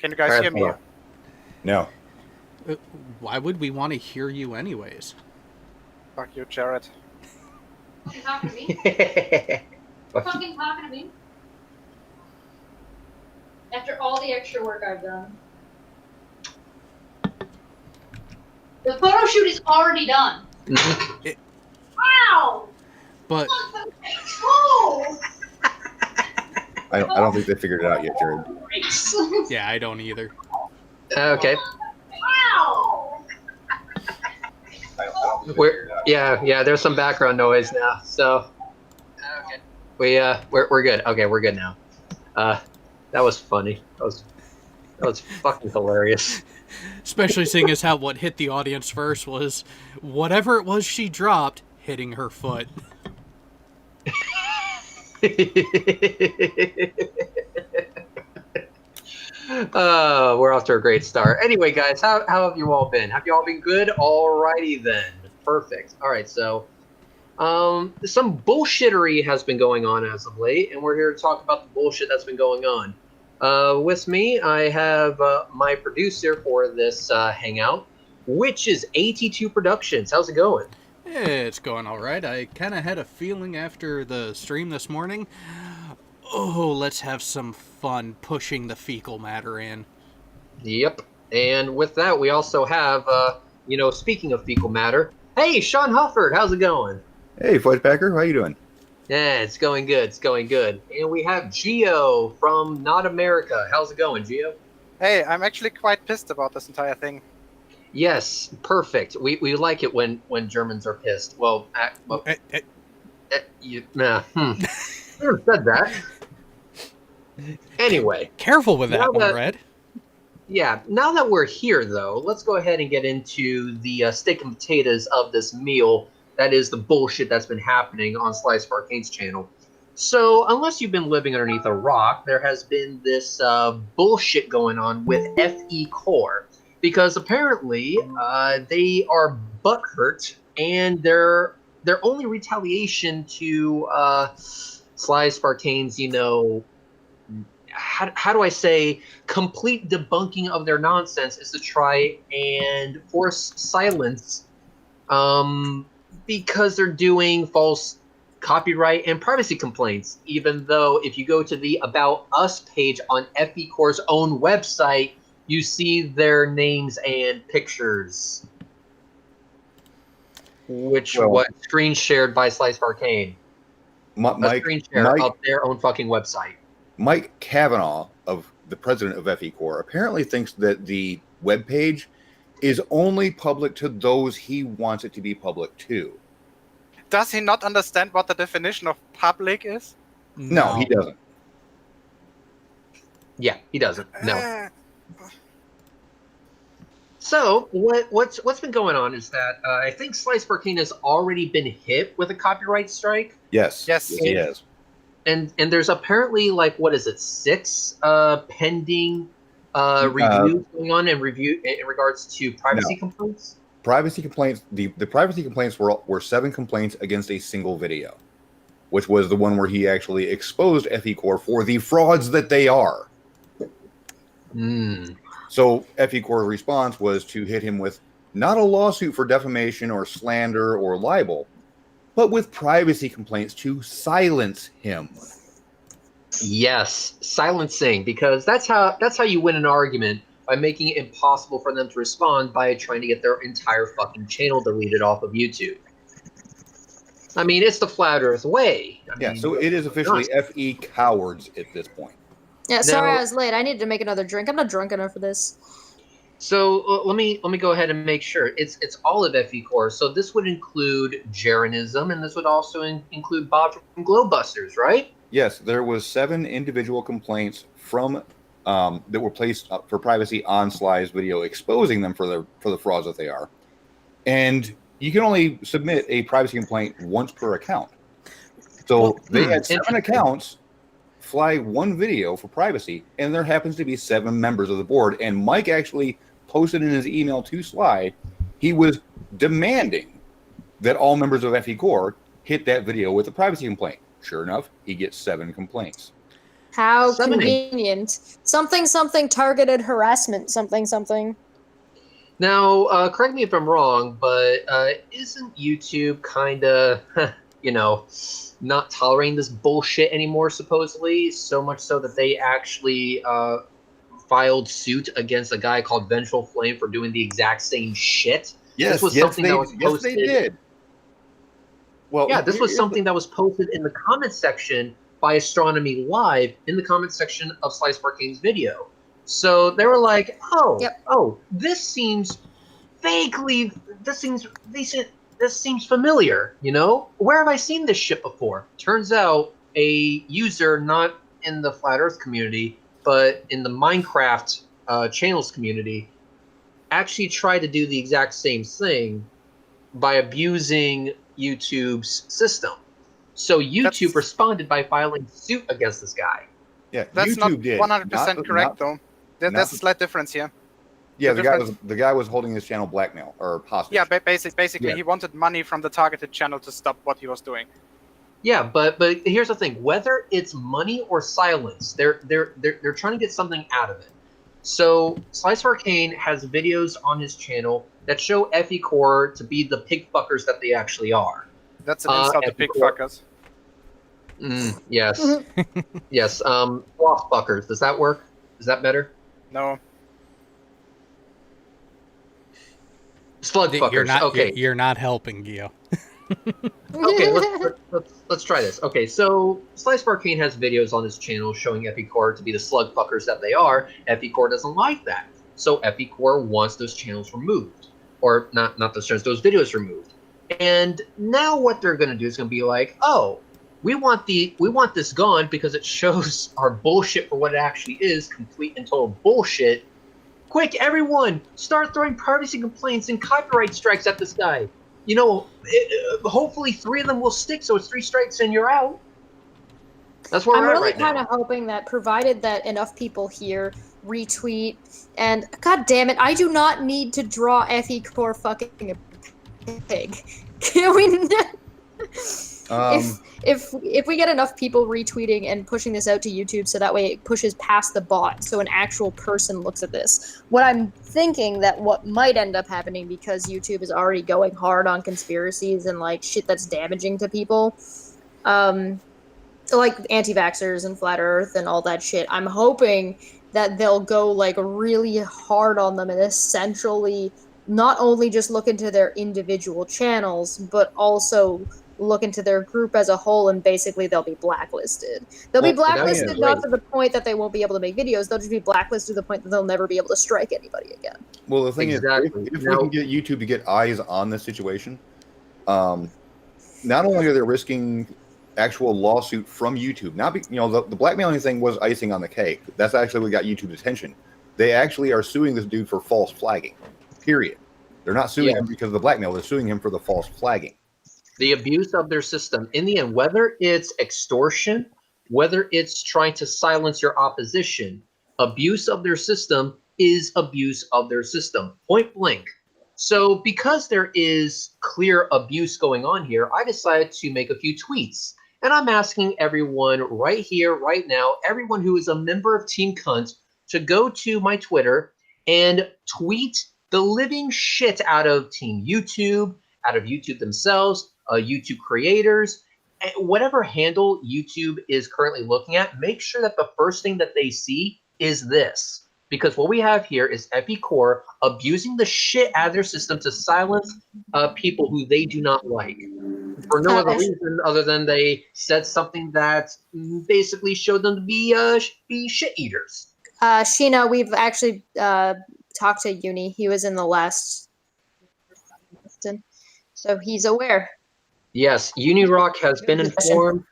Can you guys hear me? No. Why would we want to hear you anyways? Fuck you, Jared. You talking to me? Fucking talking to me? After all the extra work I've done. The photo shoot is already done. Wow! But Oh! I don't think they figured it out yet, Jared. yeah, I don't either. Okay. Wow! There's some background noise now. So we're good. Okay, we're good now. That was funny. That was fucking hilarious. Especially seeing as how what hit the audience first was whatever it was she dropped hitting her foot. We're off to a great start. Anyway, guys, how have you all been? Have you all been good? Alrighty then. Perfect. All right, so some bullshittery has been going on as of late, and we're here to talk about the bullshit that's been going on. With me, I have my producer for this hangout, which is AT2 Productions. How's it going? It's going all right. I kind of had a feeling after the stream this morning, let's have some fun pushing the fecal matter in. Yep. And with that, we also have, speaking of fecal matter, hey, Sean Hufford, how's it going? Hey, Fudgepacker, how you doing? Yeah, it's going good. It's going good. And we have Gio from Not America. How's it going, Gio? Hey, I'm actually quite pissed about this entire thing. Yes, perfect. We like it when Germans are pissed. Well, you never said that. Anyway. Careful with that one, Red. Yeah, now that we're here, though, let's go ahead and get into the steak and potatoes of this meal. That is the bullshit that's been happening on Slice of Arcane's channel. So, unless you've been living underneath a rock, there has been this bullshit going on with FEcore. Because apparently, they are butthurt, and their only retaliation to Slice of Arcane's, how do I say, complete debunking of their nonsense is to try and force silence because they're doing false copyright and privacy complaints, even though if you go to the About Us page on FEcore's own website, you see their names and pictures, which was screen shared by Slice of Arcane. A screen share of their own fucking website. Mike Kavanaugh, the president of FEcore, apparently thinks that the webpage is only public to those he wants it to be public to. Does he not understand what the definition of public is? No, he doesn't. Yeah, he doesn't. No. So what's been going on is that I think Slice of Arcane has already been hit with a copyright strike. Yes, he has. And there's apparently 6 pending reviews going on in regards to privacy complaints. Privacy complaints. The privacy complaints were 7 complaints against a single video, which was the one where he actually exposed FEcore for the frauds that they are. So FEcore's response was to hit him with not a lawsuit for defamation or slander or libel, but with privacy complaints to silence him. Yes, silencing, because that's how you win an argument, by making it impossible for them to respond by trying to get their entire fucking channel deleted off of YouTube. I mean, it's the flat earth way. So it is officially FE cowards at this point. Yeah, sorry I was late. I needed to make another drink. I'm not drunk enough for this. So let me go ahead and make sure it's all of FEcore. So this would include Jeranism, and this would also include Bob from Glowbusters, right? Yes, there was 7 individual complaints from that were placed up for privacy on Sly's video, exposing them for the frauds that they are. And you can only submit a privacy complaint once per account. So they had 7 accounts fly 1 video for privacy, and there happens to be 7 members of the board. And Mike actually posted in his email to Sly, he was demanding that all members of FEcore hit that video with a privacy complaint. Sure enough, he gets 7 complaints. How 7 convenient. Something something targeted harassment. Something something. Now, correct me if I'm wrong, but isn't YouTube kind of, not tolerating this bullshit anymore, supposedly? So much so that they actually filed suit against a guy called Vengeful Flame for doing the exact same shit. This was something that was posted. They did. Well, Yeah, this was something that was posted in the comment section by Astronomy Live in the comment section of Slice of Arcane's video. So they were like, this seems vaguely, this seems familiar, Where have I seen this shit before? Turns out a user not in the Flat Earth community, but in the Minecraft channels community, actually tried to do the exact same thing by abusing YouTube's system. So YouTube responded by filing suit against this guy. Yeah, That's YouTube not did. 100% correct, though. There's a slight difference here. Yeah, the guy was holding his channel blackmail or hostage. Yeah, basically, he wanted money from the targeted channel to stop what he was doing. Yeah, but here's the thing: whether it's money or silence, they're trying to get something out of it. So Slice of Arcane has videos on his channel that show FEcore to be the pig fuckers that they actually are. That's an insult to pig fuckers. Yes. Yes. Sloth fuckers. Does that work? Is that better? No. Slug fuckers. You're not helping, Gio. Okay, let's try this. Okay, so Slice of Arcane has videos on his channel showing FEcore to be the slug fuckers that they are. FEcore doesn't like that, so FEcore wants those channels removed, or not those channels, those videos removed. And now what they're going to do is going to be like, oh, we want this gone because it shows our bullshit for what it actually is, complete and total bullshit. Quick, everyone, start throwing privacy complaints and copyright strikes at this guy. Hopefully 3 of them will stick, so it's 3 strikes and you're out. That's where I'm we're at really right now. kind of hoping that, provided that enough people here retweet, and god damn it, I do not need to draw FEcore fucking a pig. Can we? If we get enough people retweeting and pushing this out to YouTube, so that way it pushes past the bot, so an actual person looks at this. What I'm thinking that what might end up happening, because YouTube is already going hard on conspiracies and like shit that's damaging to people, like anti-vaxxers and flat Earth and all that shit. I'm hoping that they'll go like really hard on them and essentially not only just look into their individual channels, but also look into their group as a whole, and basically they'll be blacklisted. They'll be blacklisted not to the point that they won't be able to make videos, they'll just be blacklisted to the point that they'll never be able to strike anybody again. Well, the thing is, if we can get YouTube to get eyes on this situation, not only are they risking actual lawsuit from YouTube, the blackmailing thing was icing on the cake. That's actually what got YouTube's attention. They actually are suing this dude for false flagging, period. They're not suing him because of the blackmail, they're suing him for the false flagging. The abuse of their system. In the end, whether it's extortion, whether it's trying to silence your opposition, abuse of their system is abuse of their system. Point blank. So because there is clear abuse going on here, I decided to make a few tweets. And I'm asking everyone right here, right now, everyone who is a member of Team Cunt, to go to my Twitter and tweet the living shit out of Team YouTube, out of YouTube themselves, YouTube creators, whatever handle YouTube is currently looking at. Make sure that the first thing that they see is this, because what we have here is FEcore abusing the shit out of their system to silence people who they do not like for no other reason other than they said something that basically showed them to be shit eaters. Sheena, we've actually talked to Uni. He was in the last, so he's aware. Yes, Unirock has been informed,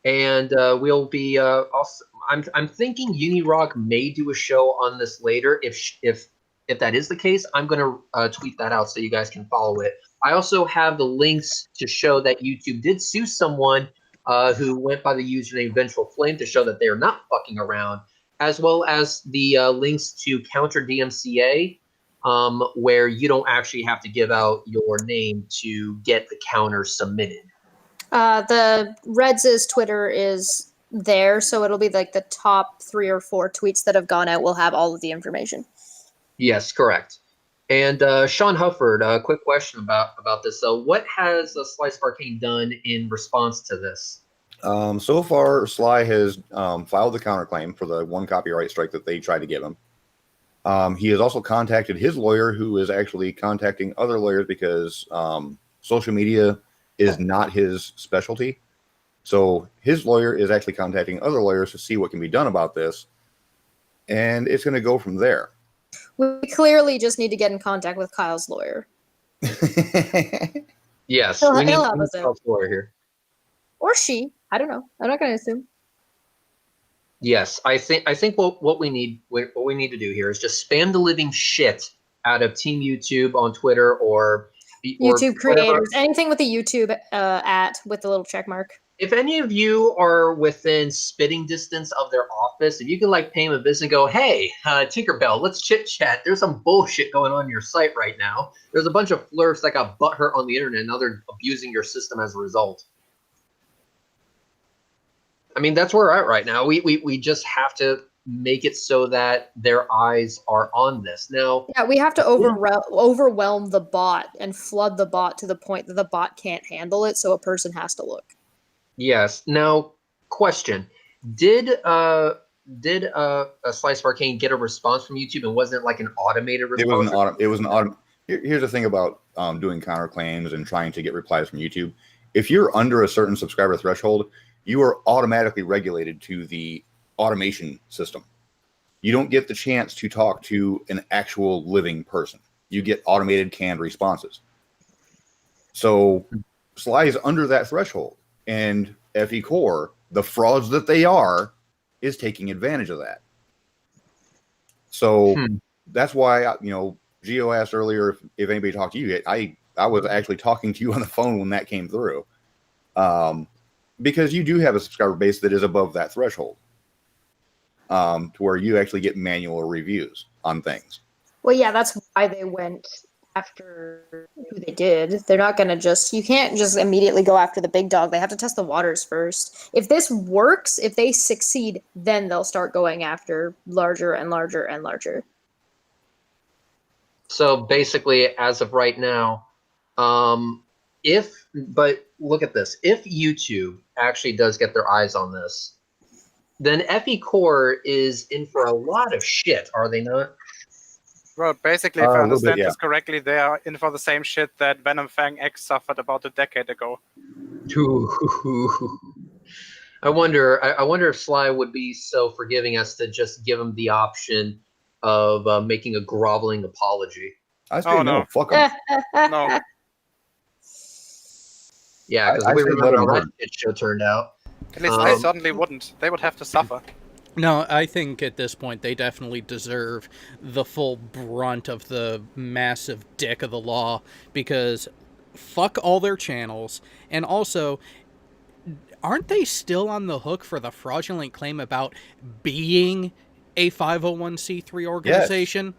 and we'll be also. I'm thinking Unirock may do a show on this later. If that is the case, I'm gonna tweet that out so you guys can follow it. I also have the links to show that YouTube did sue someone who went by the username Vengeful Flame to show that they are not fucking around, as well as the links to Counter DMCA. Where you don't actually have to give out your name to get the counter submitted. The Reds' Twitter is there, so it'll be like the top 3 or 4 tweets that have gone out will have all of the information. Yes, correct. And Sean Hufford, a quick question about this. So, what has Slice of Arcane done in response to this? So far, Sly has filed the counterclaim for the 1 copyright strike that they tried to give him. He has also contacted his lawyer, who is actually contacting other lawyers because social media is not his specialty. So his lawyer is actually contacting other lawyers to see what can be done about this. And it's going to go from there. We clearly just need to get in contact with Kyle's lawyer. Yes, He'll we need help us a lawyer here. Or she. I don't know. I'm not going to assume. Yes, I think what we need to do here is just spam the living shit out of Team YouTube on Twitter or YouTube creators, whatever. anything with the YouTube at with the little check mark. If any of you are within spitting distance of their office, if you can like pay them a visit and go, hey, Tinkerbell, let's chit chat. There's some bullshit going on your site right now. There's a bunch of flirts that got butthurt on the internet, and now they're abusing your system as a result. I mean, that's where we're at right now. We just have to make it so that their eyes are on this. Now, yeah, we have to overwhelm the bot and flood the bot to the point that the bot can't handle it, so a person has to look. Yes. Now, question: Did a Slice of Arcane get a response from YouTube, and wasn't it like an automated response? It was an auto. Here's the thing about doing counterclaims and trying to get replies from YouTube. If you're under a certain subscriber threshold, you are automatically regulated to the automation system. You don't get the chance to talk to an actual living person. You get automated canned responses. So Sly is under that threshold, and FEcore, the frauds that they are, is taking advantage of that. So that's why, Gio asked earlier if anybody talked to you. I was actually talking to you on the phone when that came through. Because you do have a subscriber base that is above that threshold, to where you actually get manual reviews on things. Well, yeah, that's why they went after who they did. They're not going to you can't just immediately go after the big dog. They have to test the waters first. If this works, if they succeed, then they'll start going after larger and larger and larger. So basically, as of right now, but look at this. If YouTube actually does get their eyes on this, then FEcore is in for a lot of shit, are they not? Well, basically, if I understand yeah. this correctly, they are in for the same shit that Venom Fang X suffered about a decade ago. I wonder if Sly would be so forgiving as to just give him the option of making a groveling apology. I say no, fuck them. No. Yeah, because we remember how that shit show turned out. At least I certainly wouldn't. They would have to suffer. No, I think at this point they definitely deserve the full brunt of the massive dick of the law, because fuck all their channels, and also, aren't they still on the hook for the fraudulent claim about being a 501c3 organization?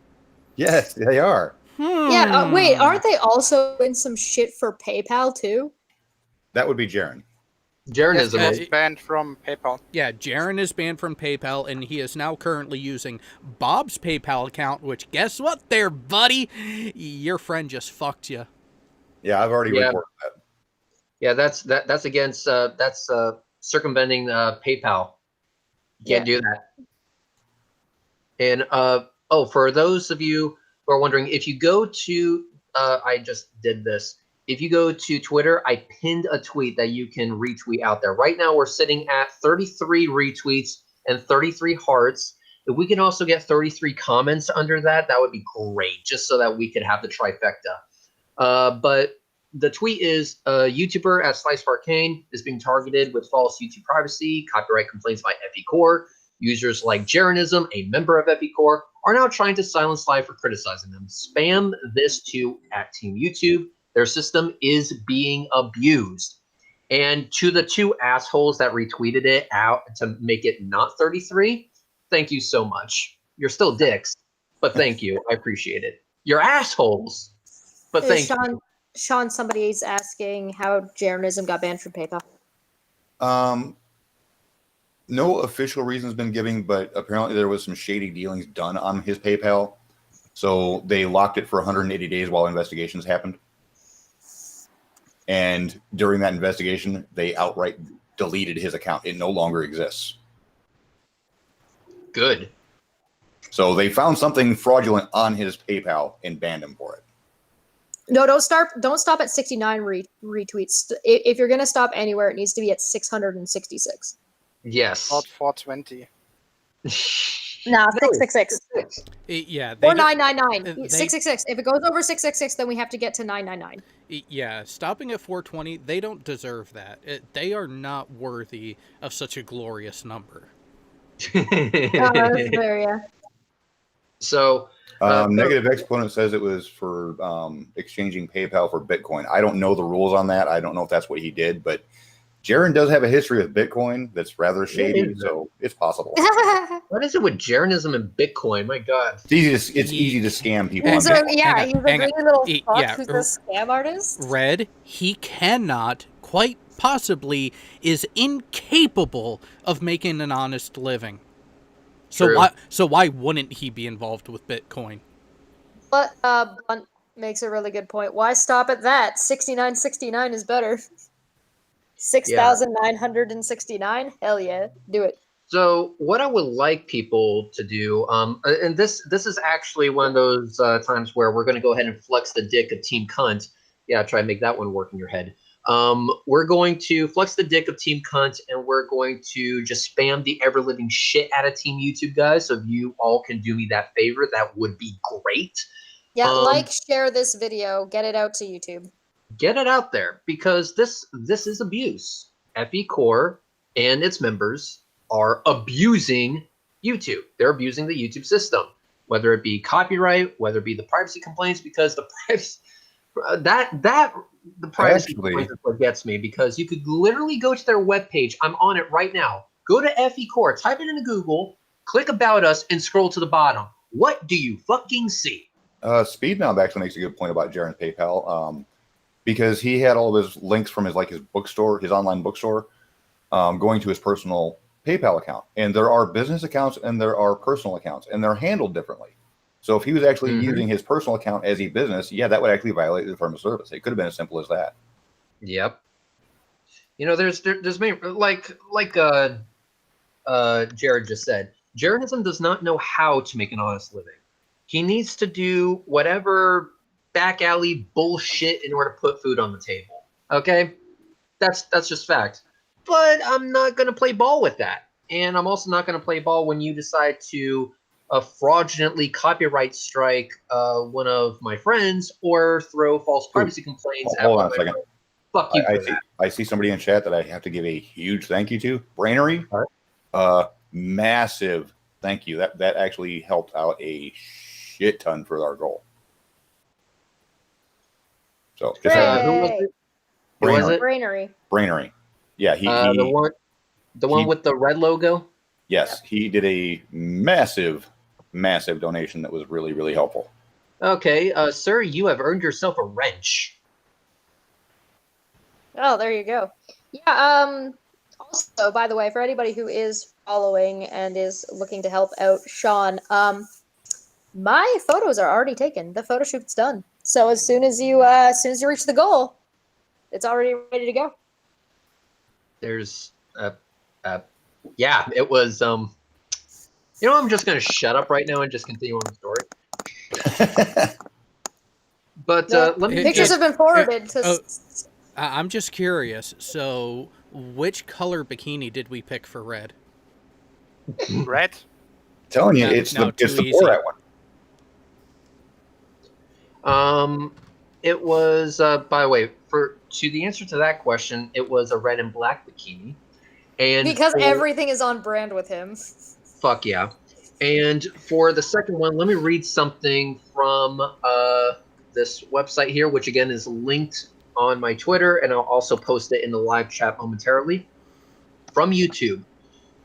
Yes, they are. Yeah, wait, aren't they also in some shit for PayPal too? That would be Jaren. Jaren Yes, is he's banned from PayPal. Yeah, Jaren is banned from PayPal, and he is now currently using Bob's PayPal account, which, guess what there, buddy? Your friend just fucked you. Yeah, I've already reported that. Yeah, that's against circumventing PayPal. You can't do that. And for those of you who are wondering, if you go to I just did this. If you go to Twitter, I pinned a tweet that you can retweet out there. Right now, we're sitting at 33 retweets and 33 hearts. If we can also get 33 comments under that, that would be great, just so that we could have the trifecta. But the tweet is, YouTuber at Slice of Arcane is being targeted with false YouTube privacy, copyright complaints by FEcore. Users like Jarenism, a member of FEcore, are now trying to silence Sly for criticizing them. Spam this to @TeamYouTube. Their system is being abused. And to the 2 assholes that retweeted it out to make it not 33, thank you so much. You're still dicks, but thank you. I appreciate it. You're assholes, but thank you. Sean, somebody's asking how Jarenism got banned from PayPal. No official reason has been given, but apparently there was some shady dealings done on his PayPal. So they locked it for 180 days while investigations happened. And during that investigation, they outright deleted his account. It no longer exists. Good. So they found something fraudulent on his PayPal and banned him for it. No, don't stop at 69 retweets. If you're gonna stop anywhere, it needs to be at 666. Yes. About 420. Nah, 666. Yeah. Or 999. they- 666. If it goes over 666, then we have to get to 999. Yeah, stopping at 420, they don't deserve that. They are not worthy of such a glorious number. That's fair, yeah. So, Negative Exponent says it was for exchanging PayPal for Bitcoin. I don't know the rules on that. I don't know if that's what he did, but Jaron does have a history with Bitcoin that's rather shady, so it's possible. what is it with Jaronism and Bitcoin? My God. It's easy to scam people. And On so, Bitcoin. yeah, Hang he's a on, hang greedy on. little fuck Yeah, who's a scam artist. Red, he cannot, quite possibly, is incapable of making an honest living. True. So why wouldn't he be involved with Bitcoin? But Blunt makes a really good point. Why stop at that? 6969 is better. 6,969? Hell yeah. Do it. So, what I would like people to do, and this is actually one of those times where we're going to go ahead and flex the dick of Team Cunt. Yeah, try and make that one work in your head. We're going to flex the dick of Team Cunt, and we're going to just spam the ever living shit out of Team YouTube, guys. So if you all can do me that favor, that would be great. Yeah, like, share this video, get it out to YouTube. Get it out there, because this is abuse. FEcore and its members are abusing YouTube. They're abusing the YouTube system, whether it be copyright, whether it be the privacy complaints, because the privacy the privacy complaints is what gets me, because you could literally go to their webpage. I'm on it right now. Go to FEcore, type it into Google, click About Us, and scroll to the bottom. What do you fucking see? Speedknob actually makes a good point about Jaron's PayPal, because he had all of his links from his bookstore, his online bookstore, going to his personal PayPal account. And there are business accounts and there are personal accounts, and they're handled differently. So if he was actually using his personal account as a business, yeah, that would actually violate the term of service. It could have been as simple as that. Yep. You know, there's many, like Jared just said, Jaronism does not know how to make an honest living. He needs to do whatever back alley bullshit in order to put food on the table. Okay? That's just fact. But I'm not going to play ball with that. And I'm also not going to play ball when you decide to fraudulently copyright strike one of my friends or throw false privacy complaints at Hold on a second. Fuck you. I see somebody in chat that I have to give a huge thank you to. Brainery. Massive thank you. That actually helped out a shit ton for our goal. So just who was it? Who was it? Brainery. Yeah, the one with the red logo. Yes, he did a massive donation that was really, really helpful. Okay, sir, you have earned yourself a wrench. Oh, there you go. Yeah, also, by the way, for anybody who is following and is looking to help out Sean, my photos are already taken. The photo shoot's done. So as soon as you reach the goal, it's already ready to go. There's yeah, it was you know, I'm just gonna shut up right now and just continue on the story. But let me pictures have been forwarded to I'm just curious. So, which color bikini did we pick for Red? Red? Telling you, it's the Borat one. It was by the way, to the answer to that question, it was a red and black bikini. And because everything is on brand with him. Fuck yeah. And for the second one, let me read something from this website here, which again is linked on my Twitter, and I'll also post it in the live chat momentarily. From YouTube.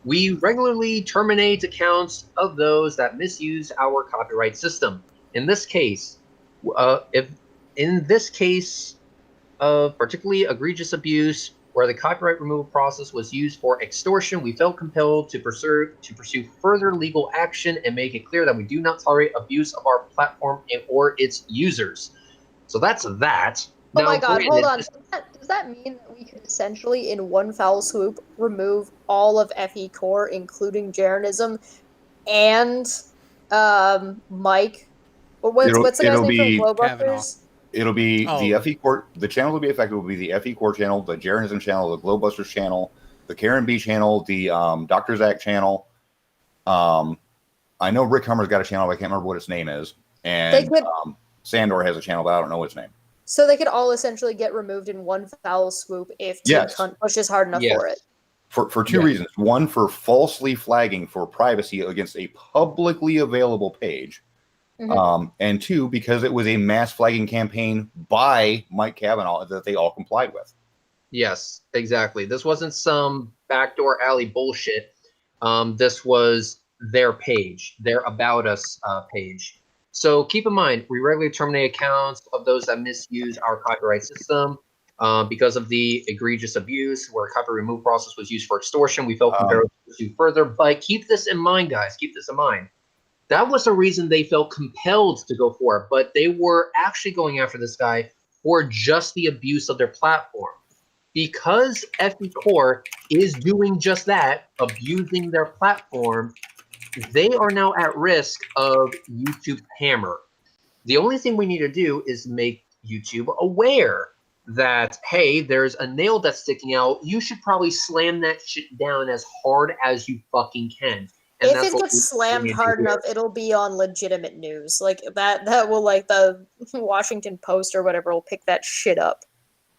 We regularly terminate accounts of those that misuse our copyright system. In this case, of particularly egregious abuse where the copyright removal process was used for extortion, we felt compelled to pursue further legal action and make it clear that we do not tolerate abuse of our platform or its users. So that's that. Oh Now, my god, hold granted, on. Does that mean that we could essentially, in one foul swoop, remove all of FEcore, including Jeranism, and Mike? Or what's the guy's It'll name from be Kavanaugh. Glowbusters? it'll be the Oh. FEcore. The channel will be affected. Will be the FEcore channel, the Jeranism channel, the Glowbusters channel, the Karen B channel, the Dr. Zach channel. I know Rick Hummer's got a channel, but I can't remember what its name is. And They could- Sandor has a channel, but I don't know its name. So they could all essentially get removed in one foul swoop if Team Yes. Cunt pushes hard enough Yes. for it. For two Yeah. reasons. One, for falsely flagging for privacy against a publicly available page. And two, because it was a mass flagging campaign by Mike Kavanaugh that they all complied with. yes, exactly. This wasn't some backdoor alley bullshit. This was their page, their About Us page. So keep in mind, we regularly terminate accounts of those that misuse our copyright system because of the egregious abuse where copyright removal process was used for extortion. We felt compelled to pursue further, but keep this in mind, guys. Keep this in mind. That was the reason they felt compelled to go for it, but they were actually going after this guy for just the abuse of their platform. Because FEcore is doing just that, abusing their platform, they are now at risk of YouTube's hammer. The only thing we need to do is make YouTube aware that, hey, there's a nail that's sticking out. You should probably slam that shit down as hard as you fucking can. And If that's it what gets we slammed need to hard do. enough, it'll be on legitimate news. Like that will, like, the Washington Post or whatever will pick that shit up.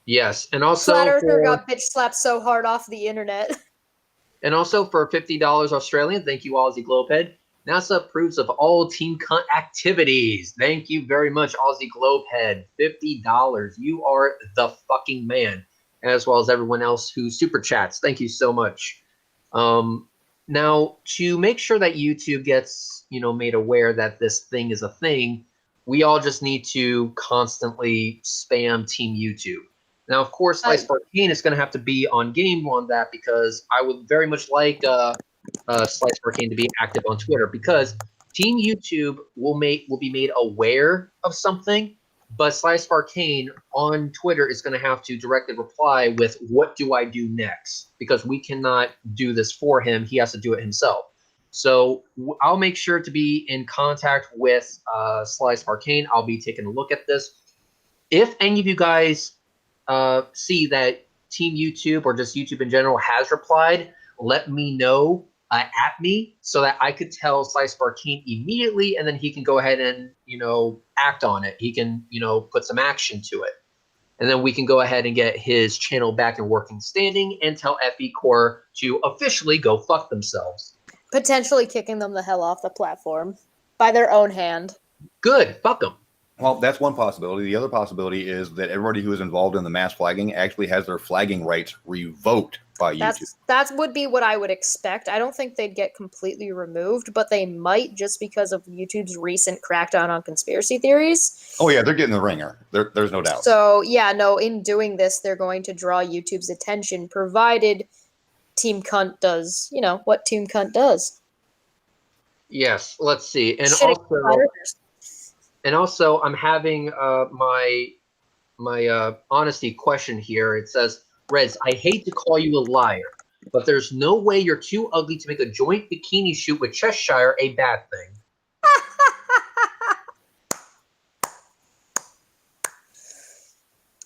Yes, and also Flat Earther for, got bitch slapped so hard off the internet. and also for $50 Australian, thank you, Aussie Globehead. NASA approves of all Team Cunt activities. Thank you very much, Aussie Globehead. $50. You are the fucking man, as well as everyone else who super chats. Thank you so much. Now, to make sure that YouTube gets, made aware that this thing is a thing, we all just need to constantly spam Team YouTube. Now, of course, Slice Arcane is going to have to be on game on that because I would very much like Slice Arcane to be active on Twitter because Team YouTube will be made aware of something, but Slice Arcane on Twitter is going to have to directly reply with "What do I do next?" because we cannot do this for him; he has to do it himself. So I'll make sure to be in contact with Slice Arcane. I'll be taking a look at this. If any of you guys see that Team YouTube or just YouTube in general has replied, let me know at me so that I could tell Slice Arcane immediately, and then he can go ahead and act on it. He can put some action to it, and then we can go ahead and get his channel back in working standing and tell FEcore to officially go fuck themselves. Potentially kicking them the hell off the platform by their own hand. Good, fuck them. Well, that's one possibility. The other possibility is that everybody who is involved in the mass flagging actually has their flagging rights revoked by YouTube. That would be what I would expect. I don't think they'd get completely removed, but they might just because of YouTube's recent crackdown on conspiracy theories. Oh yeah, they're getting the ringer. There's no doubt. So yeah, no, in doing this, they're going to draw YouTube's attention, provided Team Cunt does, what Team Cunt does. Yes, let's see. And Shit, also, I'm having my honesty question here. It says, Rez, I hate to call you a liar, but there's no way you're too ugly to make a joint bikini shoot with Cheshire a bad thing.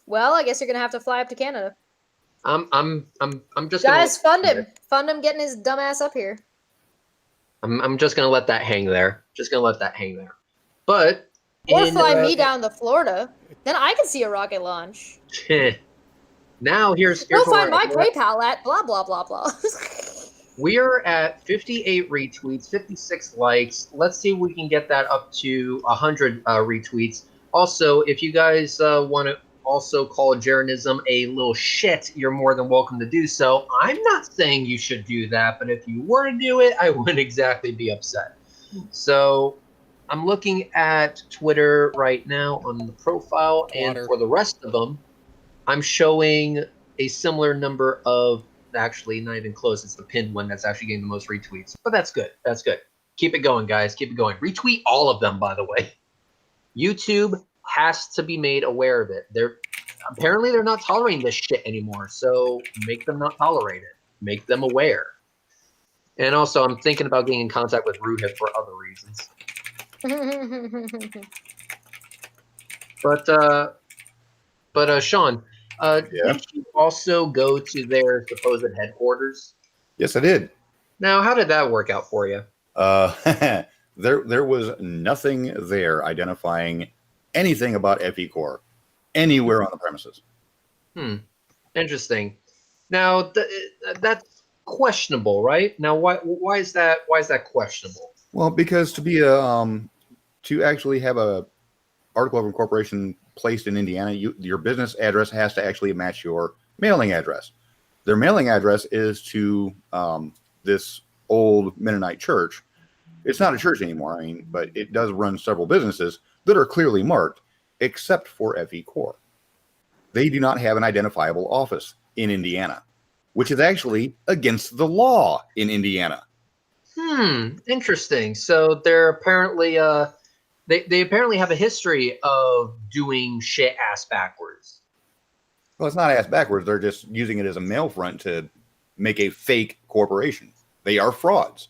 Well, I guess you're gonna have to fly up to Canada. I'm just Guys, fund him. Fund him getting his dumb ass up here. I'm just gonna let that hang there. But Or fly me down to Florida. Then I can see a rocket launch. now here's Go find where my PayPal at blah blah blah blah. we are at 58 retweets, 56 likes. Let's see if we can get that up to 100 retweets. Also, if you guys want to also call Jeranism a little shit, you're more than welcome to do so. I'm not saying you should do that, but if you were to do it, I wouldn't exactly be upset. So I'm looking at Twitter right now on the profile, and for the rest of them, I'm showing a similar number of, actually not even close, it's the pinned one that's actually getting the most retweets. But that's good. That's good. Keep it going, guys. Keep it going. Retweet all of them, by the way. YouTube has to be made aware of it. Apparently they're not tolerating this shit anymore, so make them not tolerate it. Make them aware. And also, I'm thinking about getting in contact with Ruhip for other reasons. But Sean, Yeah. did you also go to their supposed headquarters? Yes, I did. Now, how did that work out for you? There was nothing there identifying anything about FEcore anywhere on the premises. Interesting. Now, that's questionable, right? Now, why is that? Why is that questionable? Well, because to actually have a article of incorporation placed in Indiana, your business address has to actually match your mailing address. Their mailing address is to this old Mennonite church. It's not a church anymore, I mean, but it does run several businesses that are clearly marked, except for FEcore. They do not have an identifiable office in Indiana, which is actually against the law in Indiana. Interesting. So they're apparently they apparently have a history of doing shit ass backwards. Well, it's not ass backwards. They're just using it as a mail front to make a fake corporation. They are frauds.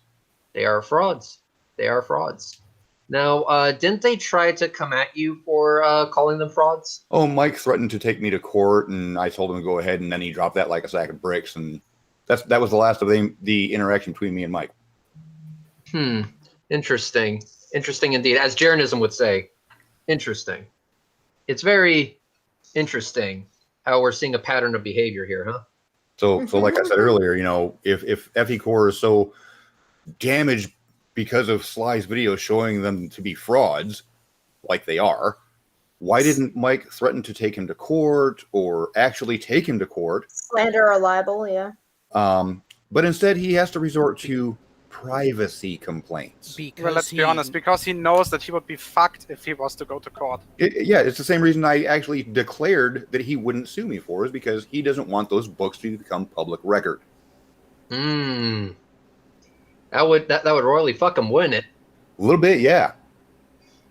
They are frauds. They are frauds. Now, didn't they try to come at you for calling them frauds? Oh, Mike threatened to take me to court, and I told him to go ahead, and then he dropped that like a sack of bricks, and that was the last of the interaction between me and Mike. Interesting. Interesting indeed. As Jeranism would say, interesting. It's very interesting how we're seeing a pattern of behavior here, huh? So like I said earlier, if FEcore is so damaged because of Sly's video showing them to be frauds, like they are, why didn't Mike threaten to take him to court or actually take him to court? Slander or libel, yeah. But instead he has to resort to privacy complaints. Well, let's be honest, because he knows that he would be fucked if he was to go to court. It's the same reason I actually declared that he wouldn't sue me for, is because he doesn't want those books to become public record. That would royally fuck him, wouldn't it? A little bit, yeah.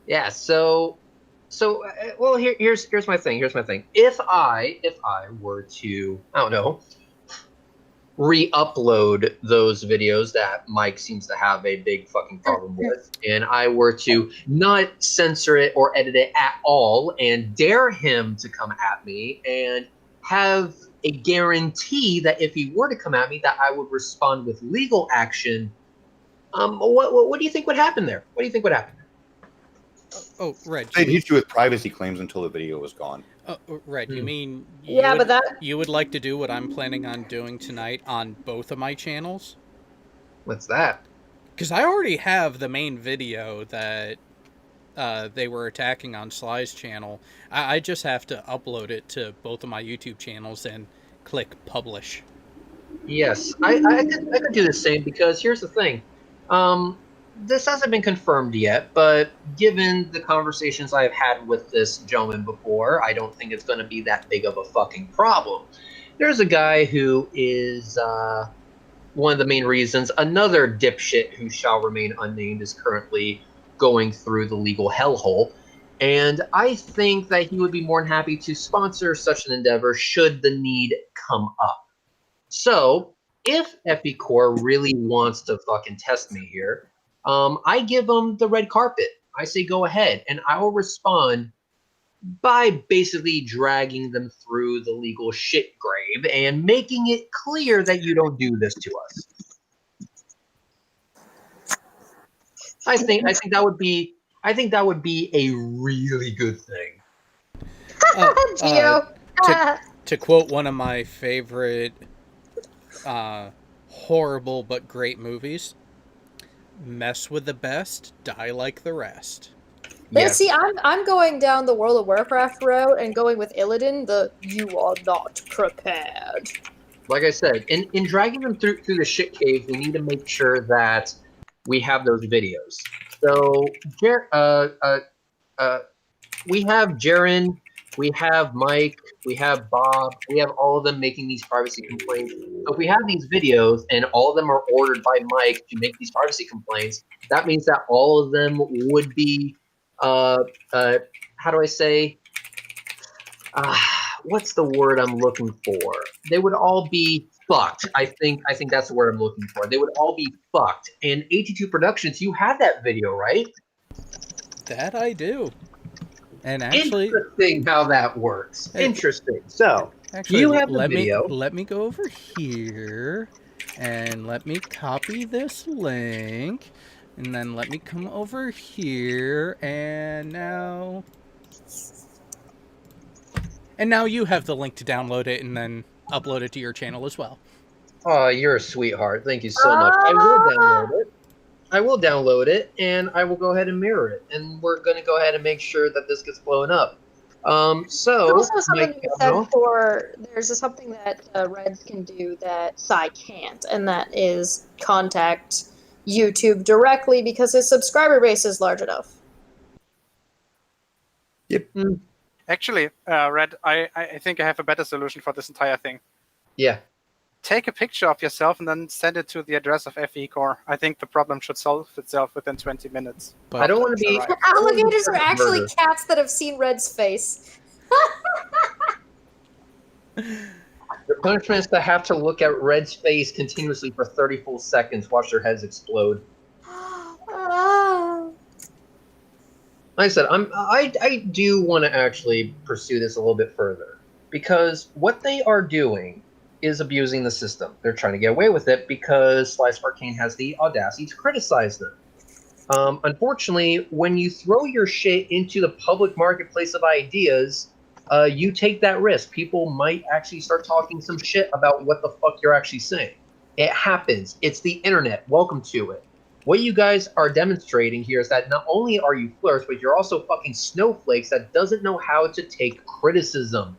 Yeah. So, well, here's my thing. Here's my thing. If I were to, I don't know, re-upload those videos that Mike seems to have a big fucking problem with, and I were to not censor it or edit it at all and dare him to come at me and have a guarantee that if he were to come at me that I would respond with legal action, what do you think would happen there? What do you think would happen? Oh, right. They'd hit you with privacy claims until the video was gone. Right. You mean you would like to do what I'm planning on doing tonight on both of my channels? What's that? Because I already have the main video that they were attacking on Sly's channel. I just have to upload it to both of my YouTube channels and click publish. Yes, I could do the same, because here's the thing. This hasn't been confirmed yet, but given the conversations I've had with this gentleman before, I don't think it's going to be that big of a fucking problem. There's a guy who is one of the main reasons. Another dipshit who shall remain unnamed is currently going through the legal hellhole, and I think that he would be more than happy to sponsor such an endeavor should the need come up. So, if FEcore really wants to fucking test me here, I give them the red carpet. I say go ahead, and I will respond by basically dragging them through the legal shit grave and making it clear that you don't do this to us. I think that would be a really good thing. Gio. To quote one of my favorite horrible but great movies, mess with the best, die like the rest. Yeah. See, I'm going down the World of Warcraft route and going with Illidan, the you are not prepared. Like I said, in dragging them through the shit cave, we need to make sure that we have those videos. So, we have Jaren we have Mike, we have Bob, we have all of them making these privacy complaints. So if we have these videos and all of them are ordered by Mike to make these privacy complaints, that means that all of them would be, how do I say? What's the word I'm looking for? They would all be fucked. I think that's the word I'm looking for. They would all be fucked. And 82 Productions, you have that video, right? That I do. And actually, Interesting how that works. Hey. Interesting. So actually, you have the let video. me go over here, and let me copy this link, and then let me come over here, and now you have the link to download it and then upload it to your channel as well. Oh, you're a sweetheart. Thank you so much. I will download it. I will download it, and I will go ahead and mirror it. And we're going to go ahead and make sure that this gets blown up. So, There's also something Mike, to be said for there's something that Reds can do that Psy can't, and that is contact YouTube directly because his subscriber base is large enough. Yep. Actually, Red, I think I have a better solution for this entire thing. Yeah. Take a picture of yourself and then send it to the address of FEcore. I think the problem should solve itself within 20 minutes. But I don't want to be... Alligators are actually Murder. cats that have seen Red's face. The punishment is to have to look at Red's face continuously for 30 full seconds, watch their heads explode. Like I said, I do want to actually pursue this a little bit further, because what they are doing is abusing the system. They're trying to get away with it because Slice Arcane has the audacity to criticize them. Unfortunately, when you throw your shit into the public marketplace of ideas, you take that risk. People might actually start talking some shit about what the fuck you're actually saying. It happens. It's the internet. Welcome to it. What you guys are demonstrating here is that not only are you flirts, but you're also fucking snowflakes that doesn't know how to take criticism.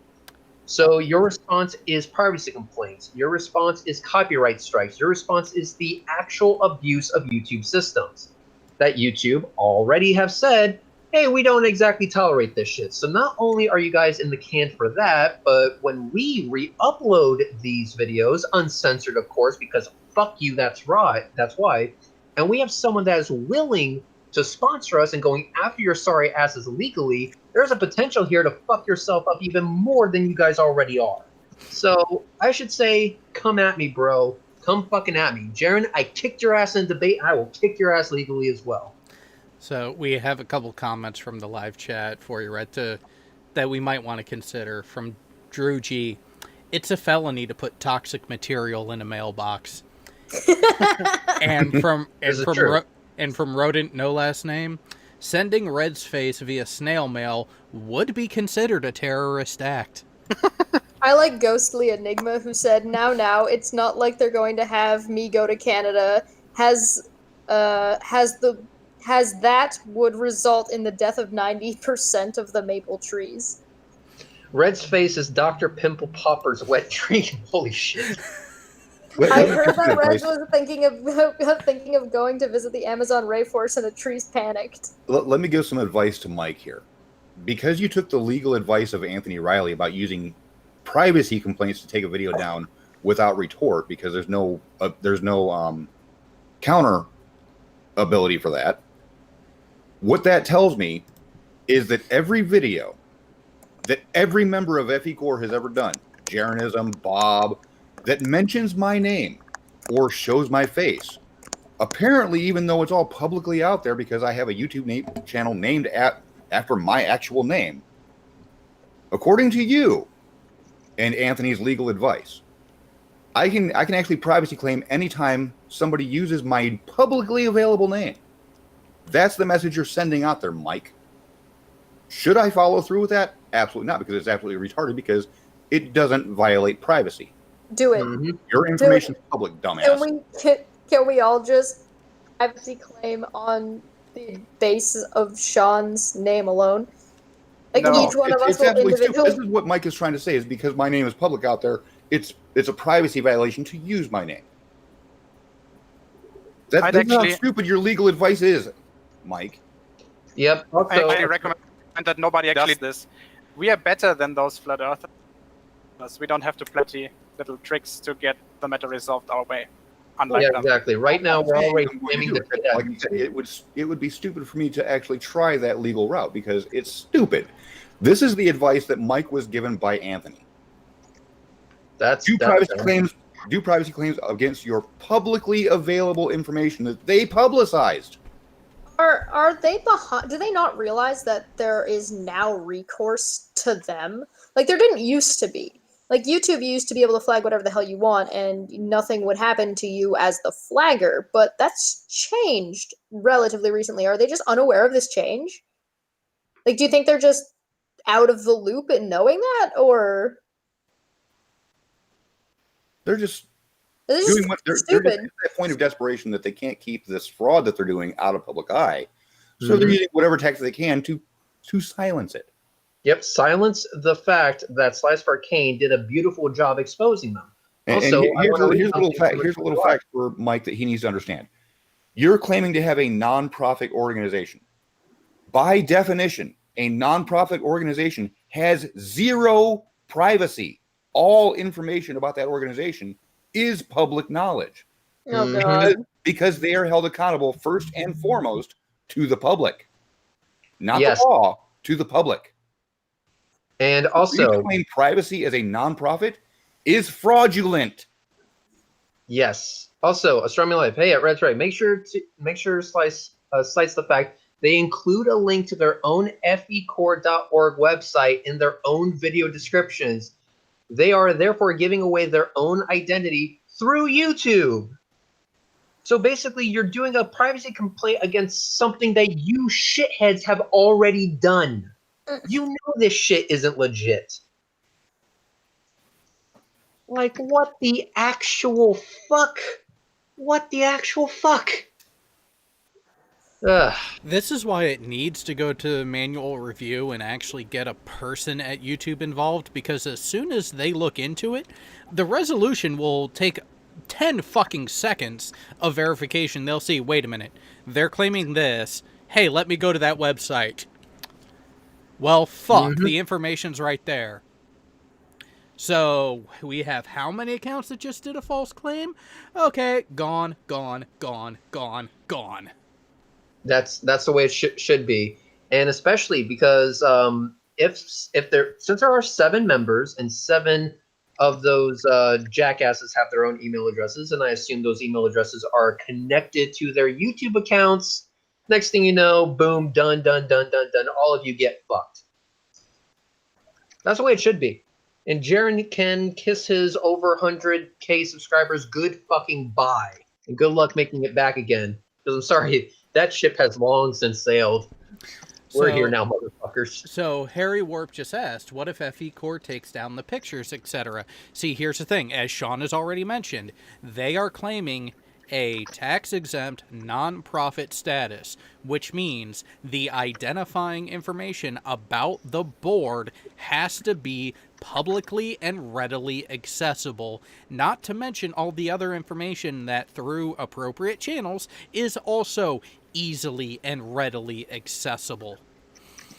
So your response is privacy complaints. Your response is copyright strikes. Your response is the actual abuse of YouTube systems. That YouTube already have said, hey, we don't exactly tolerate this shit. So not only are you guys in the can for that, but when we re-upload these videos, uncensored of course, because fuck you, that's right, that's why, and we have someone that is willing to sponsor us and going after your sorry asses legally, there's a potential here to fuck yourself up even more than you guys already are. So I should say, come at me, bro. Come fucking at me. Jaren, I kicked your ass in debate. I will kick your ass legally as well. So we have a couple comments from the live chat for you, Red, that we might want to consider. From Drew G. It's a felony to put toxic material in a mailbox. and from Rodent No Last Name, sending Red's face via snail mail would be considered a terrorist act. I like Ghostly Enigma, who said, now, it's not like they're going to have me go to Canada. Has that would result in the death of 90% of the maple trees. Red's face is Dr. Pimple Popper's wet dream. Holy shit. I heard that Red was thinking of going to visit the Amazon rainforest and the trees panicked. Let me give some advice to Mike here. Because you took the legal advice of Anthony Riley about using privacy complaints to take a video down without retort, because there's no counter ability for that. What that tells me is that every video that every member of FEcore has ever done, Jarenism, Bob, that mentions my name or shows my face, apparently, even though it's all publicly out there because I have a YouTube channel named after my actual name, according to you and Anthony's legal advice, I can actually privacy claim anytime somebody uses my publicly available name. That's the message you're sending out there, Mike. Should I follow through with that? Absolutely not, because it's absolutely retarded, because it doesn't violate privacy. Do it. Mm-hmm. Your information is public, dumbass. Can we all just privacy claim on the basis of Sean's name alone? Like No, each one of us It's will absolutely stupid. individually. This is what Mike is trying to say, is because my name is public out there, it's a privacy violation to use my name. That's how stupid your legal advice is, Mike. Yep. I recommend that nobody actually does this. We are better than those flat earthers. We don't have to play little tricks to get the matter resolved our way. Unlike Yeah, them. exactly. Right now, we're already I'm going to claiming do that. it. Like you said, it would be stupid for me to actually try that legal route because it's stupid. This is the advice that Mike was given by Anthony. That's Do privacy claims against your publicly available information that they publicized. Are they behind? Do they not realize that there is now recourse to them? Like there didn't used to be. Like YouTube used to be able to flag whatever the hell you want, and nothing would happen to you as the flagger. But that's changed relatively recently. Are they just unaware of this change? Like, do you think they're just out of the loop in knowing that, or They're just they're just doing what they're just stupid? at that point of desperation that they can't keep this fraud that they're doing out of public eye. So Mhm. they're using whatever tactics they can to silence it. Yep, silence the fact that Slice of Arcane did a beautiful job exposing them. And Also, here's a little fact. something Here's a little fact for Mike that he needs to understand. You're claiming to have a nonprofit organization. By definition, a nonprofit organization has zero privacy. All information about that organization is public knowledge. Oh Mhm. god. Because they are held accountable first and foremost to the public, not Yes. the law, to the public. And You also, claim privacy as a nonprofit is fraudulent. yes. Also, Astronomy Life. Hey, at Red's right. Make sure Slice cites the fact they include a link to their own FEcore.org website in their own video descriptions. They are therefore giving away their own identity through YouTube. So basically, you're doing a privacy complaint against something that you shitheads have already done. You know this shit isn't legit. Like, what the actual fuck? What the actual fuck? Ugh. This is why it needs to go to manual review and actually get a person at YouTube involved, because as soon as they look into it, the resolution will take 10 fucking seconds of verification. They'll see, wait a minute, they're claiming this. Hey, let me go to that website. Well, fuck, the information's right there. So, we have how many accounts that just did a false claim? Okay, gone, gone, gone, gone, gone. That's the way it should be, and especially because if there, since there are 7 members and 7 of those jackasses have their own email addresses, and I assume those email addresses are connected to their YouTube accounts. Next thing you know, boom, done. All of you get fucked. That's the way it should be. And Jaren can kiss his over 100K subscribers good fucking bye, and good luck making it back again. Because I'm sorry, that ship has long since sailed. We're here now, motherfuckers. So Harry Warp just asked, what if FEcore takes down the pictures, etc.? See, here's the thing. As Sean has already mentioned, they are claiming a tax-exempt non-profit status, which means the identifying information about the board has to be publicly and readily accessible, not to mention all the other information that through appropriate channels is also easily and readily accessible.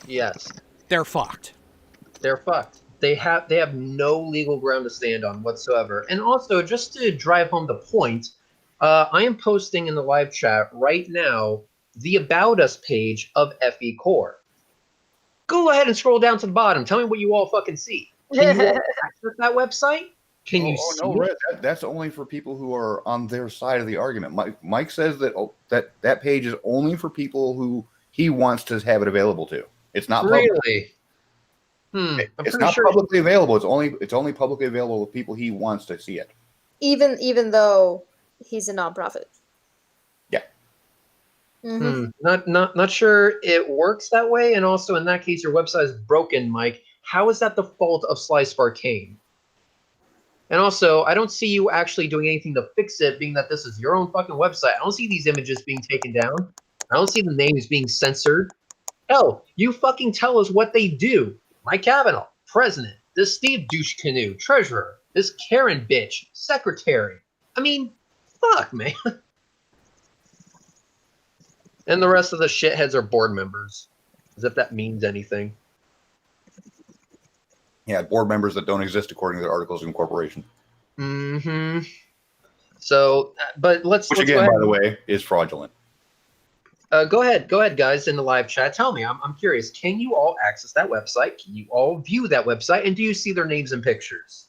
Yes. They're fucked. They're fucked. They have no legal ground to stand on whatsoever. And also, just to drive home the point, I am posting in the live chat right now the About Us page of FEcore. Go ahead and scroll down to the bottom. Tell me what you all fucking see. Can you all access that website? Can you see no, it? Red, that's only for people who are on their side of the argument. Mike says that that page is only for people who he wants to have it available to. It's not public. Really? I'm It's pretty not sure. publicly available. It's only publicly available to people he wants to see it. Even though he's a nonprofit. Yeah. Not sure it works that way. And also, in that case, your website is broken, Mike. How is that the fault of Slice of Arcane? And also, I don't see you actually doing anything to fix it, being that this is your own fucking website. I don't see these images being taken down. I don't see the names being censored. Hell, you fucking tell us what they do. Mike Kavanaugh, president. This Steve Douche Canoe, treasurer. This Karen bitch, secretary. I mean, fuck, man. And the rest of the shitheads are board members. As if that means anything. Yeah, board members that don't exist according to their articles of incorporation. Mm-hmm. So, but let's Which go again, ahead. by the way, is fraudulent. Go ahead, guys, in the live chat. Tell me, I'm curious. Can you all access that website? Can you all view that website? And do you see their names and pictures?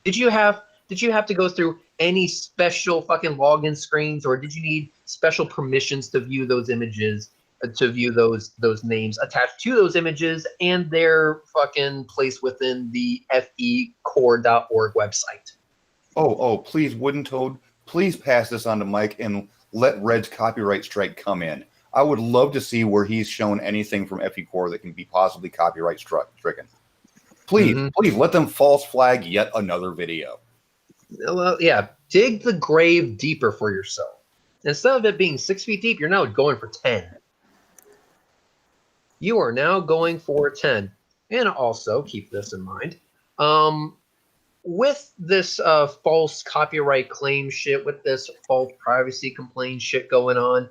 Did you have to go through any special fucking login screens, or did you need special permissions to view those images, to view those names attached to those images, and their fucking place within the FEcore.org website? Oh, please, Wooden Toad, please pass this on to Mike and let Red's copyright strike come in. I would love to see where he's shown anything from FEcore that can be possibly copyright stricken. Please, please let them false flag yet another video. Well, yeah, dig the grave deeper for yourself. Instead of it being 6 feet deep, you're now going for 10. You are now going for 10. And also, keep this in mind, with this false copyright claim shit, with this false privacy complaint shit going on,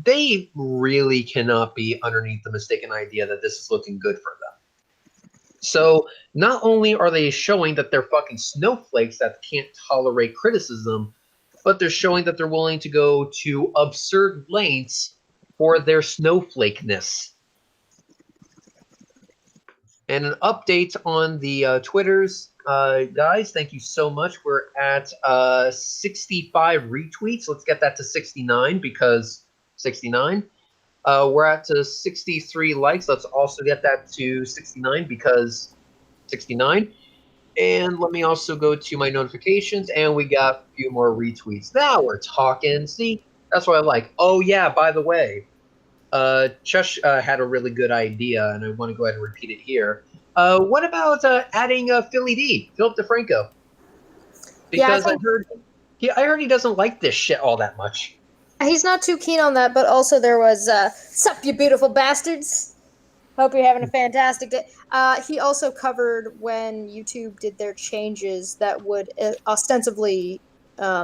they really cannot be underneath the mistaken idea that this is looking good for them. So not only are they showing that they're fucking snowflakes that can't tolerate criticism, but they're showing that they're willing to go to absurd lengths for their snowflakeness. And an update on the Twitters, guys, thank you so much. We're at 65 retweets. Let's get that to 69 because 69. We're at 63 likes. Let's also get that to 69 because 69. And let me also go to my notifications, and we got a few more retweets. Now we're talking. See, that's what I like. Oh, yeah, by the way, Chush had a really good idea, and I want to go ahead and repeat it here. What about adding Philly D, Philip DeFranco? Because Yeah, I heard he doesn't like this shit all that much. he's not too keen on that, but also there was, sup, you beautiful bastards. Hope you're having a fantastic day. He also covered when YouTube did their changes that would ostensibly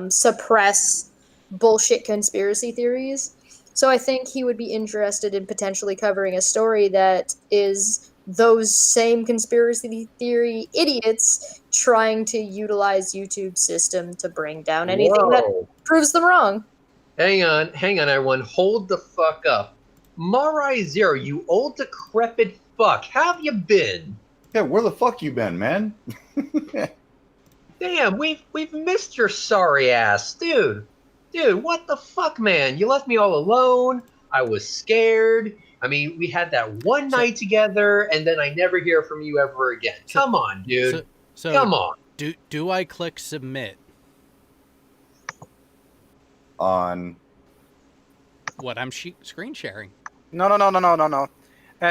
suppress bullshit conspiracy theories. So I think he would be interested in potentially covering a story that is those same conspiracy theory idiots trying to utilize YouTube's system to bring down anything that proves them wrong. Hang on, everyone. Hold the fuck up. Marai Zero, you old decrepit fuck. How have you been? Yeah, where the fuck you been, man? Damn, we've missed your sorry ass, dude. Dude, what the fuck, man? You left me all alone. I was scared. I mean, we had that one night together, and then I never hear from you ever again. Come on, dude. Come on. Do I click submit? On what I'm screen sharing? No.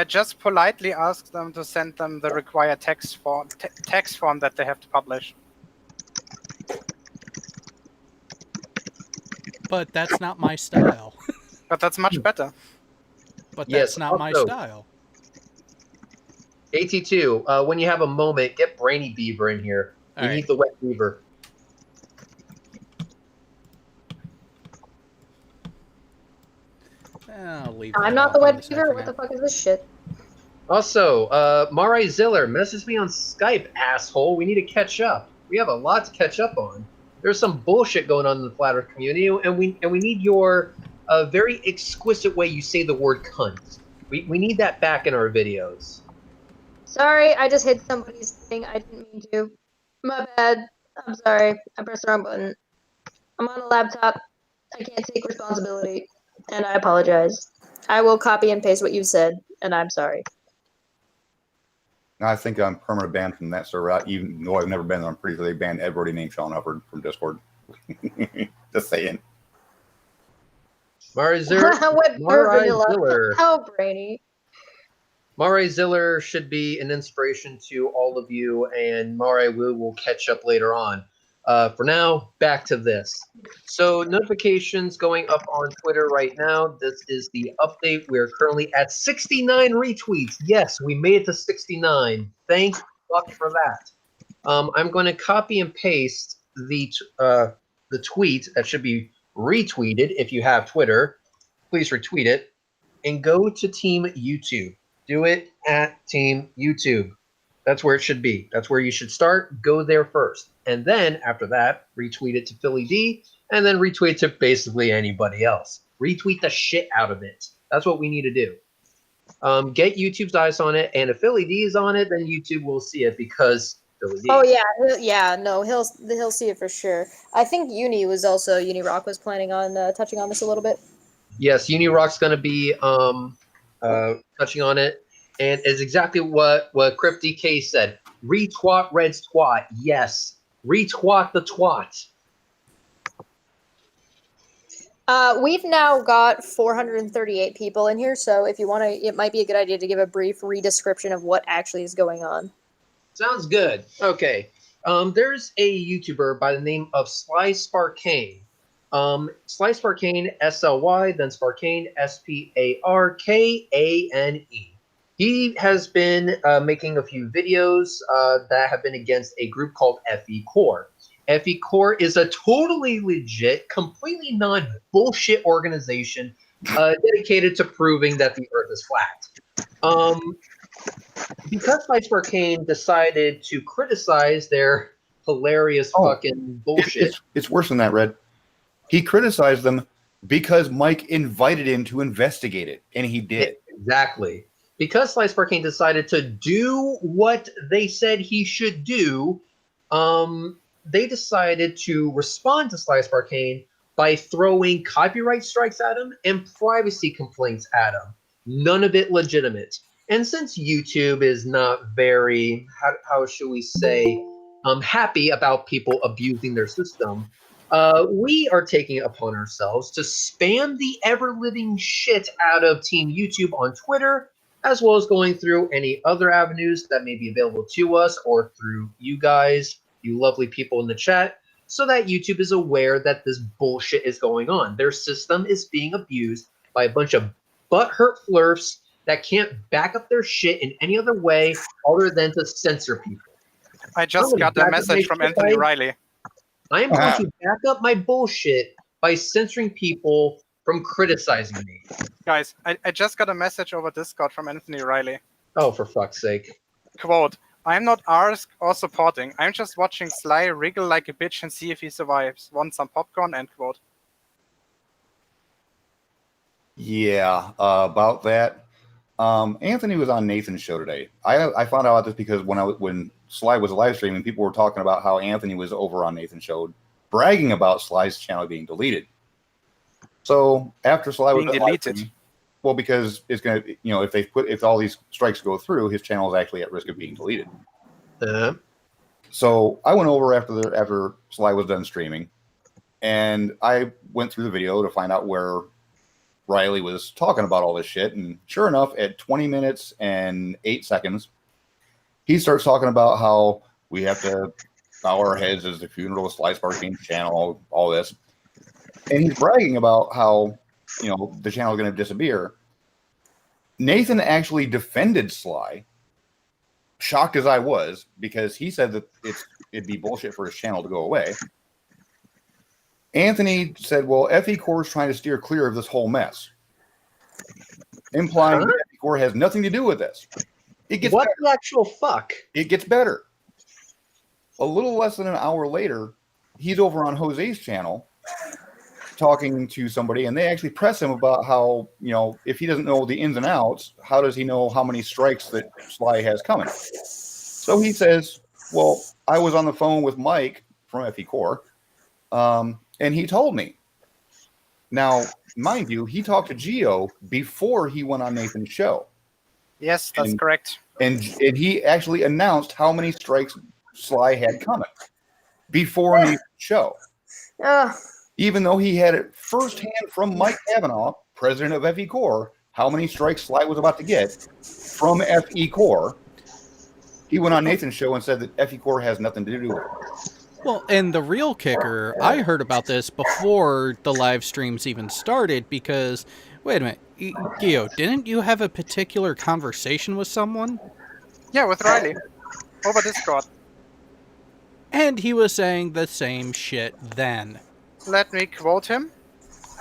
Just politely ask them to send them the required text form that they have to publish. But that's not my style. But that's much better. But that's not my style. AT2, when you have a moment, get Brainy Beaver in here. We need the wet beaver. I'm not the wet beaver. What the fuck is this shit? Also, Marai Ziller, message me on Skype, asshole. We need to catch up. We have a lot to catch up on. There's some bullshit going on in the Flat Earth community, and we need your very exquisite way you say the word cunt. We need that back in our videos. Sorry, I just hit somebody's thing. I didn't mean to. My bad. I'm sorry. I pressed the wrong button. I'm on a laptop. I can't take responsibility, and I apologize. I will copy and paste what you said, and I'm sorry. I think I'm permanent banned from that server, even though I've never been there. I'm pretty sure they banned Edward named Sean Hubbard from Discord. Just saying. Marai Ziller. How brainy. Marai Ziller should be an inspiration to all of you, and Marai will catch up later on. For now, back to this. So notifications going up on Twitter right now. This is the update. We're currently at 69 retweets. Yes, we made it to 69. Thank fuck for that. I'm going to copy and paste the tweet that should be retweeted. If you have Twitter, please retweet it and go to Team YouTube. Do it at Team YouTube. That's where it should be. That's where you should start. Go there first. And then after that, retweet it to Philly D, and then retweet it to basically anybody else. Retweet the shit out of it. That's what we need to do. Get YouTube's eyes on it, and if Philly D is on it, then YouTube will see it because Philly D. Oh yeah, no, he'll see it for sure. I think Uni Rock was planning on touching on this a little bit. Yes, Unirock's going to be touching on it, and it's exactly what CryptDK said. Retwat Red's twat. Yes, retwat the twat. We've now got 438 people in here, so if you want to, it might be a good idea to give a brief redescription of what actually is going on. Sounds good. Okay. There's a YouTuber by the name of Sly Sparkane. Sly Sparkane, SLY, then Sparkane, SPARKANE. He has been making a few videos that have been against a group called FEcore. FEcore is a totally legit, completely non-bullshit organization dedicated to proving that the Earth is flat. Because Sly Sparkane decided to criticize their hilarious fucking bullshit. It's worse than that, Red. He criticized them because Mike invited him to investigate it, and he did. Exactly. Because Sly Sparkane decided to do what they said he should do, they decided to respond to Sly Sparkane by throwing copyright strikes at him and privacy complaints at him. None of it legitimate. And since YouTube is not very, how should we say, happy about people abusing their system, we are taking it upon ourselves to spam the ever-living shit out of Team YouTube on Twitter, as well as going through any other avenues that may be available to us or through you guys, you lovely people in the chat, so that YouTube is aware that this bullshit is going on. Their system is being abused by a bunch of butthurt flirts that can't back up their shit in any other way other than to censor people. I just got a message from Anthony Riley. I am going to back up my bullshit by censoring people from criticizing me. Guys, I just got a message over Discord from Anthony Riley. Oh, for fuck's sake. Quote, I'm not arsed or supporting. I'm just watching Sly wriggle like a bitch and see if he survives. Want some popcorn? End quote. Yeah, about that. Anthony was on Nathan's show today. I found out this because when Sly was live streaming, people were talking about how Anthony was over on Nathan's show, bragging about Sly's channel being deleted. So after Sly was deleted, well, because it's gonna, if all these strikes go through, his channel is actually at risk of being deleted. So I went over after Sly was done streaming, and I went through the video to find out where Riley was talking about all this shit, and sure enough, at 20 minutes and 8 seconds, he starts talking about how we have to bow our heads as the funeral of Sly Sparkane's channel, all this. And he's bragging about how, the channel is going to disappear. Nathan actually defended Sly, shocked as I was, because he said that it'd be bullshit for his channel to go away. Anthony said, well, FEcore is trying to steer clear of this whole mess, implying that FEcore has nothing to do with this. It gets what better. The actual fuck? It gets better. A little less than an hour later, he's over on Jose's channel talking to somebody, and they actually press him about how, if he doesn't know the ins and outs, how does he know how many strikes that Sly has coming? So he says, well, I was on the phone with Mike from FEcore, and he told me. Now, mind you, he talked to Gio before he went on Nathan's show. Yes, that's correct. And he actually announced how many strikes Sly had coming before Nathan's show. Even though he had it firsthand from Mike Kavanaugh, president of FEcore, how many strikes Sly was about to get from FEcore, he went on Nathan's show and said that FEcore has nothing to do with it. Well, and the real kicker, I heard about this before the live streams even started because, wait a minute, Gio, didn't you have a particular conversation with someone? Yeah, with Riley, over Discord. And he was saying the same shit then. Let me quote him.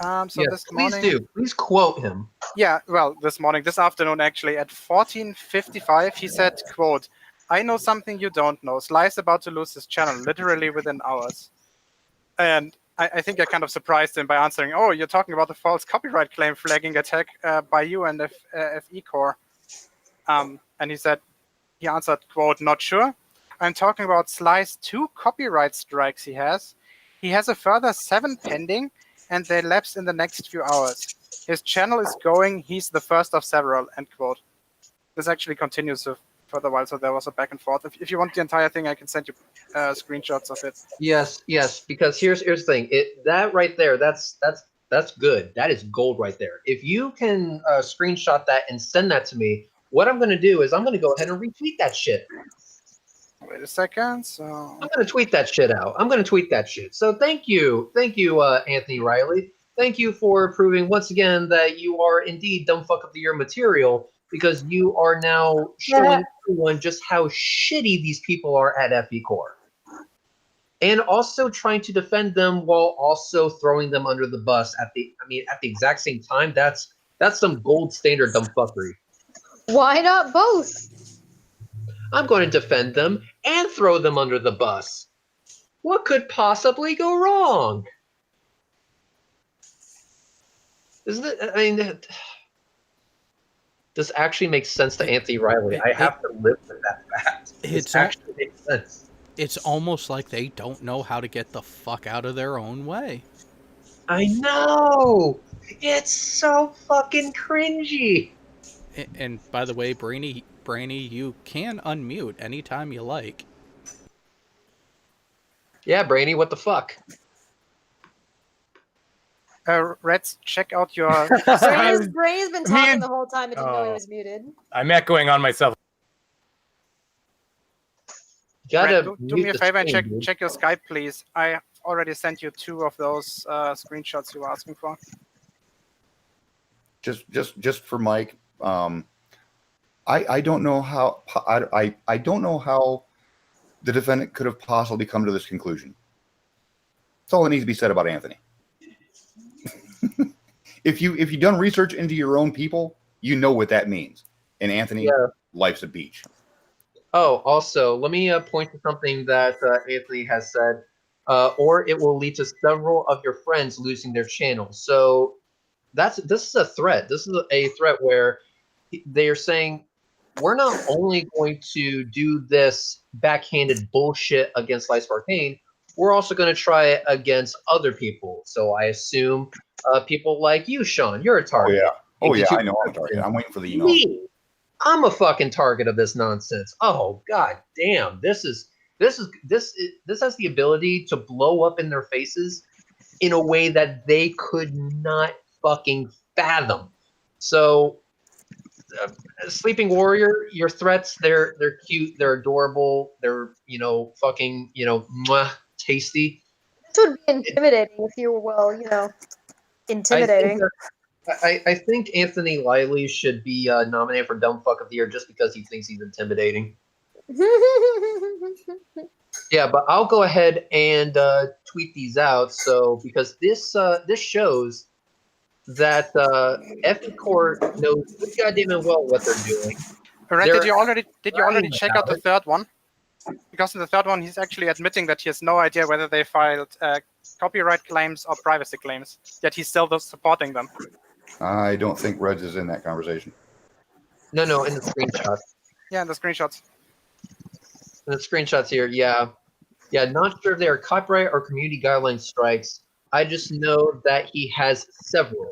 Yes, this morning, please do. Please quote him. Yeah, well, this afternoon actually, at 14:55, he said, quote, I know something you don't know. Sly is about to lose his channel literally within hours. And I think I kind of surprised him by answering, oh, you're talking about the false copyright claim flagging attack by you and FEcore. And he answered, quote, not sure. I'm talking about Sly's 2 copyright strikes he has. He has a further 7 pending, and they lapse in the next few hours. His channel is going, he's the first of several, end quote. This actually continues for a while, so there was a back and forth. If you want the entire thing, I can send you screenshots of it. Yes, because here's the thing. That right there, that's good. That is gold right there. If you can screenshot that and send that to me, what I'm going to do is I'm going to go ahead and retweet that shit. Wait a second. So I'm going to tweet that shit out. I'm going to tweet that shit. So thank you, Anthony Riley. Thank you for proving once again that you are indeed dumb fuck of the year material, because you are now showing everyone just how shitty these people are at FEcore. And also trying to defend them while also throwing them under the bus at the exact same time. That's some gold standard dumb fuckery. Why not both? I'm going to defend them and throw them under the bus. What could possibly go wrong? Isn't it? I mean, this actually makes sense to Anthony Riley. I have to live with that fact. It actually makes sense. It's almost like they don't know how to get the fuck out of their own way. I know! It's so fucking cringy! And by the way, Brainy, you can unmute anytime you like. Yeah, Brainy, what the fuck? Reds, check out your... Bray's been talking the whole time and didn't know he was muted. I'm echoing on myself. Do me a favor and check your Skype, please. I already sent you 2 of those screenshots you were asking for. Just for Mike, I don't know how I don't know how the defendant could have possibly come to this conclusion. That's all that needs to be said about Anthony. If you've done research into your own people, you know what that means. And Anthony, life's a beach. Oh, also, let me point to something that Anthony has said. Or it will lead to several of your friends losing their channels. So this is a threat. This is a threat where they are saying, we're not only going to do this backhanded bullshit against Slice of Arcane, we're also going to try it against other people. So I assume people like you, Sean, you're a target. Oh yeah, I know I'm a target. I'm waiting for the email. Me, I'm a fucking target of this nonsense. Oh god damn, this has the ability to blow up in their faces in a way that they could not fucking fathom. So, Sleeping Warrior, your threats, they're cute, they're adorable, they're fucking mwah, tasty. This would be intimidating if you were intimidating. I think Anthony Liley should be nominated for Dumb Fuck of the Year just because he thinks he's intimidating. Yeah, but I'll go ahead and tweet these out. So because this shows that FEcore knows good goddamn well what they're doing. Red, did you already check out the third one? Because in the third one, he's actually admitting that he has no idea whether they filed copyright claims or privacy claims. Yet he's still supporting them. I don't think Reds is in that conversation. No, in the screenshots. Yeah, in the screenshots. In the screenshots here, yeah. Not sure if they are copyright or community guideline strikes. I just know that he has several.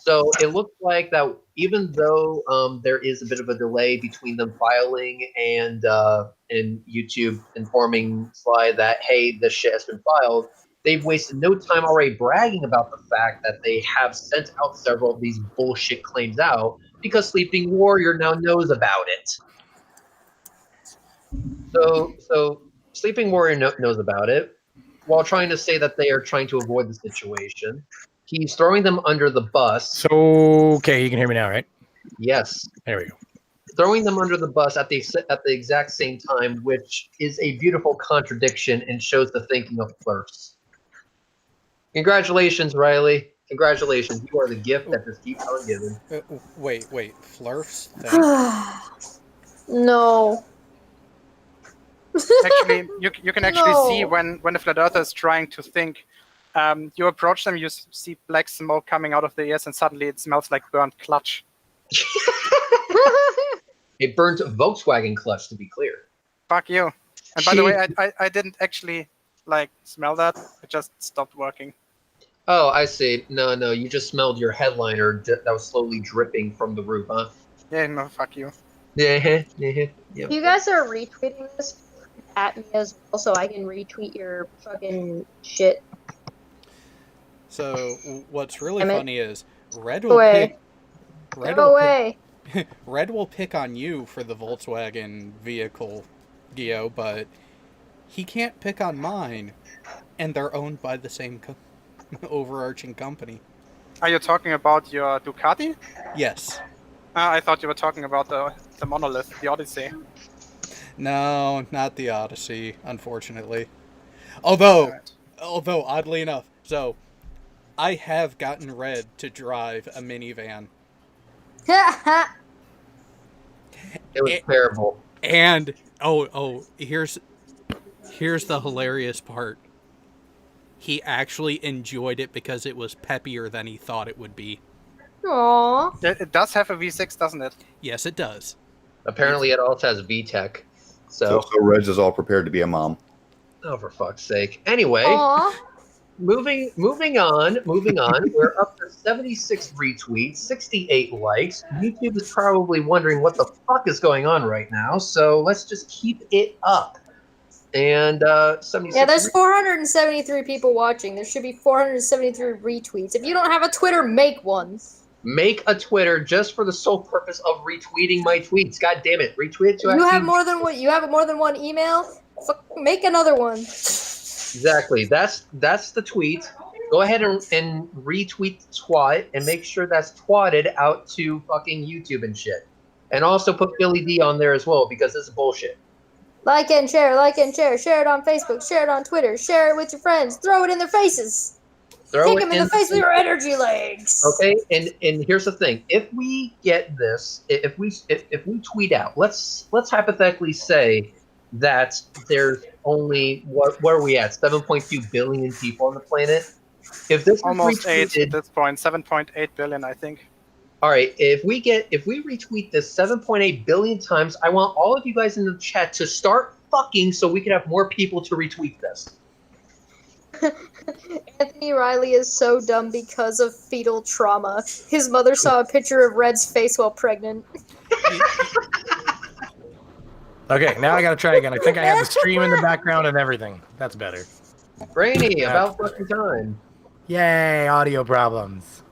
So it looks like that even though there is a bit of a delay between them filing and YouTube informing Sly that, hey, this shit has been filed, they've wasted no time already bragging about the fact that they have sent out several of these bullshit claims out because Sleeping Warrior now knows about it. So Sleeping Warrior knows about it while trying to say that they are trying to avoid the situation. He's throwing them under the bus. So, okay, you can hear me now, right? Yes. There we go. Throwing them under the bus at the exact same time, which is a beautiful contradiction and shows the thinking of Flurfs. Congratulations, Riley. Congratulations. You are the gift that just keeps on giving. Wait. Flurfs? No. Actually, you can actually see No. when a flat earther is trying to think. You approach them, you see black smoke coming out of their ears, and suddenly it smells like burnt clutch. A burnt Volkswagen clutch, to be clear. Fuck you. And by the way, I didn't actually smell that. It just stopped working. Oh, I see. No, you just smelled your headliner that was slowly dripping from the roof, huh? Yeah, no, fuck you. Yeah. If you guys are retweeting this at me as well, so I can retweet your fucking shit. So what's really Damn it. funny is Red Go will away. pick. Red Go will away. Red will pick on you for the Volkswagen vehicle, Gio, but he can't pick on mine, and they're owned by the same overarching company. Are you talking about your Ducati? Yes. I thought you were talking about the monolith, the Odyssey. No, not the Odyssey, unfortunately. Although oddly enough, so I have gotten Red to drive a minivan. It was terrible. And here's the hilarious part. He actually enjoyed it because it was peppier than he thought it would be. Aww. It does have a V6, doesn't it? Yes, it does. Apparently, it also has VTEC. So Reg is all prepared to be a mom. Oh, for fuck's sake. Anyway, Aww. moving on. We're up to 76 retweets, 68 likes. YouTube is probably wondering what the fuck is going on right now, so let's just keep it up. And 76. Yeah, there's 473 people watching. There should be 473 retweets. If you don't have a Twitter, make one. Make a Twitter just for the sole purpose of retweeting my tweets. God damn it, retweet to You have more than one email. Make another one. Exactly. That's the tweet. Go ahead and retweet twat and make sure that's twatted out to fucking YouTube and shit. And also put Billy D on there as well because this is bullshit. Like and share, share it on Facebook, share it on Twitter, share it with your friends, throw it in their faces. Kick them in the face with your energy legs. Okay, and here's the thing: if we get this, if we tweet out, let's hypothetically say that there's only what are we at? 7.2 billion people on the planet. If this Almost is 8 at this point, 7.8 billion, I think. all right, if we retweet this 7.8 billion times, I want all of you guys in the chat to start fucking so we can have more people to retweet this. Anthony Riley is so dumb because of fetal trauma. His mother saw a picture of Red's face while pregnant. Okay, now I gotta try again. I think I have the stream in the background and everything. That's better. Brainy, about fucking time. Yay, audio problems.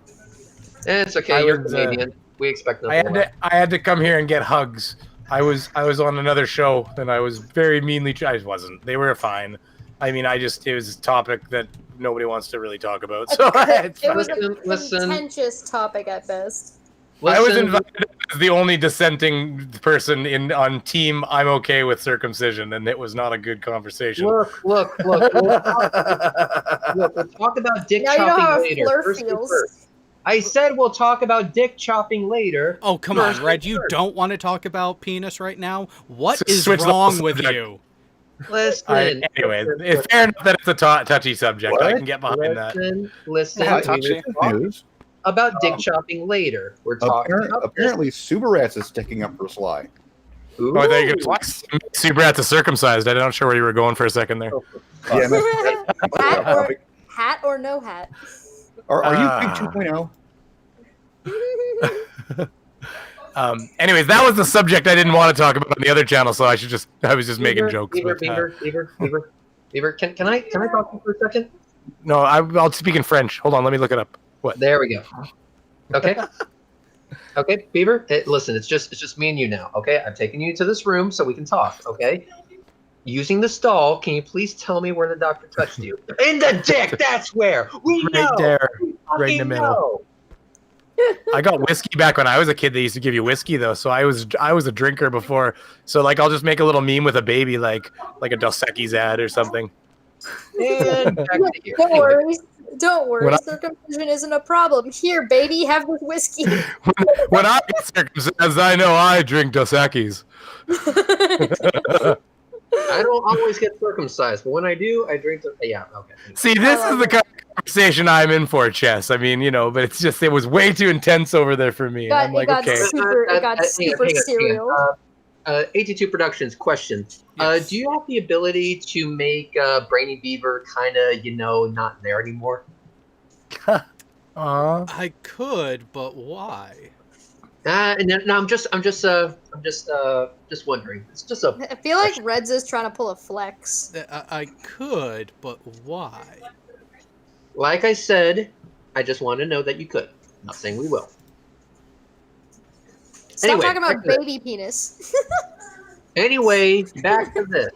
It's okay, I you're was, Canadian. We expect nothing less. I had to come here and get hugs. I was on another show and I was very meanly. I wasn't. They were fine. I mean, it was a topic that nobody wants to really talk about. So it's It was fine. a Listen. contentious topic at best. I was Listen, invited as the only dissenting person on team. I'm okay with circumcision, and it was not a good conversation. Look. We'll talk about dick Now you know how chopping a later. Fleur First things feels. first. I said we'll talk about dick chopping later. Oh, come First on, Red. things You first. don't want to talk about penis right now? What is Switch the wrong whole with subject. you? Listen. Anyway, it's fair enough that it's a touchy subject. I can get behind that. Listen. Yeah, we touchy. will talk News. about dick chopping later. We're talking about Apparently, Subarats is sticking up for Sly. Ooh. Oh, I thought you were What? Super Rats is circumcised. I'm not sure where you were going for a second there. Yeah, that's Hat or no hat? Are you Big 2.0? Anyways, that was the subject I didn't want to talk about on the other channel, so I was just making jokes. Beaver, can I talk to you for a second? No, I'll speak in French. Hold on, let me look it up. What? There we go. Okay. Okay, Beaver. Listen, it's just me and you now. Okay, I've taken you to this room so we can talk. Okay. Using the stall, can you please tell me where the doctor touched you? In the dick. That's where. We know. Right there, We right in the fucking middle. know. I got whiskey back when I was a kid. They used to give you whiskey though, so I was a drinker before. So like, I'll just make a little meme with a baby, like a Dos Equis ad or something. And back to you. Don't worry. When I- Circumcision isn't a problem. Here, baby, have this whiskey. When I get circumcised, I know I drink Dos Equis. I don't always get circumcised, but when I do, I drink the. Yeah, okay. See, this is the kind of conversation I'm in for, Chess. I mean, but it's just it was way too intense over there for me. And I'm like, okay. It got super serial. 82 Productions question. Yes. Do you have the ability to make Brainy Beaver kind of, not there anymore? I could, but why? No, I'm just wondering. It's just a. I feel like Reds is trying to pull a flex. I could, but why? Like I said, I just want to know that you could. Not saying we will. Stop Anyway, talking about back to this. baby penis. Anyway, back to this.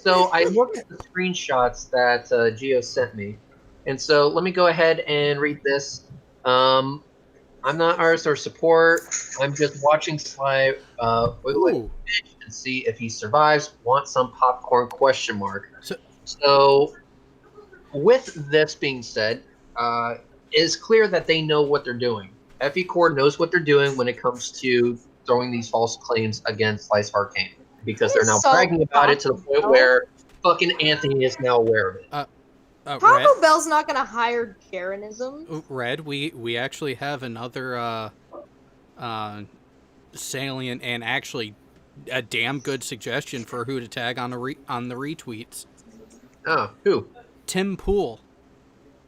So I looked at the screenshots that Gio sent me, and so let me go ahead and read this. I'm not ours or support. I'm just watching Sly Ooh. and see if he survives. Want some popcorn? ? So with this being said, it is clear that they know what they're doing. FEcore knows what they're doing when it comes to throwing these false claims against Slice Arcane, because they're now bragging about it to the point where fucking Anthony is now aware of it. Taco Bell's not gonna hire Jaronism. Red, we actually have another salient and actually a damn good suggestion for who to tag on the retweets. Oh, who? Tim Pool.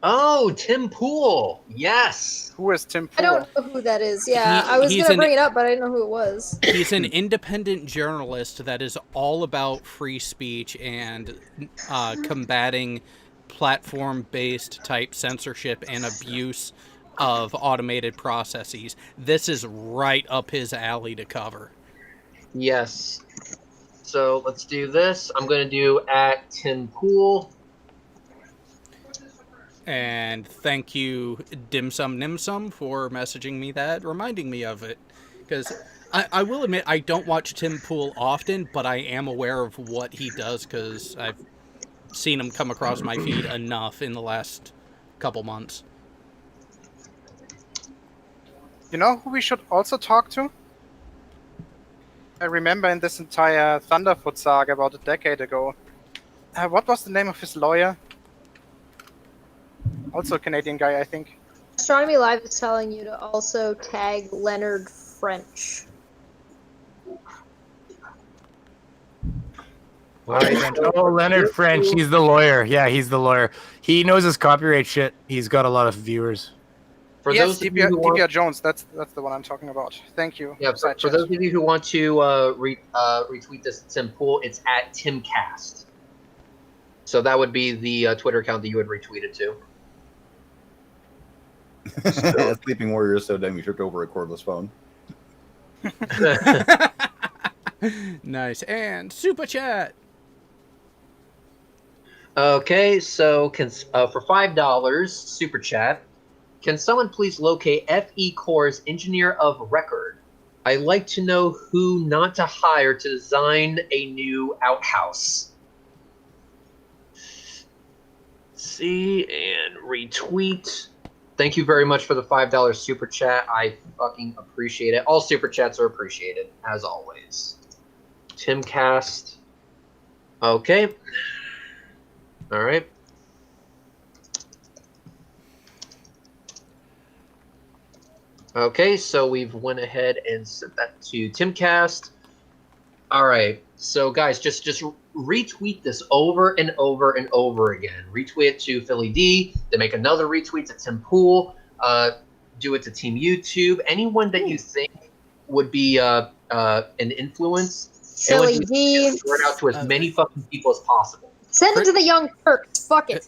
Oh, Tim Pool. Yes. Who is Tim Pool? I don't know who that is. Yeah, I was gonna bring it up, but I didn't know who it was. He's an independent journalist that is all about free speech and combating platform-based type censorship and abuse of automated processes. This is right up his alley to cover. Yes. So let's do this. I'm going to do @TimPool. And thank you, Dimsum Nimsum, for messaging me that, reminding me of it. Because I will admit, I don't watch Tim Pool often, but I am aware of what he does because I've seen him come across my feed enough in the last couple months. You know who we should also talk to? I remember in this entire Thunderfoot saga about a decade ago. What was the name of his lawyer? Also a Canadian guy, I think. Astronomy Live is telling you to also tag Leonard French. Oh, Leonard French, he's the lawyer. Yeah, he's the lawyer. He knows his copyright shit. He's got a lot of viewers. For yes, those of you who DPR Jones, that's the one I'm talking about. Thank you. Yeah, for those of you who want to retweet this Tim Pool, it's @TimCast. So that would be the Twitter account that you would retweet it to. Sleeping Warrior is so dumb you tripped over a cordless phone. Nice. And Super Chat. Okay, so for $5 Super Chat, can someone please locate FEcore's engineer of record? I'd like to know who not to hire to design a new outhouse. See and retweet. Thank you very much for the $5 Super Chat. I fucking appreciate it. All Super Chats are appreciated, as always. Timcast. Okay. All right. Okay, so we've went ahead and sent that to Timcast. All right, so guys, just retweet this over and over and over again. Retweet it to Philly D. Then make another retweet to Tim Pool. Do it to Team YouTube. Anyone that you think would be an influence. Philly D. Word out to as many fucking people as possible. Send it to the Young Turks. Fuck it.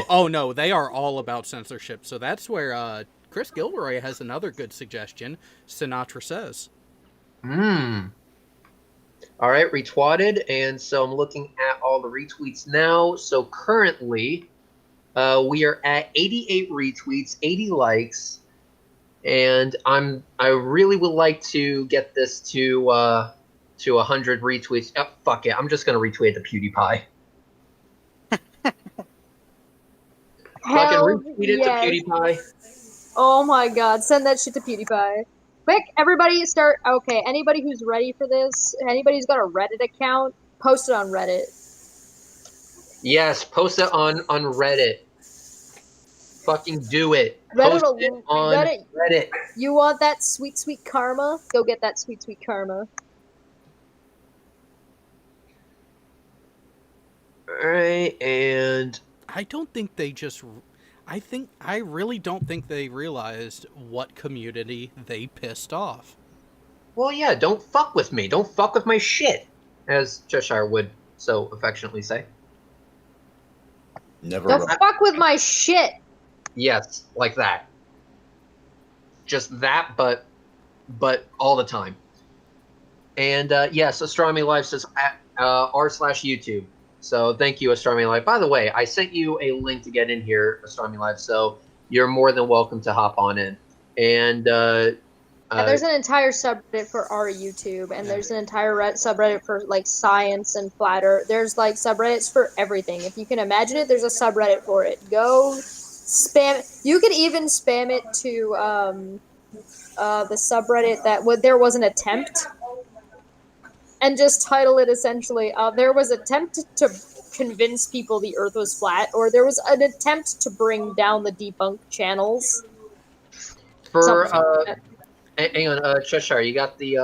Oh no, they are all about censorship. So that's where Chris Gilroy has another good suggestion. Sinatra Says. All right, retweeted, and so I'm looking at all the retweets now. So currently, we are at 88 retweets, 80 likes, and I really would like to get this to 100 retweets. Oh, fuck it, I'm just gonna retweet the PewDiePie. Fucking retweet it to PewDiePie. Oh my god, send that shit to PewDiePie. Quick, everybody start. Okay, anybody who's ready for this, anybody who's got a Reddit account, post it on Reddit. Yes, post it on Reddit. Fucking do it. Reddit, Post it on Reddit. You want that sweet, sweet karma? Go get that sweet, sweet karma. All right, and I really don't think they realized what community they pissed off. well, yeah, don't fuck with me. Don't fuck with my shit, as Cheshire would so affectionately say. Never. Don't fuck with my shit. Yes, like that. Just that, but all the time. And yes, Astronomy Live says r/YouTube. So thank you, Astronomy Live. By the way, I sent you a link to get in here, Astronomy Live. So you're more than welcome to hop on in. And There's an entire subreddit for our YouTube, and there's an entire subreddit for like science and flat Earth. There's like subreddits for everything. If you can imagine it, there's a subreddit for it. Go spam it. You could even spam it to the subreddit that there was an attempt, and just title it essentially there was an attempt to convince people the Earth was flat, or there was an attempt to bring down the debunked channels. for Something like that. hang on, Cheshire, you got the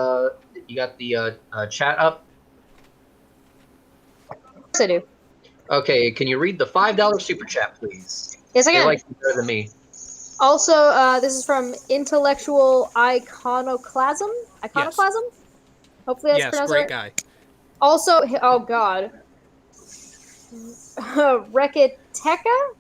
chat up? Yes, I do. Okay, can you read the $5 super chat, please? Yes, I They can. like you better than me. Also, this is from Intellectual Iconoclasm. Iconoclasm? Hopefully that's Yes, pronounced great right. guy. Also, oh god. Rekiteka?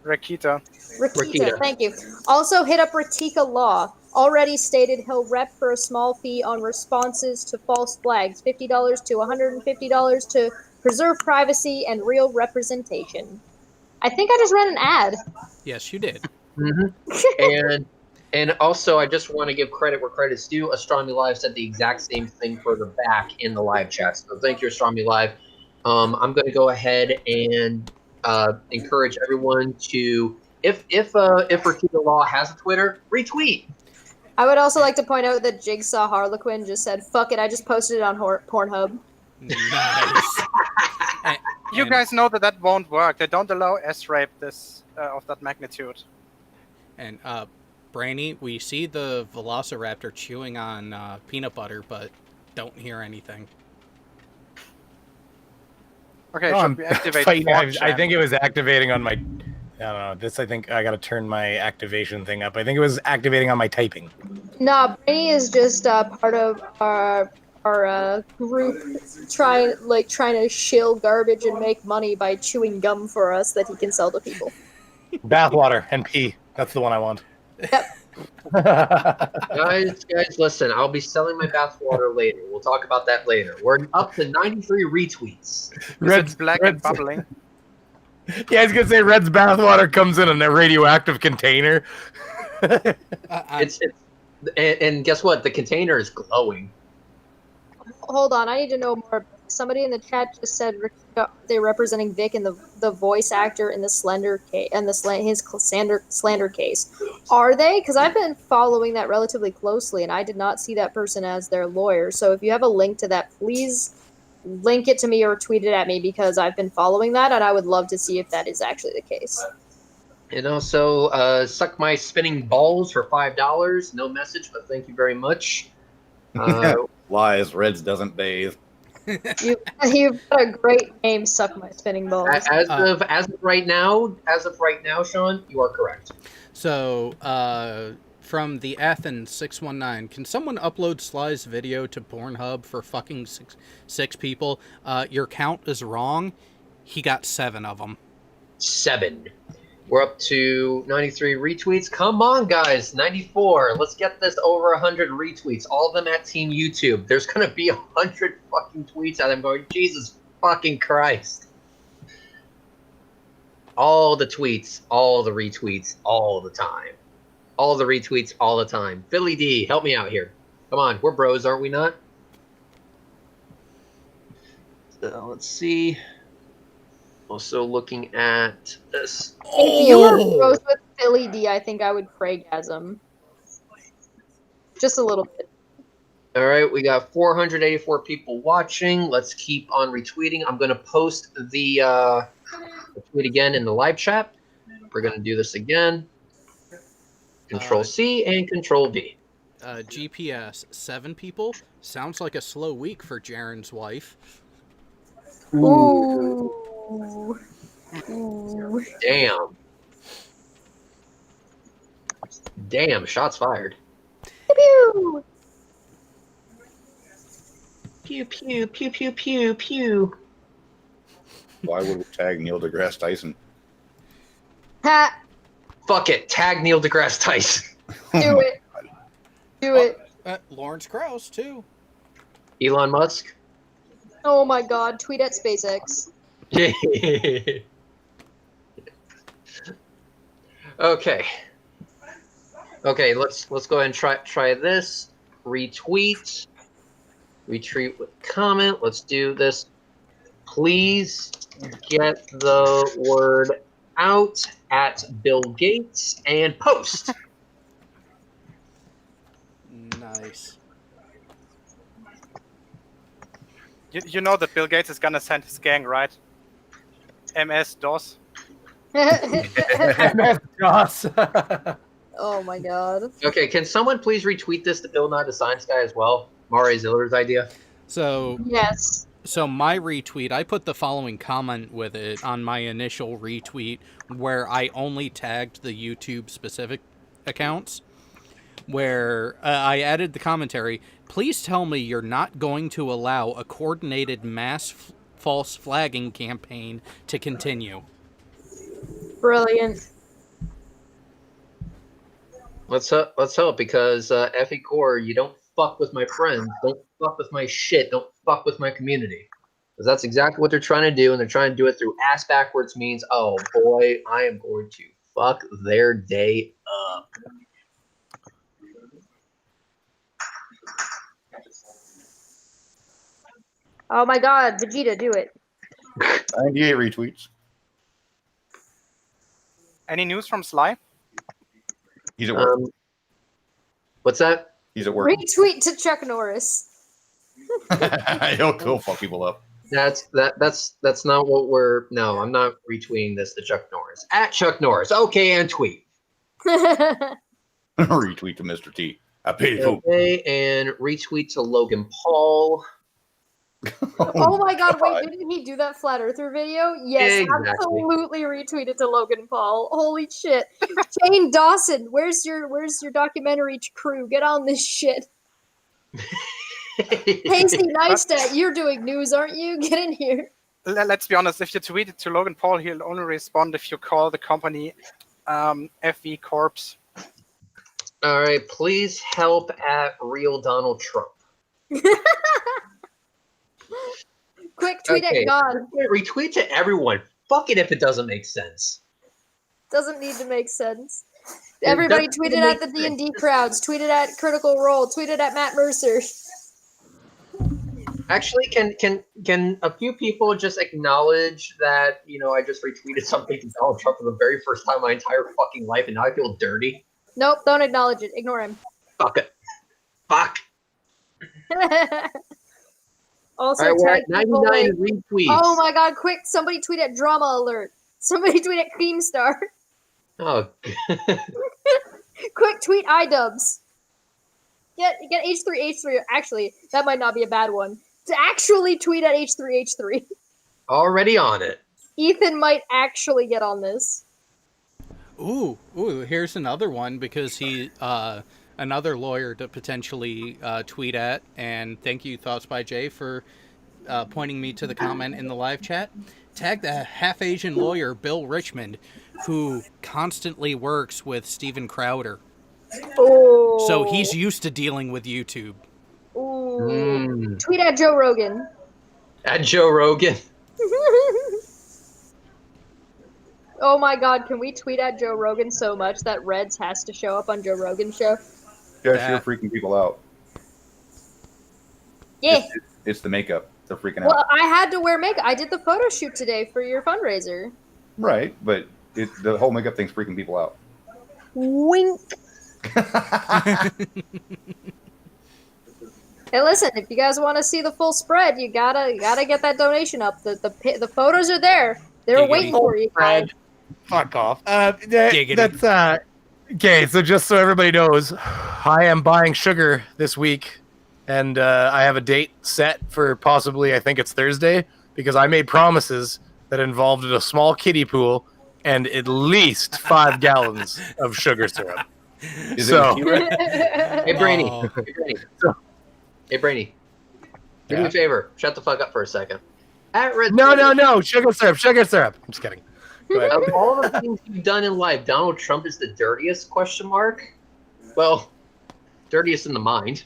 Rakita. Rakita, thank you. Also hit up Ratika Law. Already stated he'll rep for a small fee on responses to false flags. $50 to $150 to preserve privacy and real representation. I think I just read an ad. Yes, you did. Mm-hmm. And also, I just want to give credit where credit's due. Astronomy Live said the exact same thing for the back in the live chat. So thank you, Astronomy Live. I'm going to go ahead and encourage everyone to, if Rakita Law has a Twitter, retweet. I would also like to point out that Jigsaw Harlequin just said, fuck it, I just posted it on Pornhub. Nice. You guys know that won't work. They don't allow S-rape this of that magnitude. And Brainy, we see the Velociraptor chewing on peanut butter, but don't hear anything. Okay, Oh, should we activate? I think it was activating on my. I don't know. This, I think I got to turn my activation thing up. I think it was activating on my typing. Nah, Brainy is just part of our group trying to shill garbage and make money by chewing gum for us that he can sell to people. Bathwater and pee. That's the one I want. Yep. Guys, listen. I'll be selling my bathwater later. We'll talk about that later. We're up to 93 retweets. Red's black and bubbling. Yeah, I was gonna say Red's bathwater comes in a radioactive container. And guess what? The container is glowing. Hold on, I need to know more. Somebody in the chat just said they're representing Vic in the voice actor in the Slender case and his slander case. Are they? Because I've been following that relatively closely, and I did not see that person as their lawyer. So if you have a link to that, please link it to me or tweet it at me, because I've been following that, and I would love to see if that is actually the case. And also, suck my spinning balls for $5. No message, but thank you very much. Lies. Reds doesn't bathe. You've got a great name, Suck My Spinning Balls. As of right now, Sean, you are correct. So, from the Athens 619, can someone upload Sly's video to Pornhub for fucking six people? Your count is wrong. He got 7 of them. 7. We're up to 93 retweets. Come on, guys. 94. Let's get this over 100 retweets. All of them at Team YouTube. There's going to be 100 fucking tweets out of them going, Jesus fucking Christ. All the tweets, all the retweets, all the time. All the retweets, all the time. Philly D, help me out here. Come on. We're bros, aren't we not? Let's see. Also looking at this. If you were bros with Philly D, I think I would craigasm. Just a little bit. All right, we got 484 people watching. Let's keep on retweeting. I'm going to post the tweet again in the live chat. We're going to do this again. Control C and Control V. GPS 7 people sounds like a slow week for Jaren's wife. Ooh. Ooh. Damn, shots fired. Pew! Pew, pew, pew, pew, pew, pew. Why would we tag Neil deGrasse Tyson? Ha! Fuck it. Tag Neil deGrasse Tyson. Do it. Do it. Lawrence Krauss, too. Elon Musk. Oh my god, tweet at SpaceX. Okay. Okay, let's go ahead and try this. Retweet with comment. Let's do this. Please get the word out at Bill Gates and post. Nice. You know that Bill Gates is gonna send his gang, right? MS-DOS. Joss. Oh my god. Okay, can someone please retweet this to Bill Nye the Science Guy as well? Mari Ziller's idea. So Yes. my retweet, I put the following comment with it on my initial retweet where I only tagged the YouTube specific accounts, where I added the commentary, please tell me you're not going to allow a coordinated mass false flagging campaign to continue. Brilliant. Let's hope, because FEcore, you don't fuck with my friends, don't fuck with my shit, don't fuck with my community. Because that's exactly what they're trying to do, and they're trying to do it through ass backwards means. Oh boy, I am going to fuck their day up. Oh my god, Vegeta, do it. 98 retweets. Any news from Sly? He's at work. What's that? He's at work. Retweet to Chuck Norris. He'll fuck people up. That's not what we're. No, I'm not retweeting this to Chuck Norris. At Chuck Norris. Okay, and tweet. Retweet to Mr. T. I paid it. Okay, and retweet to Logan Paul. Oh my god, wait, didn't he do that Flat Earther video? Yes, Exactly. absolutely retweeted to Logan Paul. Holy shit. Shane Dawson, where's your documentary crew? Get on this shit. Casey Neistat, you're doing news, aren't you? Get in here. Let's be honest, if you tweet it to Logan Paul, he'll only respond if you call the company FEcore. All right, please help at real Donald Trump. Quick, tweet Okay. at God. Retweet to everyone. Fuck it if it doesn't make sense. Doesn't need to make sense. Everybody doesn't tweeted make at the D&D crowds. Tweeted at Critical Role. Tweeted at Matt Mercer. Actually, can a few people just acknowledge that, I just retweeted something to Donald Trump for the very first time in my entire fucking life, and now I feel dirty? Nope, don't acknowledge it. Ignore him. Fuck it. Fuck. Also, All right, we're tag at people 99 like, retweets. oh my god, quick, somebody tweet at Drama Alert. Somebody tweet at Keemstar. Oh. Quick, tweet iDubbbz. Get H3H3. Actually, that might not be a bad one. To actually tweet at H3H3. Already on it. Ethan might actually get on this. Ooh, here's another one because he, another lawyer to potentially tweet at. And thank you, Thoughts by Jay, for pointing me to the comment in the live chat. Tag the half-Asian lawyer, Bill Richmond, who constantly works with Steven Crowder. Oh. So he's used to dealing with YouTube. Ooh. Tweet at Joe Rogan. At Joe Rogan. Oh my god, can we tweet at Joe Rogan so much that Reds has to show up on Joe Rogan's show? Yes, you're freaking people out. Yeah. It's the makeup. They're freaking Well, out. I had to wear makeup. I did the photo shoot today for your fundraiser. Right, but the whole makeup thing's freaking people out. Wink. Hey, listen, if you guys want to see the full spread, you gotta get that donation up. The photos are there. They're Giggity. waiting for you guys. Fuck off. Giggity. That's okay. So just so everybody knows, I am buying sugar this week, and I have a date set for possibly, I think it's Thursday, because I made promises that involved a small kiddie pool and at least 5 gallons of sugar syrup. Is So- it with you, Red? Hey, Brainy. Oh. Hey, Brainy. Hey, Brainy. Do me a favor. Shut the fuck up for a second. At Red No, sugar syrup. I'm just kidding. Go ahead. Of all the things you've done in life, Donald Trump is the dirtiest? Question mark. Well, dirtiest in the mind.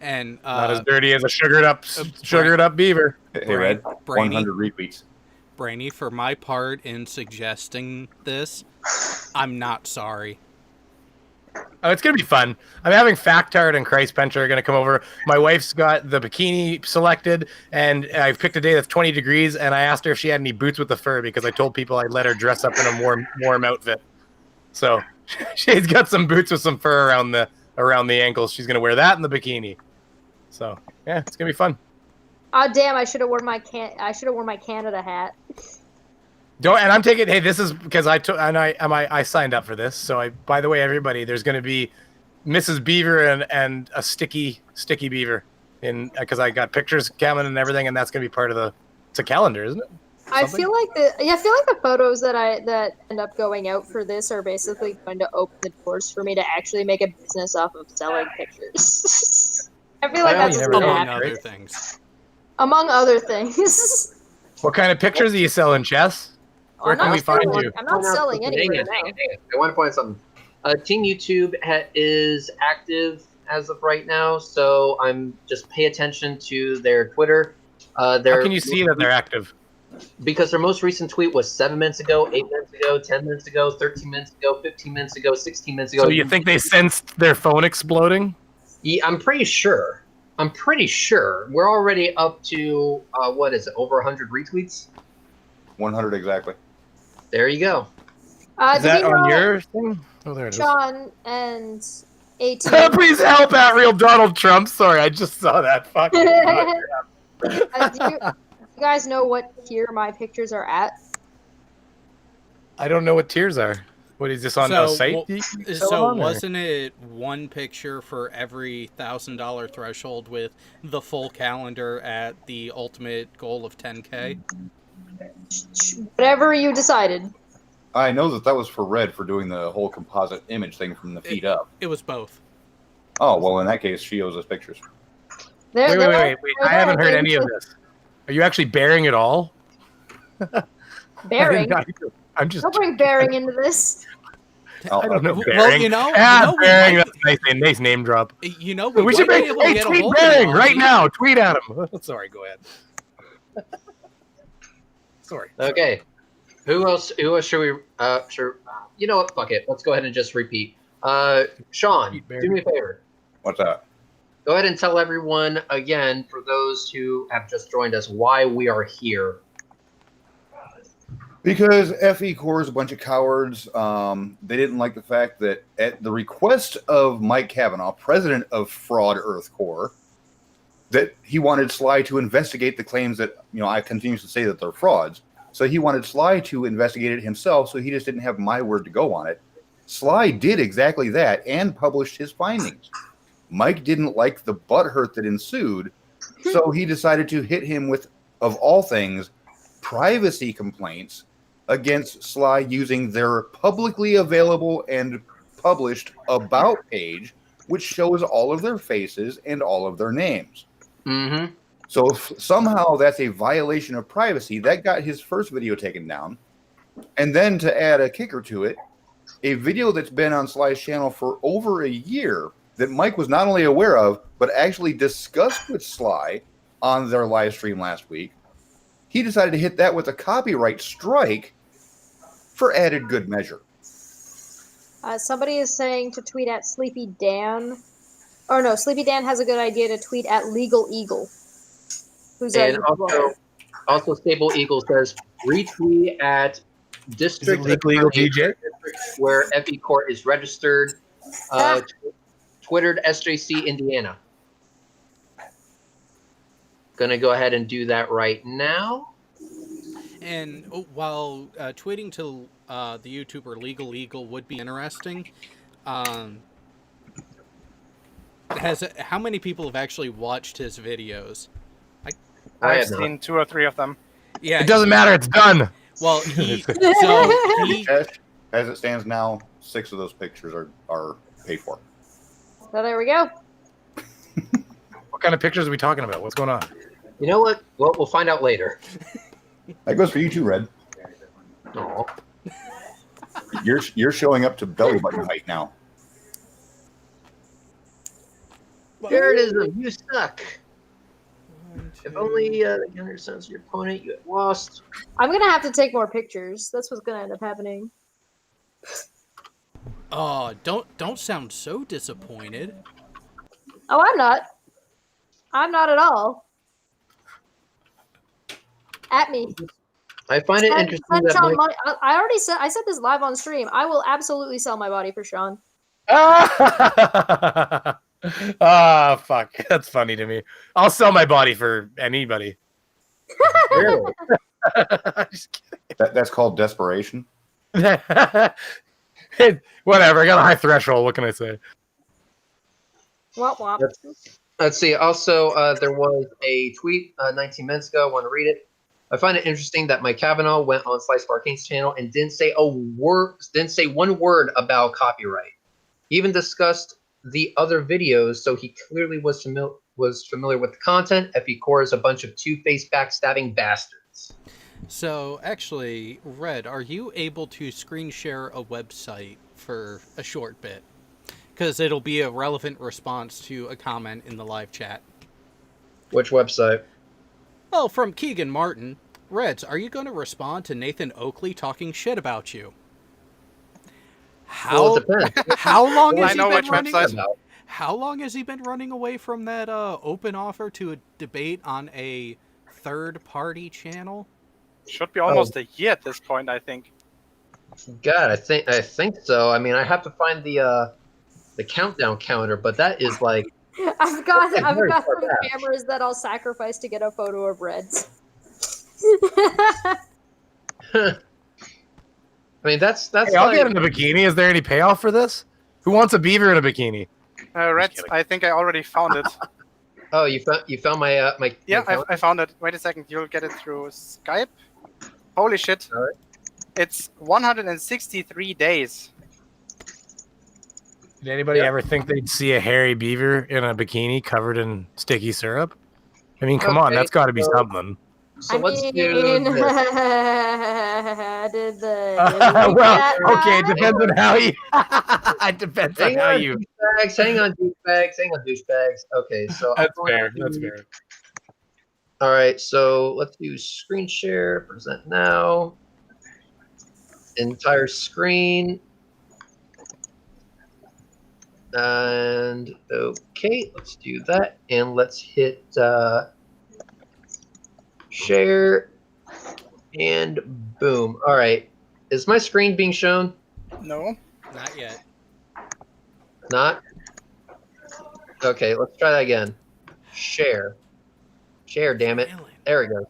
And Not as dirty as a sugared up beaver. Hey, Red. Brainy. 100 retweets. Brainy, for my part in suggesting this, I'm not sorry. Oh, it's gonna be fun. I'm having Factard and Christ Pencher are gonna come over. My wife's got the bikini selected, and I've picked a day that's 20 degrees. And I asked her if she had any boots with the fur because I told people I'd let her dress up in a warm outfit. So she's got some boots with some fur around the ankles. She's gonna wear that in the bikini. So yeah, it's gonna be fun. Oh damn! I should have worn my Canada hat. Don't, and I'm taking. Hey, this is because I signed up for this. So by the way, everybody, there's going to be Mrs. Beaver and a sticky beaver in because I got pictures coming and everything, and that's going to be part of it's a calendar, isn't it? I feel like the photos that end up going out for this are basically going to open the doors for me to actually make a business off of selling pictures. I feel like Well, that's you what's never gonna know. Among happen. other things. Among other things. What kind of pictures are you selling, Chess? Where I'm can not we find selling- you? I'm not selling Hang anywhere on, now. hang on. I want to point out something. Team YouTube is active as of right now, so I'm just pay attention to their Twitter. How can you see that they're active? Because their most recent tweet was 7 minutes ago, 8 minutes ago, 10 minutes ago, 13 minutes ago, 15 minutes ago, 16 minutes ago. So you think they sensed their phone exploding? Yeah, I'm pretty sure. We're already up to, what is it, over 100 retweets? 100 exactly. There you go. Is Do that we on know your thing? Oh, there it is. Sean and 18? Please help out, real Donald Trump. Sorry, I just saw that. Fuck. Do you guys know what tier my pictures are at? I don't know what tiers are. What is this on a site? So wasn't it one picture for every $1,000 threshold with the full calendar at the ultimate goal of 10K? Whatever you decided. I know that was for Red for doing the whole composite image thing from the feet up. It was both. Oh, well, in that case, she owes us pictures. Wait. I haven't heard any of this. Are you actually bearing it all? Bearing? I'm just. Don't bring bearing into this. I don't know. Well, Bearing. you know, we bearing. might That's a nice name drop. we We should might be be able to hey, get a tweet hold Bearing of right now. Tweet at him. Sorry, go ahead. Sorry. Okay. Who else should we, you know what, fuck it. Let's go ahead and just repeat. Sean, do me a favor. What's that? Go ahead and tell everyone again, for those who have just joined us, why we are here. Because FEcore is a bunch of cowards. They didn't like the fact that at the request of Mike Kavanaugh, president of Fraud EarthCore, that he wanted Sly to investigate the claims that, I continue to say that they're frauds. So he wanted Sly to investigate it himself, so he just didn't have my word to go on it. Sly did exactly that and published his findings. Mike didn't like the butthurt that ensued, so he decided to hit him with, of all things, privacy complaints against Sly using their publicly available and published About page, which shows all of their faces and all of their names. Mm-hmm. So if somehow that's a violation of privacy, that got his first video taken down. And then to add a kicker to it, a video that's been on Sly's channel for over a year that Mike was not only aware of, but actually discussed with Sly on their live stream last week. He decided to hit that with a copyright strike for added good measure. Somebody is saying to tweet at Sleepy Dan. Or no, Sleepy Dan has a good idea to tweet at Legal Eagle. Who's And also Stable Eagle says, retweet at District Legal DJ? where FEcore is registered, Twittered SJC Indiana. Gonna go ahead and do that right now. And while tweeting to the YouTuber Legal Eagle would be interesting, how many people have actually watched his videos? I I've have not. seen 2 or 3 of them. Yeah, It doesn't matter. It's done. Well, he As it stands now, 6 of those pictures are paid for. So there we go. What kind of pictures are we talking about? What's going on? You know what? Well, we'll find out later. That goes for you too, Red. Aw. You're showing up to belly button height now. Jaredism, you suck. If only the counter sense your opponent, you had lost. I'm gonna have to take more pictures. That's what's gonna end up happening. Oh, don't sound so disappointed. Oh, I'm not. I'm not at all. At me. I find it Send interesting that Sean money. I already said. I said this live on stream. I will absolutely sell my body for Sean. Ah, fuck. That's funny to me. I'll sell my body for anybody. Really? Just That's called desperation. kidding. Whatever. I got a high threshold. What can I say? Womp womp. Let's see. Also, there was a tweet 19 minutes ago. I want to read it. I find it interesting that Mike Kavanaugh went on Slice Arcane's channel and didn't say one word about copyright. He even discussed the other videos, so he clearly was familiar with the content. FEcore is a bunch of two-faced backstabbing bastards. So, actually, Red, are you able to screen share a website for a short bit? Because it'll be a relevant response to a comment in the live chat. Which website? Oh, from Keegan Martin. Reds, are you going to respond to Nathan Oakley talking shit about you? Well, it depends. How long I has he know been which running? website. How long has he been running away from that open offer to a debate on a third-party channel? Should be almost a year at this point, I think. God, I think so. I mean, I have to find the countdown counter, but that is like I've got very far some back. cameras that I'll sacrifice to get a photo of Reds. I mean, that's Hey, I'll like, get in a bikini. Is there any payoff for this? Who wants a beaver in a bikini? Red, kidding. I think I already found it. oh, you found my my Yeah, my count? I found it. Wait a second, you'll get it through Skype. Holy shit. Alright. It's 163 days. Did anybody Yeah. ever think they'd see a hairy beaver in a bikini covered in sticky syrup? I mean, come on, Okay, that's got to be so- something. So let's do did this. Well, okay, it depends on how you. It depends on Hang how on, you. douchebags. Hang on, douchebags. Okay, so I'm That's going fair. to- That's fair. All right, so let's do screen share, present now. Entire screen. And okay, let's do that. And let's hit share. And boom. All right. Is my screen being shown? No? Not yet. Not? Okay, let's try that again. Share. Share, damn it. There we go.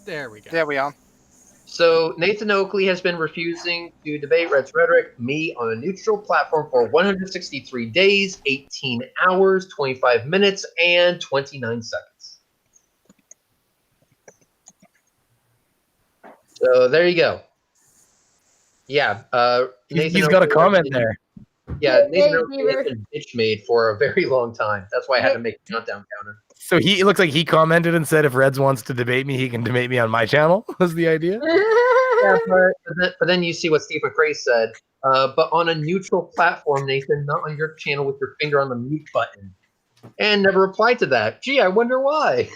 There we go. There we are. So Nathan Oakley has been refusing to debate Red's rhetoric, me, on a neutral platform for 163 days, 18 hours, 25 minutes, and 29 seconds. So there you go. Yeah, He's got a Oakley comment has been- there. Yeah, Hey, Nathan Oakley Beaver. has been bitch made for a very long time. That's why I had to make a countdown counter. So it looks like he commented and said if Reds wants to debate me, he can debate me on my channel. Was the idea? Yeah, but then you see what Steve McRae said. But on a neutral platform, Nathan, not on your channel with your finger on the mute button. And never replied to that. Gee, I wonder why.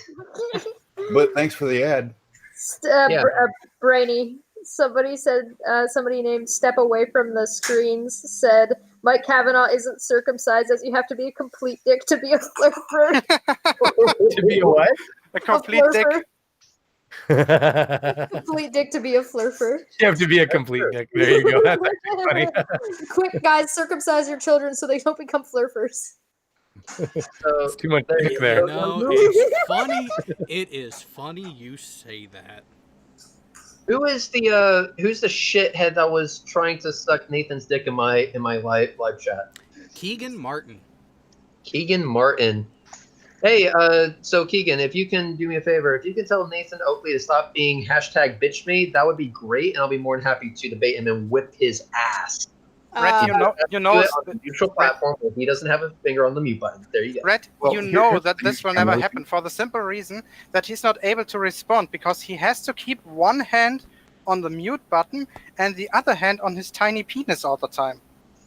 But thanks for the ad. Yeah. Brainy. Somebody said, somebody named Step Away from the Screens said, Mike Kavanaugh isn't circumcised as you have to be a complete dick to be a flirter. To be a what? A complete dick. Complete dick to be a flirter. You have to be a complete dick. There you go. That's actually funny. Quick, guys, circumcise your children so they don't become flirters. So It's too much there dick you there. go. No, it's funny. It is funny you say that. Who's the shithead that was trying to suck Nathan's dick in my live chat? Keegan Martin. Keegan Martin. Hey, so Keegan, if you can do me a favor, if you can tell Nathan Oakley to stop being hashtag bitchmade, that would be great, and I'll be more than happy to debate him and whip his ass. Red, you know, Do it on a neutral platform where he doesn't have a finger on the mute button. There you go. Red, Well, you here- know here's that the this will thing, never Emily. happen for the simple reason that he's not able to respond because he has to keep one hand on the mute button and the other hand on his tiny penis all the time.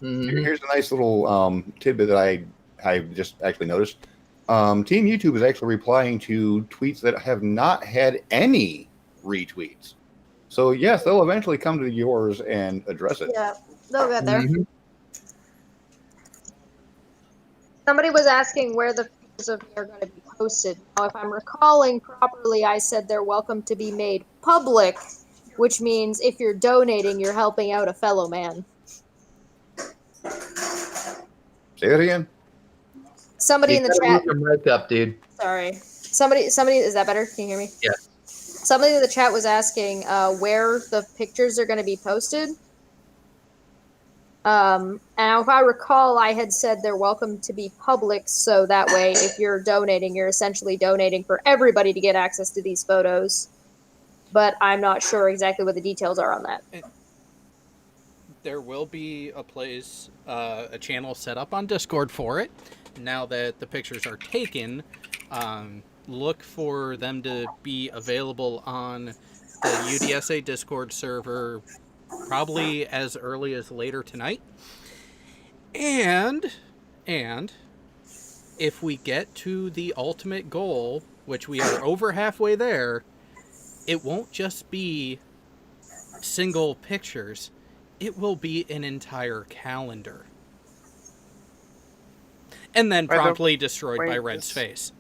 Mhm. Here's a nice little tidbit that I just actually noticed. Team YouTube is actually replying to tweets that have not had any retweets. So yes, they'll eventually come to yours and address it. Yeah, they'll get there. Mhm. Somebody was asking where the pictures of me are going to be posted. Now, if I'm recalling properly, I said they're welcome to be made public, which means if you're donating, you're helping out a fellow man. Say that again. Somebody You in the gotta chat. move your mic up, dude. Sorry. Somebody. Is that better? Can you hear me? Yeah. Somebody in the chat was asking where the pictures are going to be posted. And if I recall, I had said they're welcome to be public, so that way, if you're donating, you're essentially donating for everybody to get access to these photos. But I'm not sure exactly what the details are on that. There will be a place, a channel set up on Discord for it. Now that the pictures are taken, look for them to be available on the UDSA Discord server probably as early as later tonight. And if we get to the ultimate goal, which we are over halfway there, it won't just be single pictures. It will be an entire calendar. And then By the promptly destroyed way, by Red's this- face.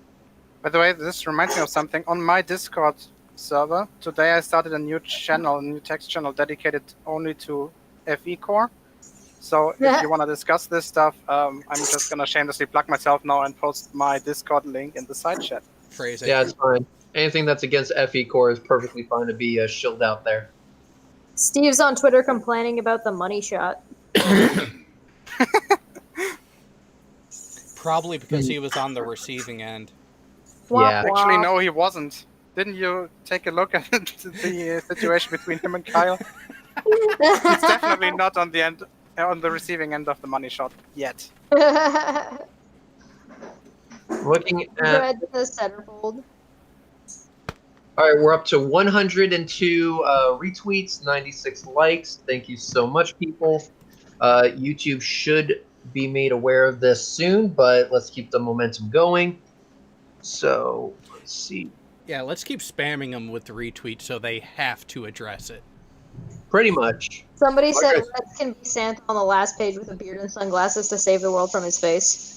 By the way, this reminds me of something. On my Discord server, today I started a new channel, a new text channel dedicated only to FEcore. So if you want to discuss this stuff, I'm just going to shamelessly plug myself now and post my Discord link in the side chat. Phrasing. Yeah, it's fine. Anything that's against FEcore is perfectly fine to be shilled out there. Steve's on Twitter complaining about the money shot. Probably because he was on the receiving end. Womp Yeah. Actually, womp. no, he wasn't. Didn't you take a look at the situation between him and Kyle? He's definitely not on the end, on the receiving end of the money shot yet. Looking at. Red the centerfold. All right, we're up to 102 retweets, 96 likes. Thank you so much, people. YouTube should be made aware of this soon, but let's keep the momentum going. So, let's see. Yeah, let's keep spamming them with the retweet so they have to address it. Pretty much. Somebody said Okay. Red can be Santa on the last page with a beard and sunglasses to save the world from his face.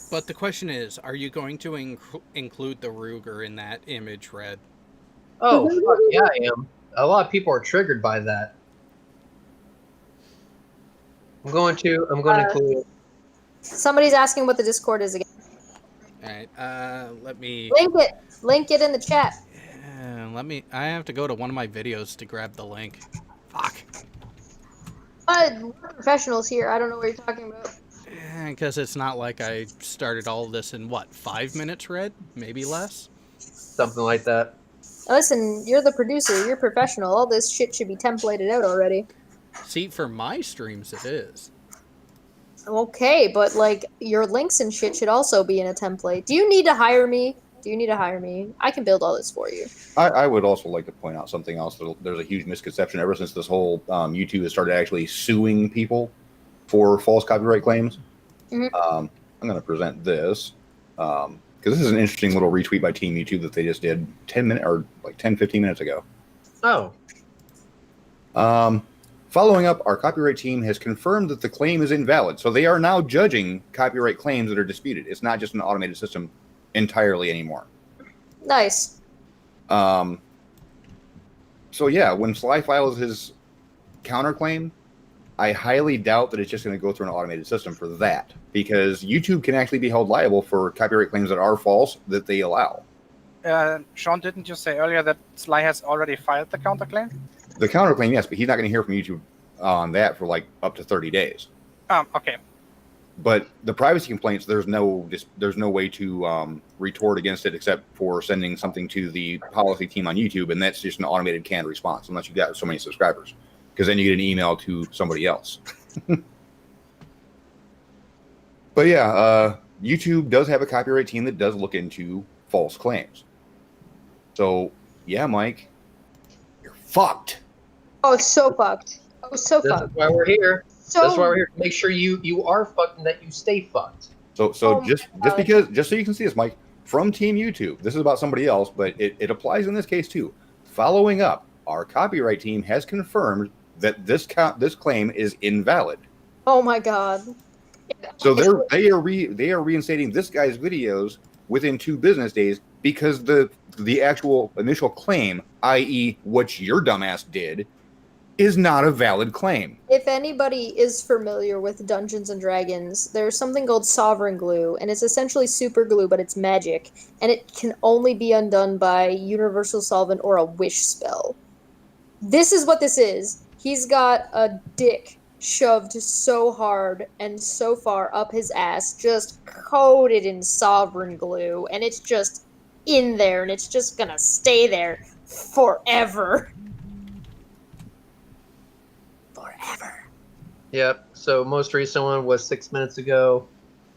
But the question is, are you going to include the Ruger in that image, Red? Oh, fuck, yeah, I am. A lot of people are triggered by that. I'm going to include it. Somebody's asking what the Discord is again. Alright, let me... Link it in the chat. I have to go to one of my videos to grab the link. Fuck. We're professionals here. I don't know what you're talking about. Because it's not like I started all of this in, what, 5 minutes, Red? Maybe less? Something like that. Listen, you're the producer. You're professional. All this shit should be templated out already. See, for my streams it is. Okay, but like your links and shit should also be in a template. Do you need to hire me? I can build all this for you. I would also like to point out something else. There's a huge misconception ever since this whole YouTube has started actually suing people for false copyright claims. Mhm. I'm going to present this because this is an interesting little retweet by Team YouTube that they just did 15 minutes ago. Oh. Following up, our copyright team has confirmed that the claim is invalid. So they are now judging copyright claims that are disputed. It's not just an automated system entirely anymore. Nice. So yeah, when Sly files his counterclaim, I highly doubt that it's just going to go through an automated system for that, because YouTube can actually be held liable for copyright claims that are false that they allow. Sean, didn't you say earlier that Sly has already filed the counterclaim? The counterclaim, yes, but he's not going to hear from YouTube on that for like up to 30 days. Okay. But the privacy complaints, there's no way to retort against it except for sending something to the policy team on YouTube, and that's just an automated canned response unless you've got so many subscribers, because then you get an email to somebody else. But yeah, YouTube does have a copyright team that does look into false claims. So yeah, Mike, you're fucked. Oh, so fucked. Oh, so This fucked. is why we're here. So That's why we're here to make sure you are fucked and that you stay fucked. So Oh just my God. because, just so you can see this, Mike, from Team YouTube, this is about somebody else, but it applies in this case too. Following up, our copyright team has confirmed that this claim is invalid. Oh my God. So they are reinstating this guy's videos within 2 business days because the actual initial claim, i.e., what your dumbass did, is not a valid claim. If anybody is familiar with Dungeons and Dragons, there's something called Sovereign Glue, and it's essentially super glue, but it's magic, and it can only be undone by Universal Solvent or a wish spell. This is what this is. He's got a dick shoved so hard and so far up his ass, just coated in Sovereign Glue, and it's just in there, and it's just gonna stay there forever. Forever. Yep. So most recent one was 6 minutes ago,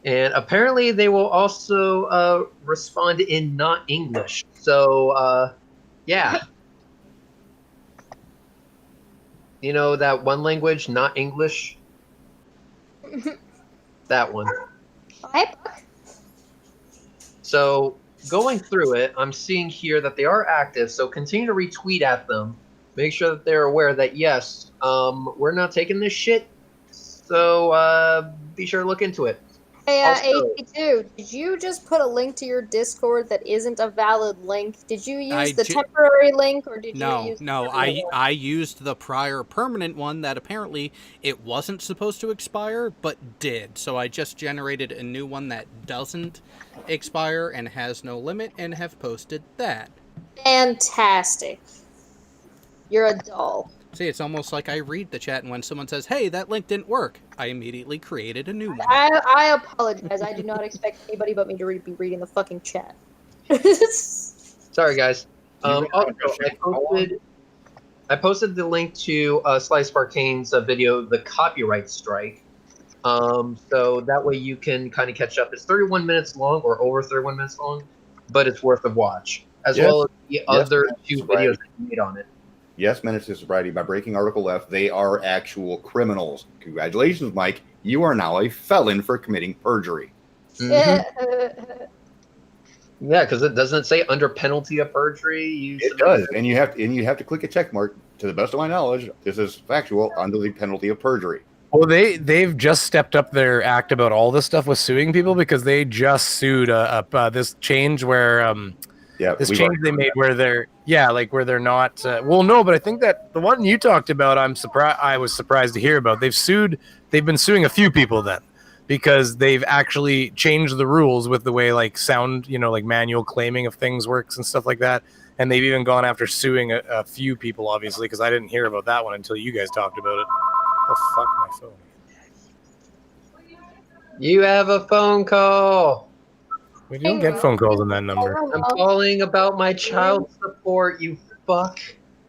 and apparently they will also respond in not English. So yeah. You know that one language, not English? That one. Hi. So going through it, I'm seeing here that they are active, so continue to retweet at them. Make sure that they're aware that, yes, we're not taking this shit, so be sure to look into it. Hey, Also- 82, did you just put a link to your Discord that isn't a valid link? Did you use the ju- temporary link, or did you use the permanent one? I used the prior permanent one that apparently it wasn't supposed to expire, but did. So I just generated a new one that doesn't expire and has no limit, and have posted that. Fantastic. You're a doll. See, it's almost like I read the chat, and when someone says, "Hey, that link didn't work," I immediately created a new one. I apologize. I do not expect anybody but me to be reading the fucking chat. Sorry, guys. You Also, really I posted the link to Slice Arcane's video, The Copyright Strike. So that way you can kind of catch up. It's 31 minutes long, or over 31 minutes long, but it's worth a watch, as Yes. well as the other Yes, 2 that's right. videos that you made on it. Yes, Menace to Sobriety, by breaking Article F, they are actual criminals. Congratulations, Mike. You are now a felon for committing perjury. Yeah, because it doesn't say under penalty of perjury. It does, and you have to click a check mark. To the best of my knowledge, this is factual under the penalty of perjury. Well, they've just stepped up their act about all this stuff with suing people, because they just sued this change where Yeah, this we've change already they done made that. where they're not well, no, but I think that the one you talked about, I was surprised to hear about. They've been suing a few people then, because they've actually changed the rules with the way like sound, like manual claiming of things works and stuff like that. And they've even gone after suing a few people, obviously, because I didn't hear about that one until you guys talked about it. Oh, fuck my phone. You have a phone call. We don't get phone calls on that number. I'm calling about my child support, you fuck.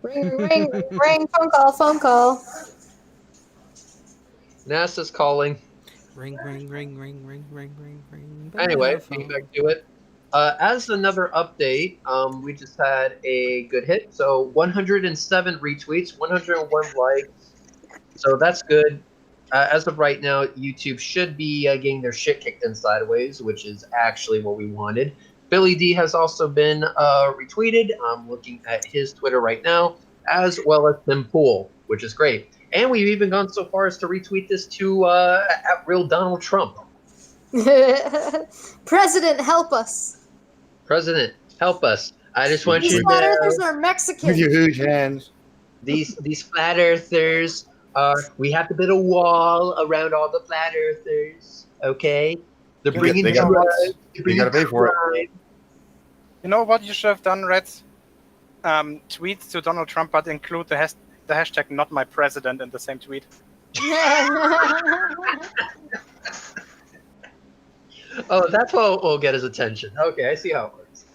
Ring, ring, ring, phone call. NASA's calling. Ring, ring, ring, ring, ring, ring, ring, ring. Anyway, getting back to it. As another update, we just had a good hit. So 107 retweets, 101 likes. So that's good. As of right now, YouTube should be getting their shit kicked in sideways, which is actually what we wanted. Billy D has also been retweeted. I'm looking at his Twitter right now, as well as Tim Pool, which is great. And we've even gone so far as to retweet this to at real Donald Trump. President, help us. President, help us. I just want These you to flat know earthers are With Mexican. your huge hands. these flat earthers We have to build a wall around all the flat earthers. Okay, they're They bringing got- drugs. they gotta pay for it. crime. You know what you should have done, Reds? Tweets to Donald Trump, but include the hashtag "not my president" in the same tweet. Oh, that's what will get his attention. Okay, I see how it works.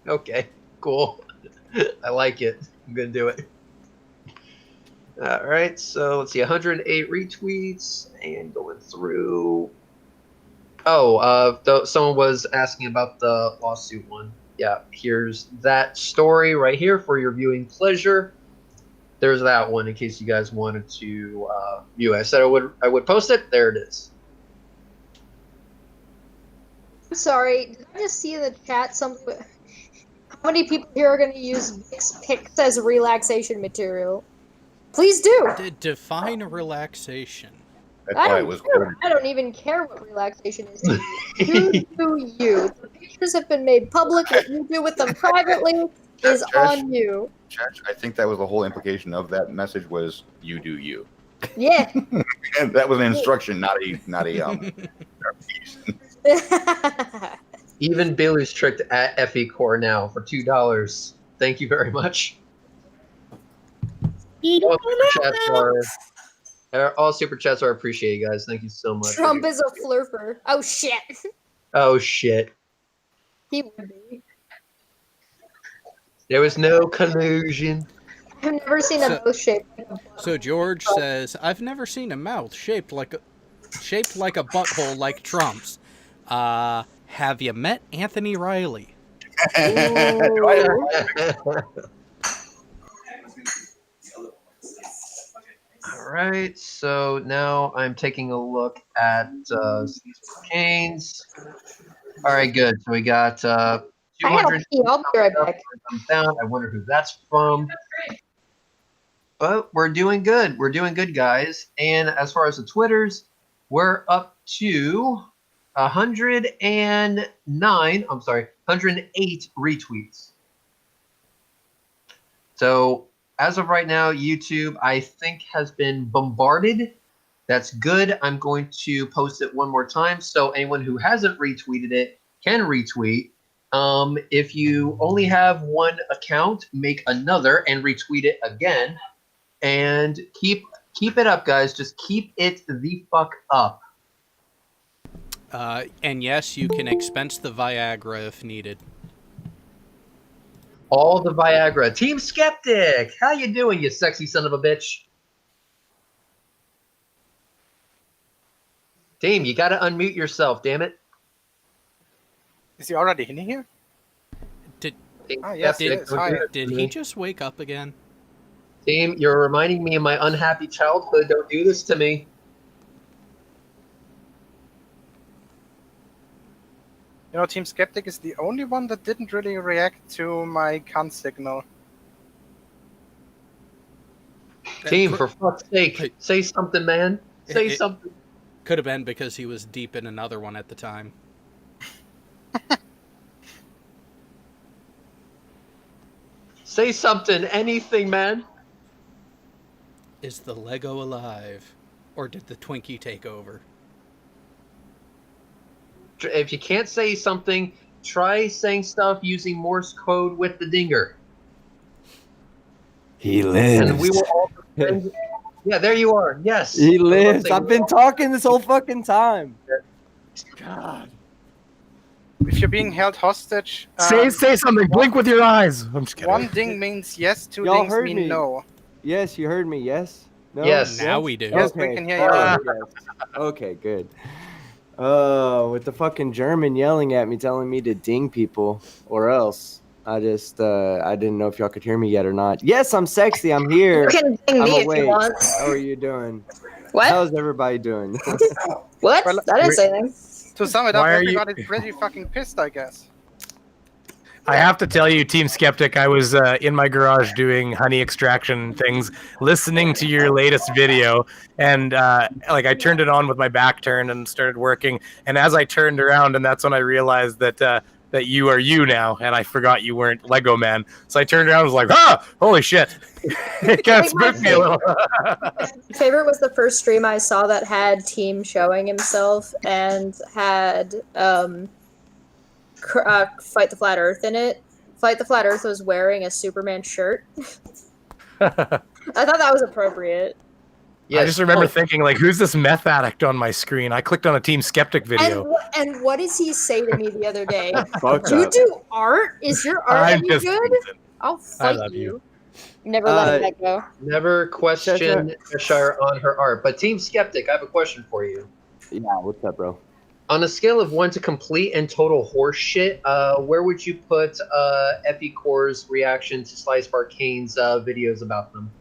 Okay, cool. I like it. I'm gonna do it. All right, so let's see, 108 retweets and going through. Oh, someone was asking about the lawsuit one. Yeah, here's that story right here for your viewing pleasure. There's that one in case you guys wanted to view it. I said I would post it. There it is. I'm sorry, did I just see in the chat something? How many people here are going to use Vic's pics as relaxation material? Please do. Define relaxation. That's I why it don't was care. cold. I don't even care what relaxation is to you. You do you. The pictures have been made public. What you do with them privately is Josh? on you. Josh, I think that was the whole implication of that message was you do you. Yeah. And that was an instruction, not a Even Bailey's tricked at FEcore now for $2. Thank you very much. All super chats are appreciated, guys. Thank you so much. Trump is a flurper. Oh shit. Oh shit. He would be. There was no collusion. I've never seen a mouth shaped like a butt. So George says, "I've never seen a mouth shaped like a butthole like Trump's. Have you met Anthony Riley?" All right, so now I'm taking a look at Canes. All right, good. So we got I gotta 200 pee. I'll be right back. down. I wonder who that's from. But we're doing good. We're doing good, guys. And as far as the Twitters, we're up to 108 retweets. So as of right now, YouTube, I think, has been bombarded. That's good. I'm going to post it one more time. So anyone who hasn't retweeted it can retweet. If you only have one account, make another and retweet it again. And keep it up, guys. Just keep it the fuck up. And yes, you can expense the Viagra if needed. All the Viagra. Team Skeptic, how you doing, you sexy son of a bitch? Team, you gotta unmute yourself, damn it. Is he already in here? Did Ah, yes, Skeptic, he is. Hi. did he just wake up again? Team, you're reminding me of my unhappy childhood. Don't do this to me. You know, Team Skeptic is the only one that didn't really react to my cunt signal. Team, for fuck's sake, say something, man. Say something. Could have been because he was deep in another one at the time. Say something, anything, man. Is the Lego alive? Or did the Twinkie take over? If you can't say something, try saying stuff using Morse code with the dinger. He lives. And we will all pretend. Yeah, there you are. Yes. He lives. I've been talking this whole fucking time. God. If you're being held hostage, Say something. Blink with your eyes. I'm just kidding. one ding means yes, two Y'all dings heard mean me. no. Yes, you heard me. Yes. No. Yes. Now we do. Yes, we Okay. can hear you. Oh, yes. Okay, good. With the fucking German yelling at me, telling me to ding people, or else. I just, I didn't know if y'all could hear me yet or not. Yes, I'm sexy. I'm here. You can ding me I'm if awake. you want. How are you doing? What? How's everybody doing? What? Well, I didn't say anything. To sum it up, Why are you- everybody's pretty fucking pissed, I guess. I have to tell you, Team Skeptic, I was in my garage doing honey extraction things, listening to your latest video, and I turned it on with my back turned and started working. And as I turned around, and that's when I realized that that you are you now, and I forgot you weren't Lego Man. So I turned around and was like, ah, holy shit. It kind of spooked me a little. My favorite was the first stream I saw that had Team showing himself and had Fight the Flat Earth in it. Fight the Flat Earth was wearing a Superman shirt. I thought that was appropriate. I just remember thinking, like, who's this meth addict on my screen? I clicked on a Team Skeptic video. And what does he say to me the other day? Fucked Do you up. do art? Is your art I'm any just good? teasing. I'll I fight love you. Never let that go. Never question Cheshire on her art. But Team Skeptic, I have a question for you. Yeah, what's up, bro? On a scale of 1 to complete and total horse shit, where would you put FEcore's reaction to Slice Arcane's videos about them?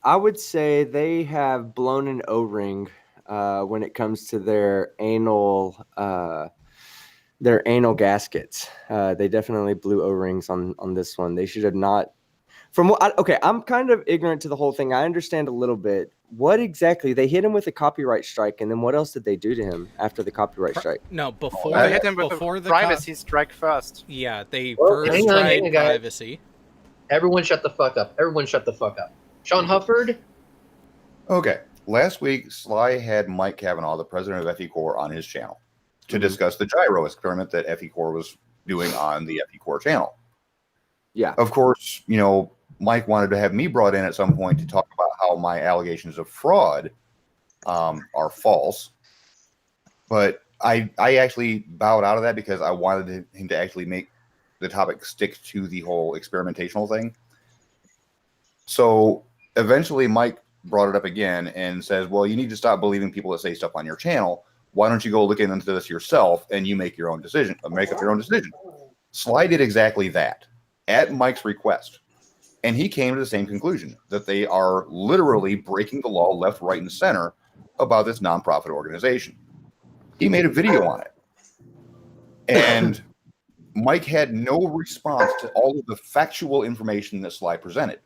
I would say they have blown an O-ring when it comes to their anal gaskets. They definitely blew O-rings on this one. They should have not. I'm kind of ignorant to the whole thing. I understand a little bit. What exactly? They hit him with a copyright strike, and then what else did they do to him after the copyright strike? No, before They hit him with before the privacy strike first. Yeah, they Well, first hang on, tried guys. privacy. Everyone shut the fuck up. Everyone shut the fuck up. Sean Hufford? Okay. Last week, Sly had Mike Cavanaugh, the president of FEcore, on his channel to discuss the gyro experiment that FEcore was doing on the FEcore channel. Yeah. Of course, Mike wanted to have me brought in at some point to talk about how my allegations of fraud are false. But I actually bowed out of that because I wanted him to actually make the topic stick to the whole experimentational thing. So eventually Mike brought it up again and says, well, you need to stop believing people that say stuff on your channel. Why don't you go look into this yourself and you make your own decision, make up your own decision? Sly did exactly that at Mike's request. And he came to the same conclusion, that they are literally breaking the law left, right, and center about this nonprofit organization. He made a video on it. And Mike had no response to all of the factual information that Sly presented.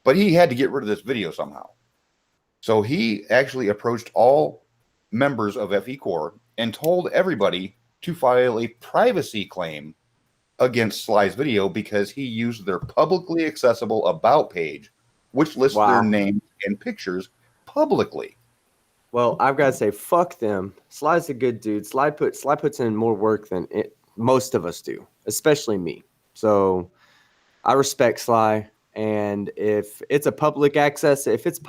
But he had to get rid of this video somehow. So he actually approached all members of FEcore and told everybody to file a privacy claim against Sly's video because he used their publicly accessible About page, which lists their names and pictures publicly. Well, I've got to say, fuck them. Sly's a good dude. Sly puts in more work than most of us do, especially me. So I respect Sly. And if it's public access, it's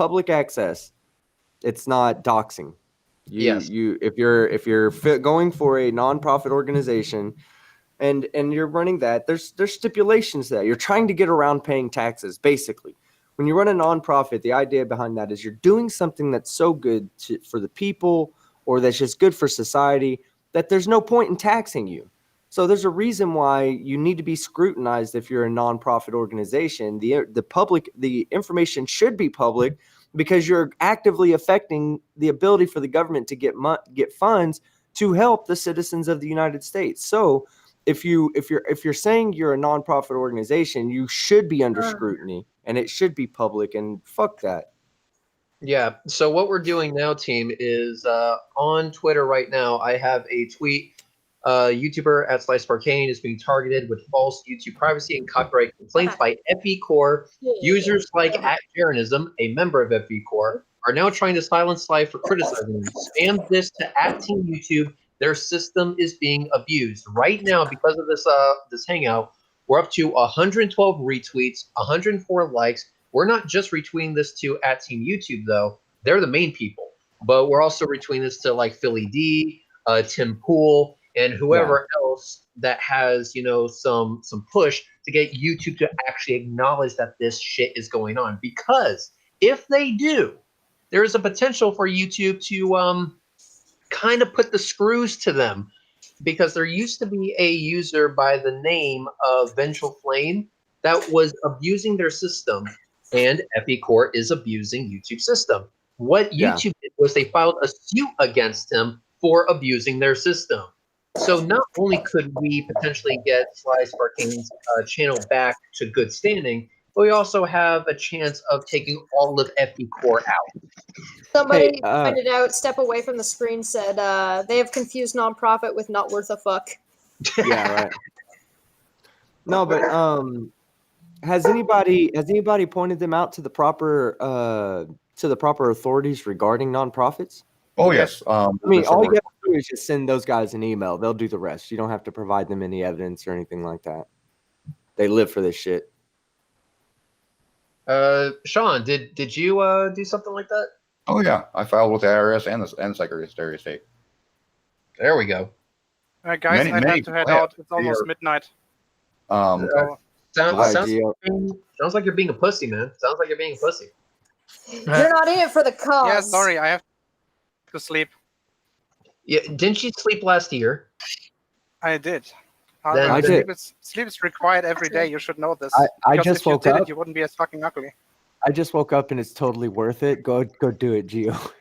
not doxing. If you're going for a nonprofit organization and you're running that, there's stipulations there. You're trying to get around paying taxes, basically. When you run a nonprofit, the idea behind that is you're doing something that's so good for the people or that's just good for society that there's no point in taxing you. So there's a reason why you need to be scrutinized if you're a nonprofit organization. The information should be public because you're actively affecting the ability for the government to get funds to help the citizens of the United States. So if you're saying you're a nonprofit organization, you should be under scrutiny and it should be public, and fuck that. Yeah. So what we're doing now, team, is on Twitter right now, I have a tweet. YouTuber at Slice Arcane is being targeted with false YouTube privacy and copyright complaints by FEcore. Users like @Jeranism, a member of FEcore, are now trying to silence Sly for criticizing them. Spam this to @Team YouTube. Their system is being abused. Right now, because of this hangout, we're up to 112 retweets, 104 likes. We're not just retweeting this to @Team YouTube, though. They're the main people. But we're also retweeting this to like Philly D, Tim Pool, and whoever else that has, some push to get YouTube to actually acknowledge that this shit is going on. Because if they do, there is a potential for YouTube to kind of put the screws to them. Because there used to be a user by the name of Vengeful Flame that was abusing their system, and FEcore is abusing YouTube's system. What YouTube did was they filed a suit against him for abusing their system. So not only could we potentially get Slice Arcane's channel back to good standing, but we also have a chance of taking all of FEcore out. Somebody Hey, pointed out, step away from the screen, said they have confused nonprofit with not worth a fuck. Yeah, right. No, but has anybody pointed them out to the proper authorities regarding nonprofits? Oh yes. I mean, all you have to do is just send those guys an email. They'll do the rest. You don't have to provide them any evidence or anything like that. They live for this shit. Sean, did you do something like that? Oh yeah, I filed with the IRS and the Secretary of State. There we go. Guys, Many- I many have to head people have. out. It's almost They are- midnight. So, Sounds, Hi, sounds, Gio. sounds like you're being a pussy, man. Sounds like you're being a pussy. You're not in it for the cause. Yeah, sorry, I have to sleep. Yeah, didn't you sleep last year? I did. Then- I did. Sleep is required every day. You should know this. I Because just if you woke did up. it, you wouldn't be as fucking ugly. I just woke up and it's totally worth it. Go do it, Gio.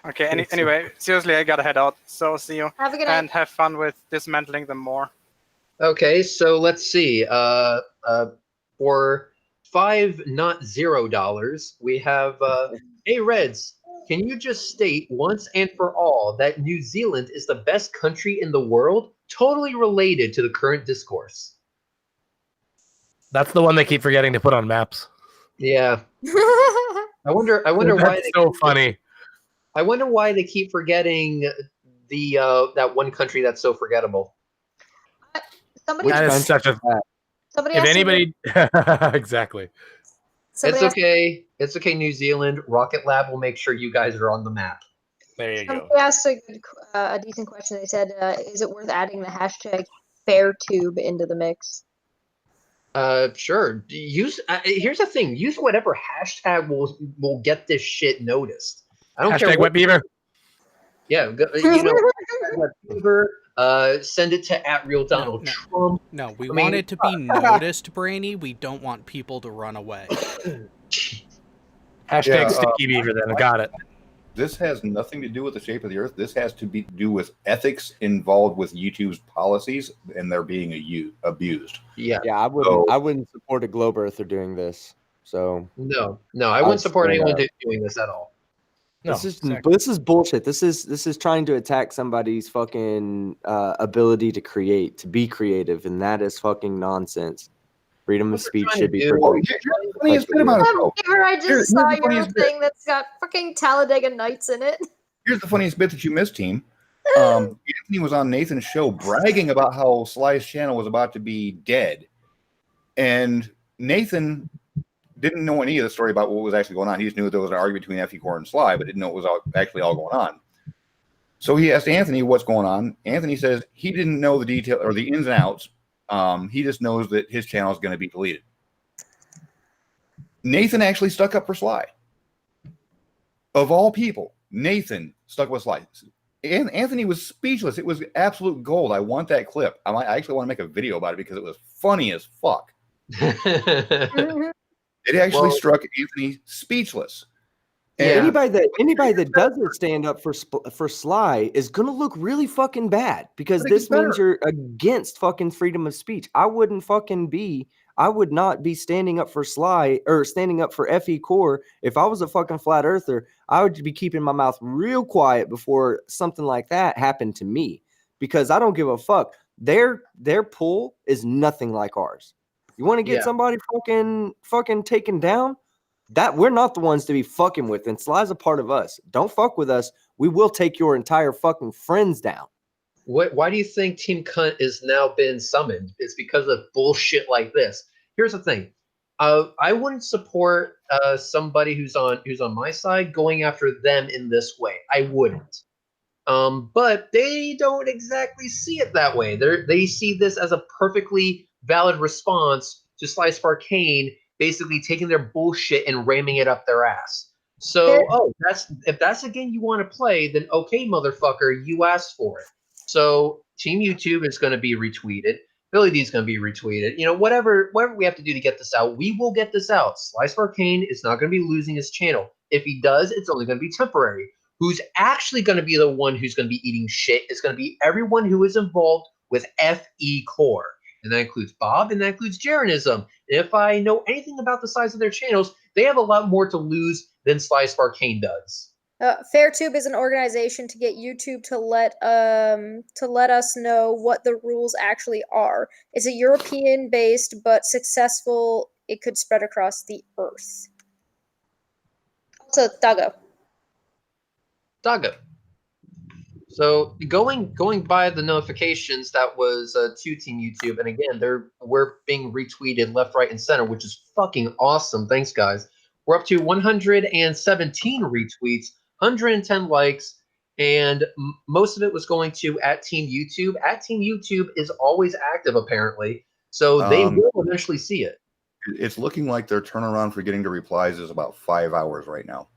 Okay. Anyway, seriously, I gotta head out. So see you Have a good night. and have fun with dismantling them more. Okay, so let's see. For $5, not $0, we have hey Reds. Can you just state once and for all that New Zealand is the best country in the world, totally related to the current discourse? That's the one they keep forgetting to put on maps. Yeah, I wonder why. That's so funny. I wonder why they keep forgetting the that one country that's so forgettable. Somebody, That is country? such a. somebody If asked anybody, exactly. somebody It's asked- okay. It's okay, New Zealand. Rocket Lab will make sure you guys are on the map. There you go. Somebody asked a decent question. They said, "Is it worth adding the hashtag FairTube into the mix?" Sure. Use. Here's the thing. Use whatever hashtag will get this shit noticed. I don't care Hashtag what. wet beaver. Yeah, you know. Whatever. Send it to @RealDonald no. Trump. No, we I want mean- it to be noticed, Brainy. We don't want people to run away. Hashtag Yeah, sticky beaver. Then got it. this has nothing to do with the shape of the Earth. This has to do with ethics involved with YouTube's policies, and they're being abused. Yeah. Yeah, I wouldn't support a globe earther doing this. So No, I wouldn't support straight anyone up. doing this at all. No, this is exactly. this is bullshit. This is trying to attack somebody's fucking ability to create, to be creative, and that is fucking nonsense. Freedom of What they're speech trying should to be do- protected. Here's the funniest bit about it, though. Beaver, I just Here's saw the your funniest bit. thing that's got fucking Talladega Nights in it. Here's the funniest bit that you missed, team. Anthony was on Nathan's show bragging about how Sly's channel was about to be dead, and Nathan didn't know any of the story about what was actually going on. He just knew there was an argument between FEcore and Sly, but didn't know it was actually all going on. So he asked Anthony what's going on. Anthony says he didn't know the detail or the ins and outs. He just knows that his channel is going to be deleted. Nathan actually stuck up for Sly. Of all people, Nathan stuck with Sly. And Anthony was speechless. It was absolute gold. I want that clip. I actually want to make a video about it because it was funny as fuck. It actually Well- struck Anthony speechless. Yeah. And Anybody that doesn't stand up for Sly is gonna look really fucking bad because But it this gets means you're against fucking freedom of speech. I would not be standing up for Sly or standing up for FEcore if I was a fucking flat earther. I would be keeping my mouth real quiet before something like that happened to me because I don't give a fuck. Their pull is nothing like ours. You want to get Yeah. somebody fucking taken down? That we're not the ones to be fucking with, and Sly's a part of us. Don't fuck with us. We will take your entire fucking friends down. Why do you think Team Cunt is now been summoned? It's because of bullshit like this. Here's the thing. I wouldn't support somebody who's on my side going after them in this way. I wouldn't. But they don't exactly see it that way. They see this as a perfectly valid response to Slice Arcane basically taking their bullshit and ramming it up their ass. So, if that's a game you want to play, then okay, motherfucker, you asked for it. So, Team YouTube is going to be retweeted. Billy D is going to be retweeted. You know, whatever we have to do to get this out, we will get this out. Slice Arcane is not going to be losing his channel. If he does, it's only going to be temporary. Who's actually going to be the one who's going to be eating shit is going to be everyone who is involved with FEcore. and that includes Bob, and that includes Jeranism. If I know anything about the size of their channels, they have a lot more to lose than Slice of Arcane does. FairTube is an organization to get YouTube to let us know what the rules actually are. It's a European-based but successful. It could spread across the earth. So Dago. So going by the notifications, that was to Team YouTube, and again, we're being retweeted left, right, and center, which is fucking awesome. Thanks, guys. We're up to 117 retweets, 110 likes, and most of it was going to @Team YouTube. @Team YouTube is always active, apparently, so they will eventually see it. It's looking like their turnaround for getting to replies is about 5 hours right now.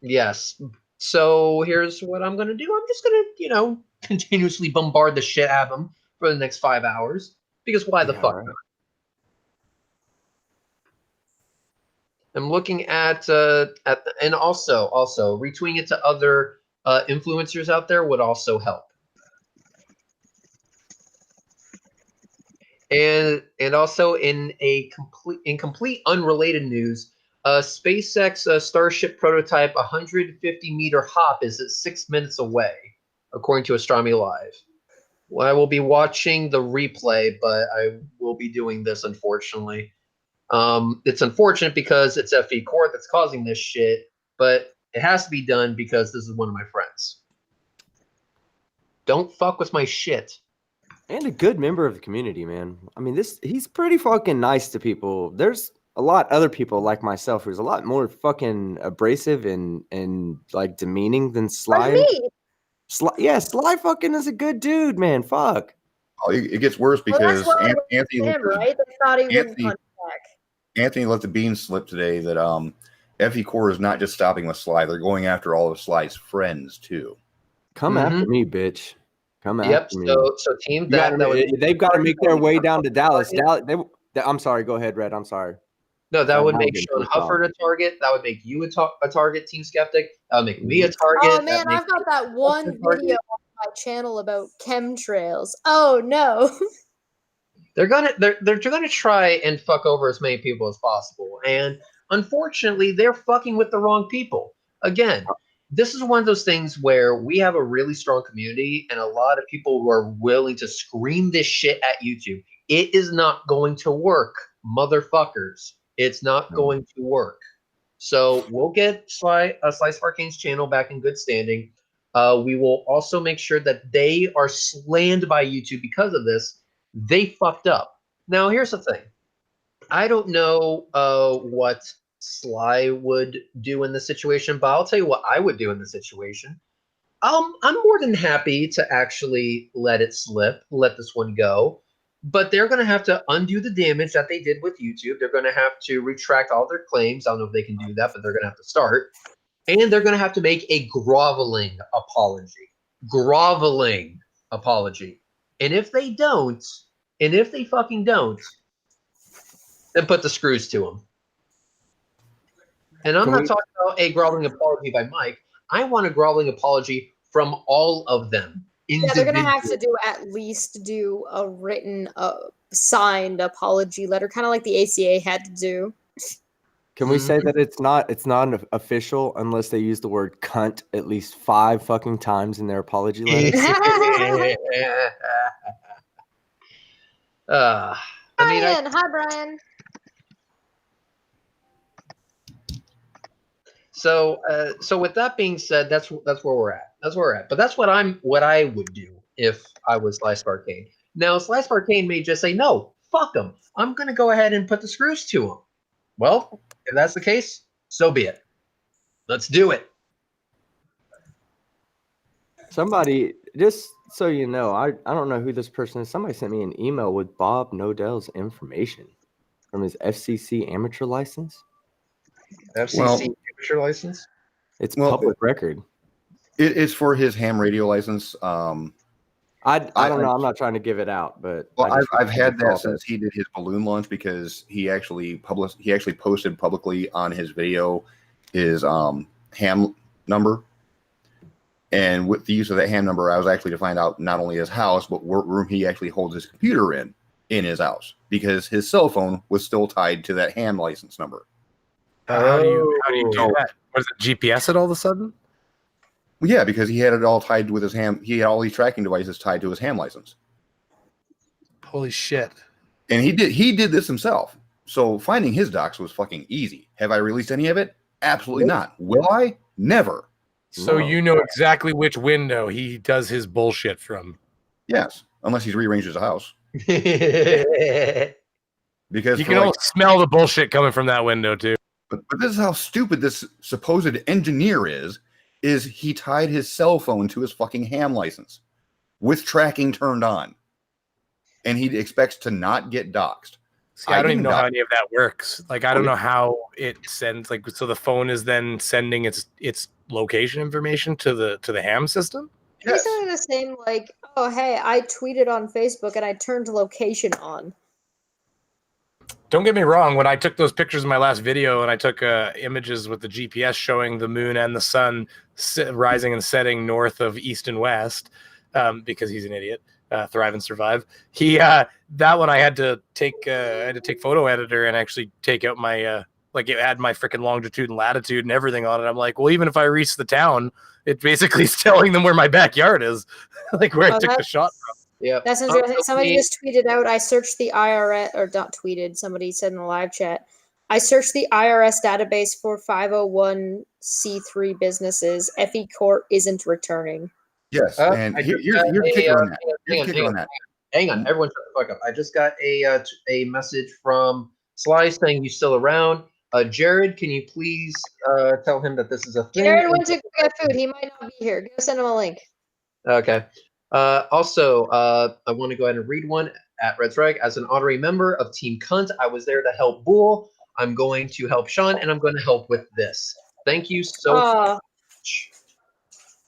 Yes. So here's what I'm going to do. I'm just going to, continuously bombard the shit out of them for the next 5 hours. Because why the fuck not? I'm looking at and also retweeting it to other influencers out there would also help. And also in complete unrelated news, SpaceX Starship prototype 150-meter hop is at 6 minutes away, according to Astronomy Live. Well, I will be watching the replay, but I will be doing this, unfortunately. It's unfortunate because it's FEcore that's causing this shit, but it has to be done because this is one of my friends. Don't fuck with my shit. And a good member of the community, man. I mean, he's pretty fucking nice to people. There's a lot other people like myself who's a lot more fucking abrasive and like demeaning than Sly. Like me. Sly fucking is a good dude, man. Fuck. Oh, it gets worse because Anthony right? They thought he wouldn't punch back. Anthony let the beans slip today that FEcore is not just stopping with Sly; they're going after all of Sly's friends too. Come after me, bitch. Come after me. So team they've got to make their way down to Dallas. I'm sorry. Go ahead, Red. I'm sorry. No, that would make Sean Hufford a target. That would make you a target, Team Skeptic. That would make me a target. Oh man, I've got that one video on my channel about chemtrails. Oh no. They're gonna try and fuck over as many people as possible, and unfortunately, they're fucking with the wrong people. Again, this is one of those things where we have a really strong community and a lot of people who are willing to scream this shit at YouTube. It is not going to work, motherfuckers. It's not going to work. So we'll get Slice of Arcane's channel back in good standing. We will also make sure that they are slammed by YouTube because of this. They fucked up. Now, here's the thing. I don't know what Sly would do in this situation, but I'll tell you what I would do in this situation. I'm more than happy to actually let it slip, let this one go. But they're going to have to undo the damage that they did with YouTube. They're going to have to retract all their claims. I don't know if they can do that, but they're going to have to start. And they're going to have to make a groveling apology. Groveling apology. And if they don't, and if they fucking don't, then put the screws to them. And I'm not talking about a groveling apology by Mike. I want a groveling apology from all of them. Yeah, they're gonna have to at least do a written, signed apology letter, kind of like the ACA had to do. Can we say that it's not official unless they use the word cunt at least 5 fucking times in their apology letter? Brian, hi Brian. So with that being said, that's where we're at. That's where we're at. But that's what I would do if I was Slice of Arcane. Now, Slice of Arcane may just say, no, fuck them. I'm going to go ahead and put the screws to them. Well, if that's the case, so be it. Let's do it. Somebody, just so you know, I don't know who this person is. Somebody sent me an email with Bob Nodell's information from his FCC amateur license. FCC amateur license? It's public record. It's for his ham radio license. I don't know. I'm not trying to give it out, but I've had that since he did his balloon launch because he actually posted publicly on his video his ham number. And with the use of that ham number, I was actually to find out not only his house, but what room he actually holds his computer in. in his house because his cell phone was still tied to that ham license number. How do you do Oh. that? Was it GPS it all of a sudden? Well, yeah, because he had it all tied with his ham. He had all these tracking devices tied to his ham license, Holy shit. and he did this himself. So finding his docs was fucking easy. Have I released any of it? Absolutely not. Will I? Never. So No. you know exactly which window he does his bullshit from. Yes, unless he's rearranged his house. Because You for can like, almost smell the bullshit coming from that window too. but this is how stupid this supposed engineer is he tied his cell phone to his fucking ham license with tracking turned on. And he expects to not get doxxed. See, I don't even didn't know how dox- any of that works. Like, I don't know how it sends. Like, so the phone is then sending its location information to the ham system. Yes. Basically the same, like, oh, hey, I tweeted on Facebook and I turned location on. Don't get me wrong. When I took those pictures in my last video, and I took images with the GPS showing the moon and the sun rising and setting north of east and west, because he's an idiot. Thrive and survive. That one I had to take photo editor and actually take out my like it had my freaking longitude and latitude and everything on it. I'm like, well, even if I reach the town, it basically is telling them where my backyard is, like where I took the shot from. Yeah. That's interesting. Somebody just tweeted out, I searched the IRS, or not tweeted, somebody said in the live chat, I searched the IRS database for 501c3 businesses. FEcore isn't returning. Yes. And here's the kicker on that. Here's the kicker on that. Hang on, everyone shut the fuck up. I just got a message from Sly saying you still around. Jared, can you please tell him that this is a thing? Jared went to go get food. He might not be here. Go send him a link. Okay. Also, I want to go ahead and read one at Red's Reg. As an honorary member of Team Cunt, I was there to help Bull. I'm going to help Sean, and I'm going to help with this. Thank you so much.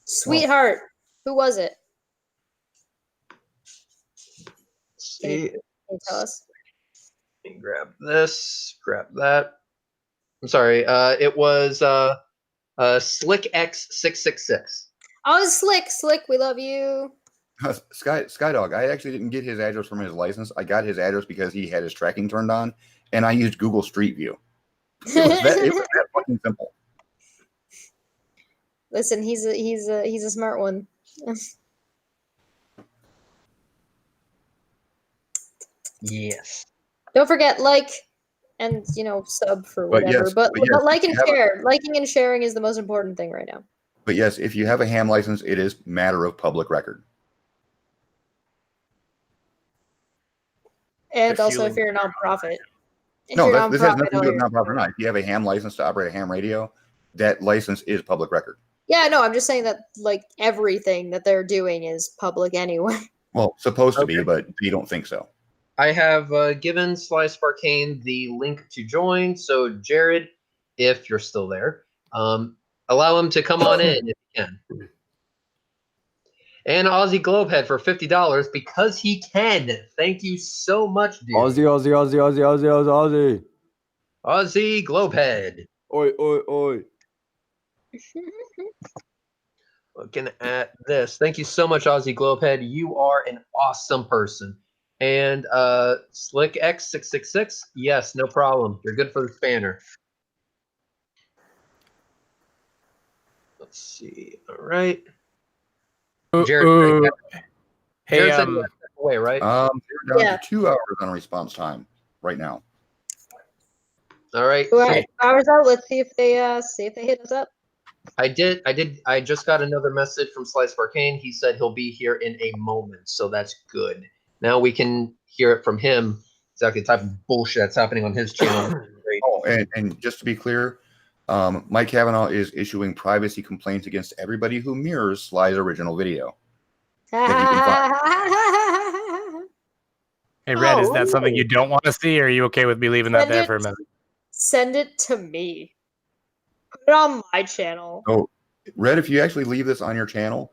Sweetheart. Who was it? Can you tell us? Let me grab this, grab that. I'm sorry. It was Slick X666. Oh, Slick, we love you. Skydog, I actually didn't get his address from his license. I got his address because he had his tracking turned on, and I used Google Street View. It was that fucking simple. Listen, he's a smart one. Yes. Don't forget, like, and sub for whatever. But like and share. Liking and sharing is the most important thing right now. But yes, if you have a ham license, it is matter of public record. And also, if you're a nonprofit. No, this has nothing to do with nonprofit or not. If you have a ham license to operate a ham radio, that license is public record. Yeah, no, I'm just saying that like everything that they're doing is public anyway. Well, supposed to be, but you don't think so. I have given Sly Sparkane the link to join. So, Jared, if you're still there, allow him to come on in if you can. And Aussie Globehead for $50 because he can. Thank you so much, dude. Aussie. Aussie Globehead. Oi. Looking at this. Thank you so much, Aussie Globehead. You are an awesome person. And Slick X666, yes, no problem. You're good for the spanner. Let's see. All right. Jared, hey, Jared said you had to step away, right? We're down to 2 hours on response time right now. All right. 2 hours out. Let's see if they hit us up. I just got another message from Slice Arcane. He said he'll be here in a moment, so that's good. Now we can hear it from him. Exactly the type of bullshit that's happening on his channel. Great. Oh, and just to be clear, Mike Cavanaugh is issuing privacy complaints against everybody who mirrors Sly's original video. Hey, Red, is that something you don't want to see, or are you okay with me leaving that there for a minute? Send it to me. Put it on my channel. So, Red, if you actually leave this on your channel,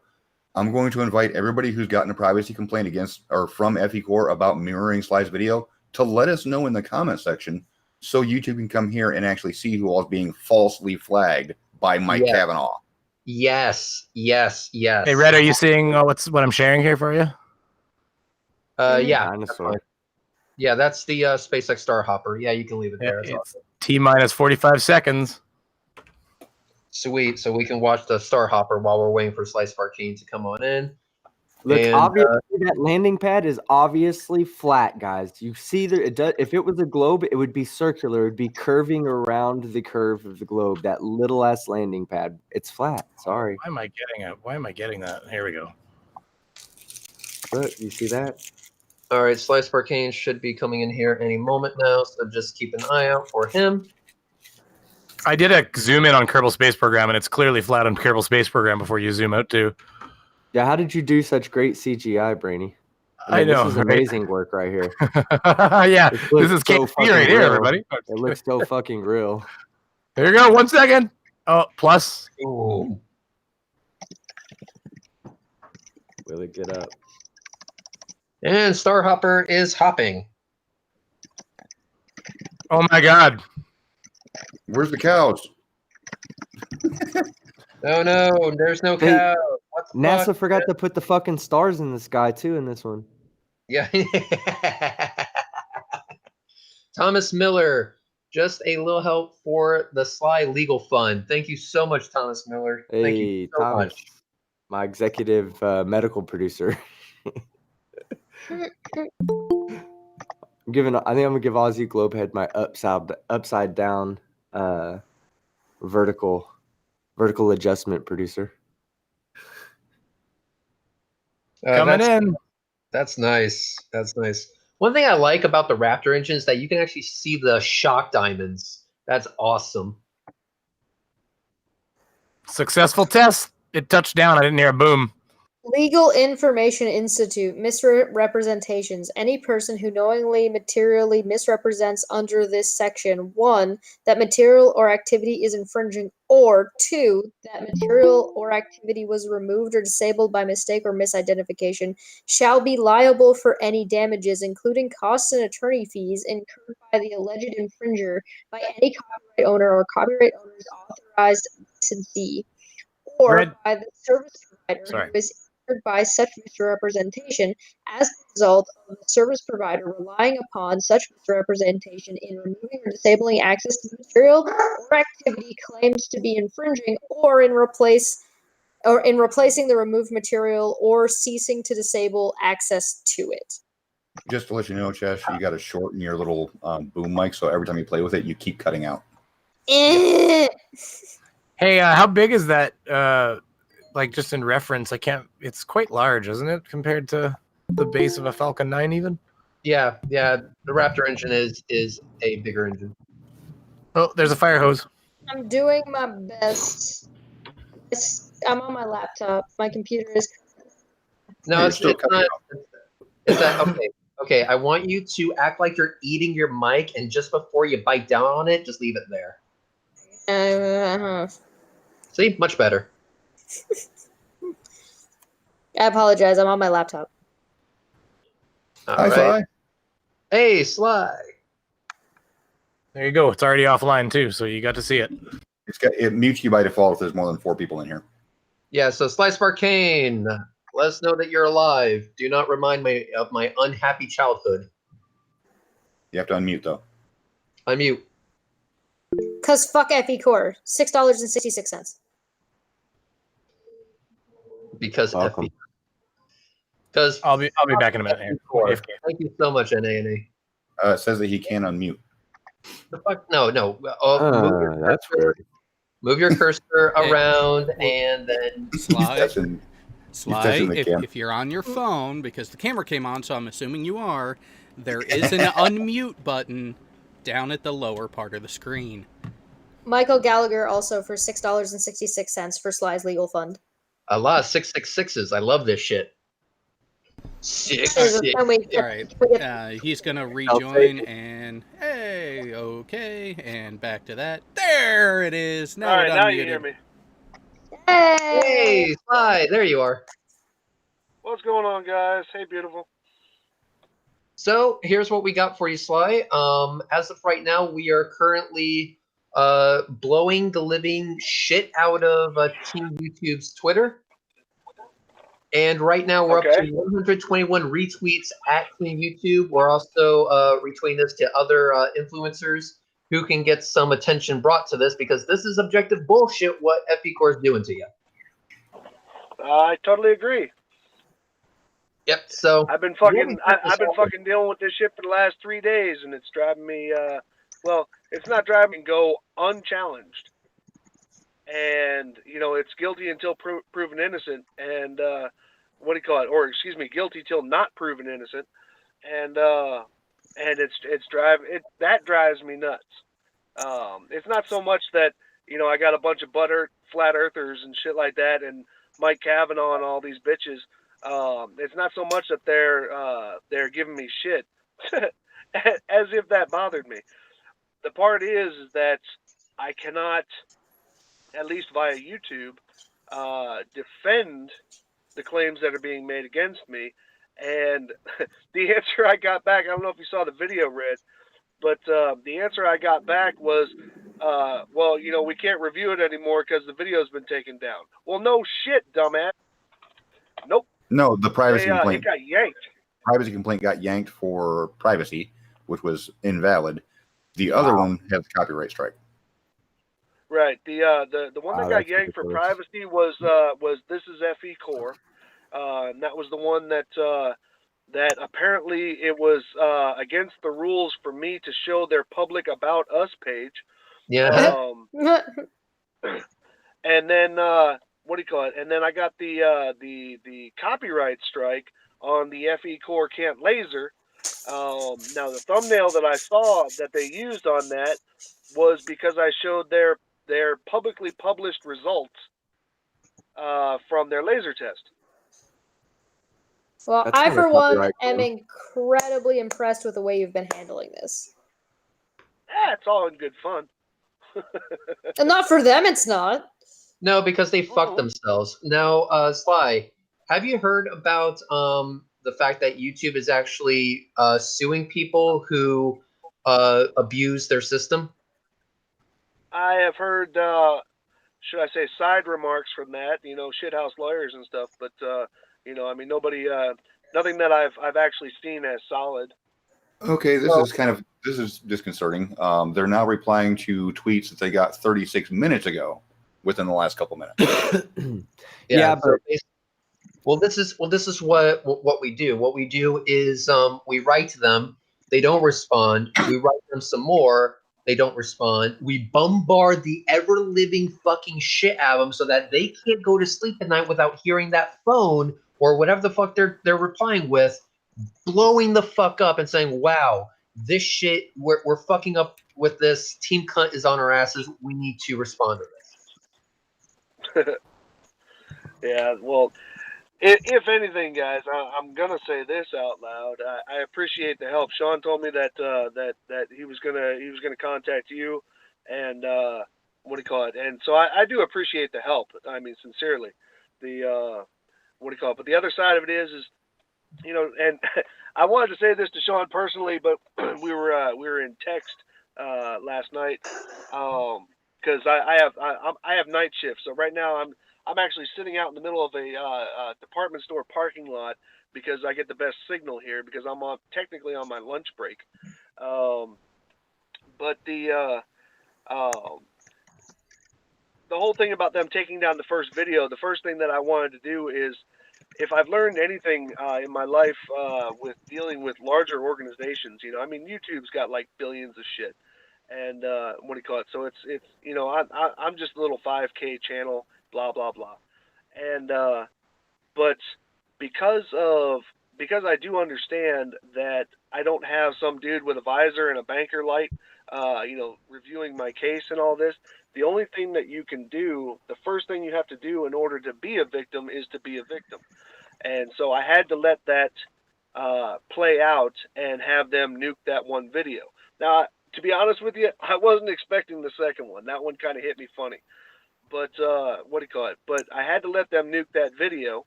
I'm going to invite everybody who's gotten a privacy complaint against or from FEcore about mirroring Sly's video to let us know in the comment section so YouTube can come here and actually see who all is being falsely flagged by Mike Cavanaugh. Yes. Hey, Red, are you seeing what I'm sharing here for you? Yeah. Dinosaur. Yeah, that's the SpaceX Star Hopper. Yeah, you can leave it there. That's It's awesome. T minus 45 seconds. Sweet. So we can watch the Star Hopper while we're waiting for Slice of Arcane to come on in. Look, And, obviously that landing pad is obviously flat, guys. You see there it does if it was a globe, it would be circular, it would be curving around the curve of the globe. That little ass landing pad. It's flat. Sorry. Why am I getting it? Why am I getting that? Here we go. Look, you see that? all right, Slice of Arcane should be coming in here any moment now, so just keep an eye out for him. I did a zoom in on Kerbal Space Program, and it's clearly flat on Kerbal Space Program before you zoom out too. Yeah, how did you do such great CGI, Brainy? I know, This is right? amazing work right here. Yeah, This this looks is so KC fucking right here, real. everybody. It looks so fucking real. There you go. 1 second. Oh, plus. Ooh. Will it get up? And Star Hopper is hopping. Oh my God. Where's the cows? Oh no, there's no Hey, cow. What the NASA fuck? forgot to put the fucking stars in the sky too in this one. Yeah. Thomas Miller, just a little help for the Sly Legal Fund. Thank you so much, Thomas Miller. Thank you Hey, so Thomas, much. my executive medical producer. I think I'm gonna give Ozzy Globehead my upside down vertical adjustment producer. Coming in. That's nice. That's nice. One thing I like about the Raptor engine is that you can actually see the shock diamonds. That's awesome. Successful test. It touched down. I didn't hear a boom. Legal Information Institute, misrepresentations. Any person who knowingly materially misrepresents under this section 1, that material or activity is infringing, or 2, that material or activity was removed or disabled by mistake or misidentification, shall be liable for any damages, including costs and attorney fees incurred by the alleged infringer by any copyright owner or copyright owner's authorized licensee, or Red. by the service provider Sorry. who is by such misrepresentation as the result of the service provider relying upon such misrepresentation in removing or disabling access to the material or activity claimed to be infringing, or in replacing the removed material or ceasing to disable access to it. Just to let you know, Chesh, you got to shorten your little boom mic, so every time you play with it, you keep cutting out. Eh. Hey, how big is that? Like just in reference, I can't. It's quite large, isn't it, compared to the base of a Falcon 9 even? Yeah. The Raptor engine is a bigger engine. Oh, there's a fire hose. I'm doing my best. I'm on my laptop. My computer is. No, You're it's still cutting not. out. It's that okay. Okay, I want you to act like you're eating your mic, and just before you bite down on it, just leave it there. See, much better. I apologize. I'm on my laptop. All Hi, right. Sly. Hey, Sly. There you go. It's already offline too, so you got to see it. It mutes you by default if there's more than 4 people in here. Yeah, so Slice of Arcane, let us know that you're alive. Do not remind me of my unhappy childhood. You have to unmute though. Unmute. Cause fuck FEcore. $6.66. Because Welcome. Because I'll be back in a minute. Here. FEcore. Thank you so much, NANA. It says that he can unmute. The fuck? No. That's weird. Move your cursor Hey, around, well, and then He's Sly, touching. Sly, touching the cam. if you're on your phone, because the camera came on, so I'm assuming you are, there is an unmute button down at the lower part of the screen. Michael Gallagher also for $6.66 for Sly's Legal Fund. a lot of 666s. I love this shit. Six. All right, he's gonna rejoin, and hey, okay, and back to that. There it is. Now All right, it now unmuted. you hear me. Hey, Sly, there you are. What's going on, guys? Hey, beautiful. So here's what we got for you, Sly. As of right now, we are currently blowing the living shit out of Team YouTube's Twitter. And right now we're up Okay. to 121 retweets at Team YouTube. We're also retweeting this to other influencers who can get some attention brought to this, because this is objective bullshit what FEcore is doing to you. I totally agree. Yep. So I've been what we fucking got this I've been over. fucking dealing with this shit for the last 3 days, and it's driving me. Well, it's not driving me to go unchallenged, and you know it's guilty until proven innocent, and what do you call it? Or excuse me, guilty till not proven innocent, and that drives me nuts. It's not so much that you know I got a bunch of flat earthers and shit like that, and Mike Kavanaugh and all these bitches. It's not so much that they're giving me shit, as if that bothered me. The part is that I cannot, at least via YouTube, defend the claims that are being made against me. And the answer I got back, I don't know if you saw the video, Red, but the answer I got back was, well, you know, we can't review it anymore because the video's been taken down. Well, no shit, dumbass. Nope. No, the privacy It complaint. got yanked. Privacy complaint got yanked for privacy, which was invalid. The other one has copyright strike. Right. The one that got yanked for privacy was This Is FEcore. And that was the one that that apparently it was against the rules for me to show their public about us page. Yeah. And then what do you call it? And then I got the copyright strike on the FEcore Can't Laser. Now the thumbnail that I saw that they used on that was because I showed their publicly published results from their laser test. Well, That's I, kinda for one, copyright am claim. incredibly impressed with the way you've been handling this. It's all in good fun. And not for them, it's not. No, because they fucked themselves. Now, Sly, have you heard about the fact that YouTube is actually suing people who abuse their system? I have heard, should I say, side remarks from that. You know, shithouse lawyers and stuff. But you know, I mean, nothing that I've actually seen as solid. Okay, this is disconcerting. They're now replying to tweets that they got 36 minutes ago, within the last couple minutes. Yeah, but well, this is what we do. What we do is we write to them. They don't respond. We write them some more. They don't respond. We bombard the ever living fucking shit out of them so that they can't go to sleep at night without hearing that phone or whatever the fuck they're replying with, blowing the fuck up and saying, "Wow, this shit, we're fucking up with this. Team Cunt is on our asses. We need to respond to this." Yeah, well, if anything, guys, I'm gonna say this out loud. I appreciate the help. Sean told me that that he was gonna contact you, and what do you call it? And so I do appreciate the help. I mean, sincerely. The what do you call it? But the other side of it is you know, and I wanted to say this to Sean personally, but we were in text last night because I have night shifts. So right now I'm actually sitting out in the middle of a department store parking lot because I get the best signal here because I'm technically on my lunch break. But the whole thing about them taking down the first video, the first thing that I wanted to do is, if I've learned anything in my life with dealing with larger organizations, you know, I mean, YouTube's got like billions of shit, and what do you call it? So it's you know, I'm just a little 5K channel, blah blah blah, and but because I do understand that I don't have some dude with a visor and a banker light, you know, reviewing my case and all this. The only thing that you can do, the first thing you have to do in order to be a victim is to be a victim. And so I had to let that play out and have them nuke that one video. Now, to be honest with you, I wasn't expecting the second one. That one kind of hit me funny. But what do you call it? But I had to let them nuke that video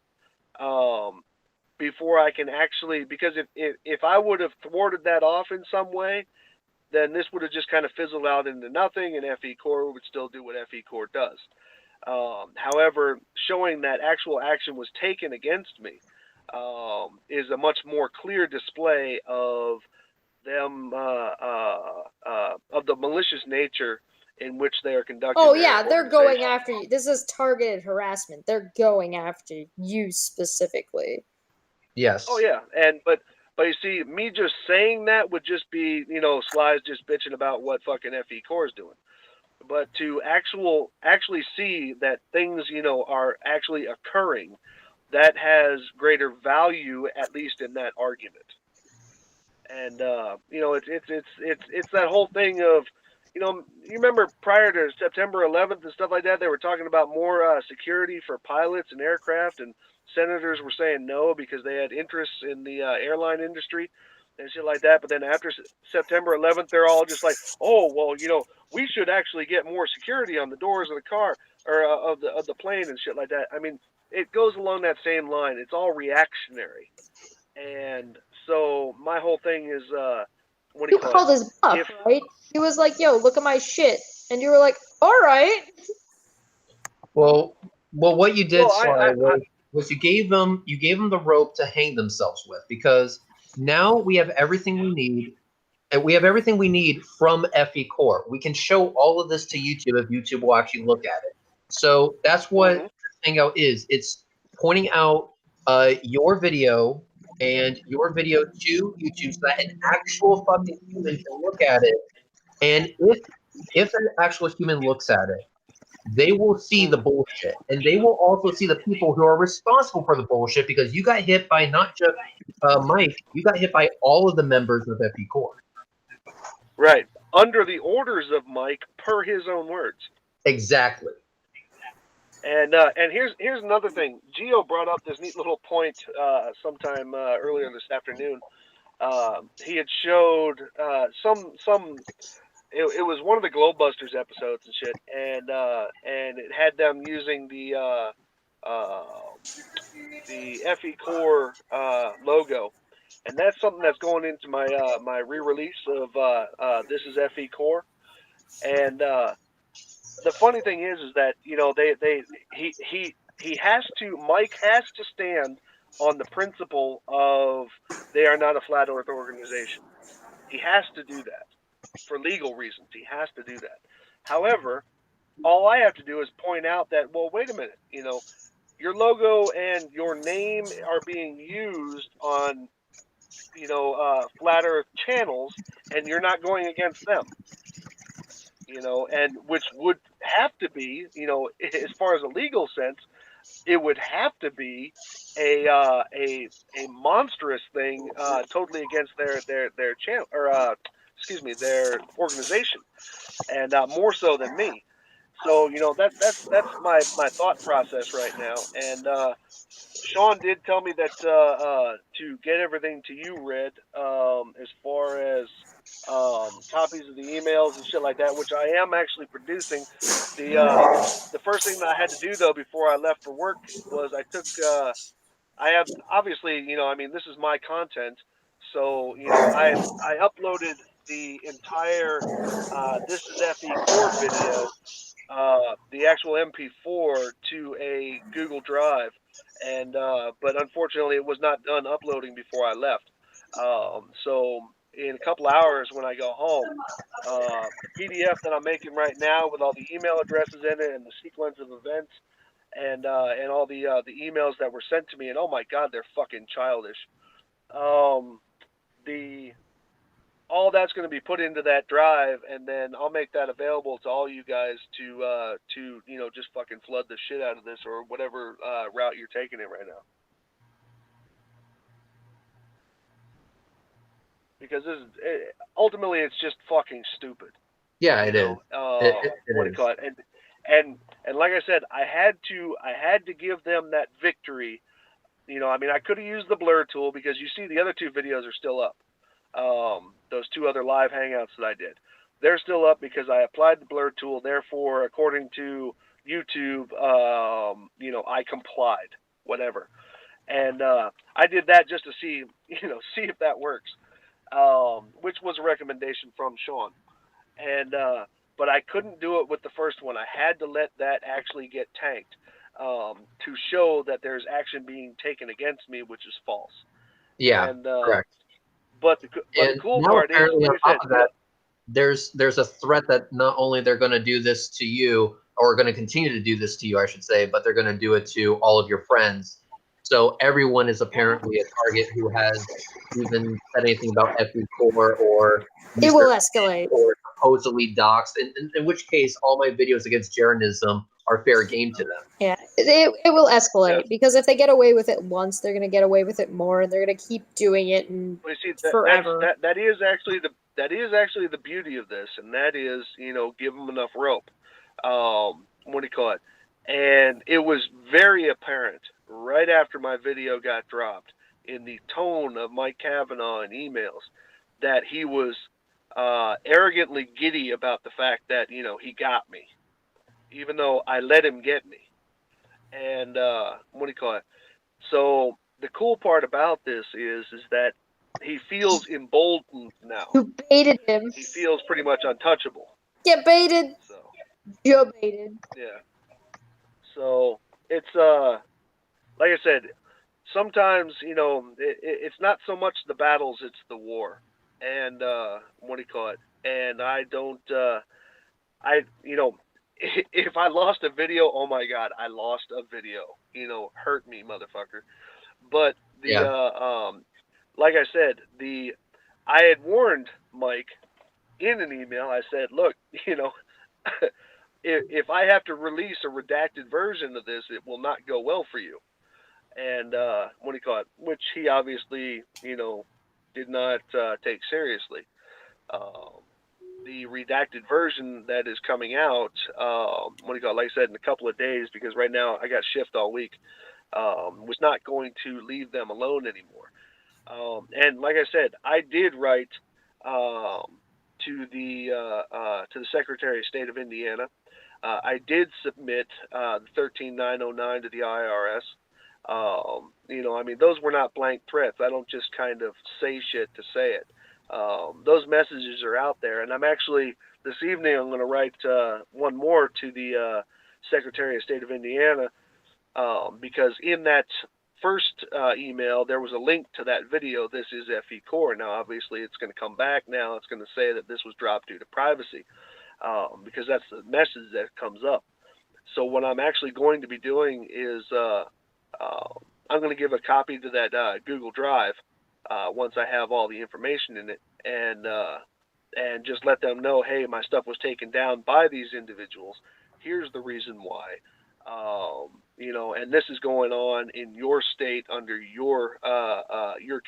before I can actually, because if I would have thwarted that off in some way, then this would have just kind of fizzled out into nothing, and FEcore would still do what FEcore does. However, showing that actual action was taken against me is a much more clear display of them of the malicious nature in which they are conducting. Oh their yeah, they're going organization. after you. This is targeted harassment. They're going after you specifically. Yes. Oh yeah, but you see, me just saying that would just be, Sly's just bitching about what fucking FEcore is doing. But to actually see that things, are actually occurring, that has greater value, at least in that argument. And it's that whole thing of, you remember prior to September 11th and stuff like that, they were talking about more security for pilots and aircraft, and senators were saying no because they had interests in the airline industry and shit like that. But then after September 11th, they're all just like, oh well, we should actually get more security on the doors of the car or of the plane and shit like that. I mean, it goes along that same line. It's all reactionary. And so my whole thing is, what do You you call called it? his bluff, right? He was like, "Yo, look at my shit," and you were like, "All right." Well, what you did, Well, Sly, was you gave them the rope to hang themselves with, because now we have everything we need, and we have everything we need from FEcore. We can show all of this to YouTube if YouTube will actually look at it. So that's what Mhm. Hangout is. It's pointing out your video and your video to YouTube so that an actual fucking human can look at it. And if an actual human looks at it, they will see the bullshit, and they will also see the people who are responsible for the bullshit, because you got hit by not just Mike, you got hit by all of the members of FEcore. Right. Under the orders of Mike, per his own words. Exactly. And here's another thing. Geo brought up this neat little point sometime earlier this afternoon. He had showed some. It was one of the Globebusters episodes and shit, and it had them using the FEcore logo, and that's something that's going into my my re-release of This is FEcore. And the funny thing is that he has to Mike has to stand on the principle of they are not a flat Earth organization. He has to do that for legal reasons. He has to do that. However, all I have to do is point out that, well, wait a minute, your logo and your name are being used on flat Earth channels, and you're not going against them. And which would have to be, as far as a legal sense, it would have to be a monstrous thing, totally against their channel or excuse me, their organization, and more so than me. So that's my thought process right now. And Sean did tell me that to get everything to you, Red, as far as copies of the emails and shit like that, which I am actually producing. The first thing that I had to do though before I left for work was I took I have obviously I mean, this is my content, so I uploaded the entire This is FEcore video, the actual MP4 to a Google Drive, and but unfortunately it was not done uploading before I left. So in a couple hours when I go home, the PDF that I'm making right now with all the email addresses in it and the sequence of events and all the emails that were sent to me, and oh my god, they're fucking childish. The all that's going to be put into that drive, and then I'll make that available to all you guys to just fucking flood the shit out of this or whatever route you're taking it right now. Because ultimately it's just fucking stupid. Yeah, it is. It What do you call it? And like I said, I had to give them that victory. I mean, I could have used the blur tool because you see the other two videos are still up. Those two other live hangouts that I did, they're still up because I applied the blur tool. Therefore, according to YouTube, I complied, whatever. And I did that just to see see if that works, which was a recommendation from Sean. And but I couldn't do it with the first one. I had to let that actually get tanked to show that there's action being taken against me, which is false. Yeah, And correct. but the And cool now part is, apparently like on I said, top of that, there's a threat that not only they're going to do this to you, or going to continue to do this to you, I should say, but they're going to do it to all of your friends. So everyone is apparently a target who has even said anything about FEcore or It will escalate. or supposedly doxed. In which case, all my videos against Jeranism are fair game to them. Yeah, it will escalate Yeah. because if they get away with it once, they're gonna get away with it more, and they're gonna keep doing it and well, you see, forever. that is actually the beauty of this, and that is, give them enough rope. What do you call it? And it was very apparent right after my video got dropped in the tone of Mike Kavanaugh in emails that he was arrogantly giddy about the fact that he got me, even though I let him get me. And what do you call it? So the cool part about this is that he feels emboldened now. You baited him. He feels pretty much untouchable. Get baited. So You're baited. yeah. So it's like I said, sometimes it's not so much the battles, it's the war. And what do you call it? And I don't if I lost a video, oh my god, I lost a video. Hurt me, motherfucker. But like I said, I had warned Mike in an email. I said, look, if I have to release a redacted version of this, it will not go well for you. And what do you call it? Which he obviously, did not take seriously. The redacted version that is coming out, what do you call it? Like I said, in a couple of days, because right now I got shift all week, was not going to leave them alone anymore. And like I said, I did write to the Secretary of State of Indiana. I did submit the 13909 to the IRS. Those were not blank threats. I don't just kind of say shit to say it. Those messages are out there, and I'm actually this evening I'm going to write one more to the Secretary of State of Indiana because in that first email there was a link to that video. This is FEcore. Now, obviously, it's going to come back. Now it's going to say that this was dropped due to privacy because that's the message that comes up. So what I'm actually going to be doing is I'm going to give a copy to that Google Drive once I have all the information in it, and just let them know, hey, my stuff was taken down by these individuals. Here's the reason why. And this is going on in your state under your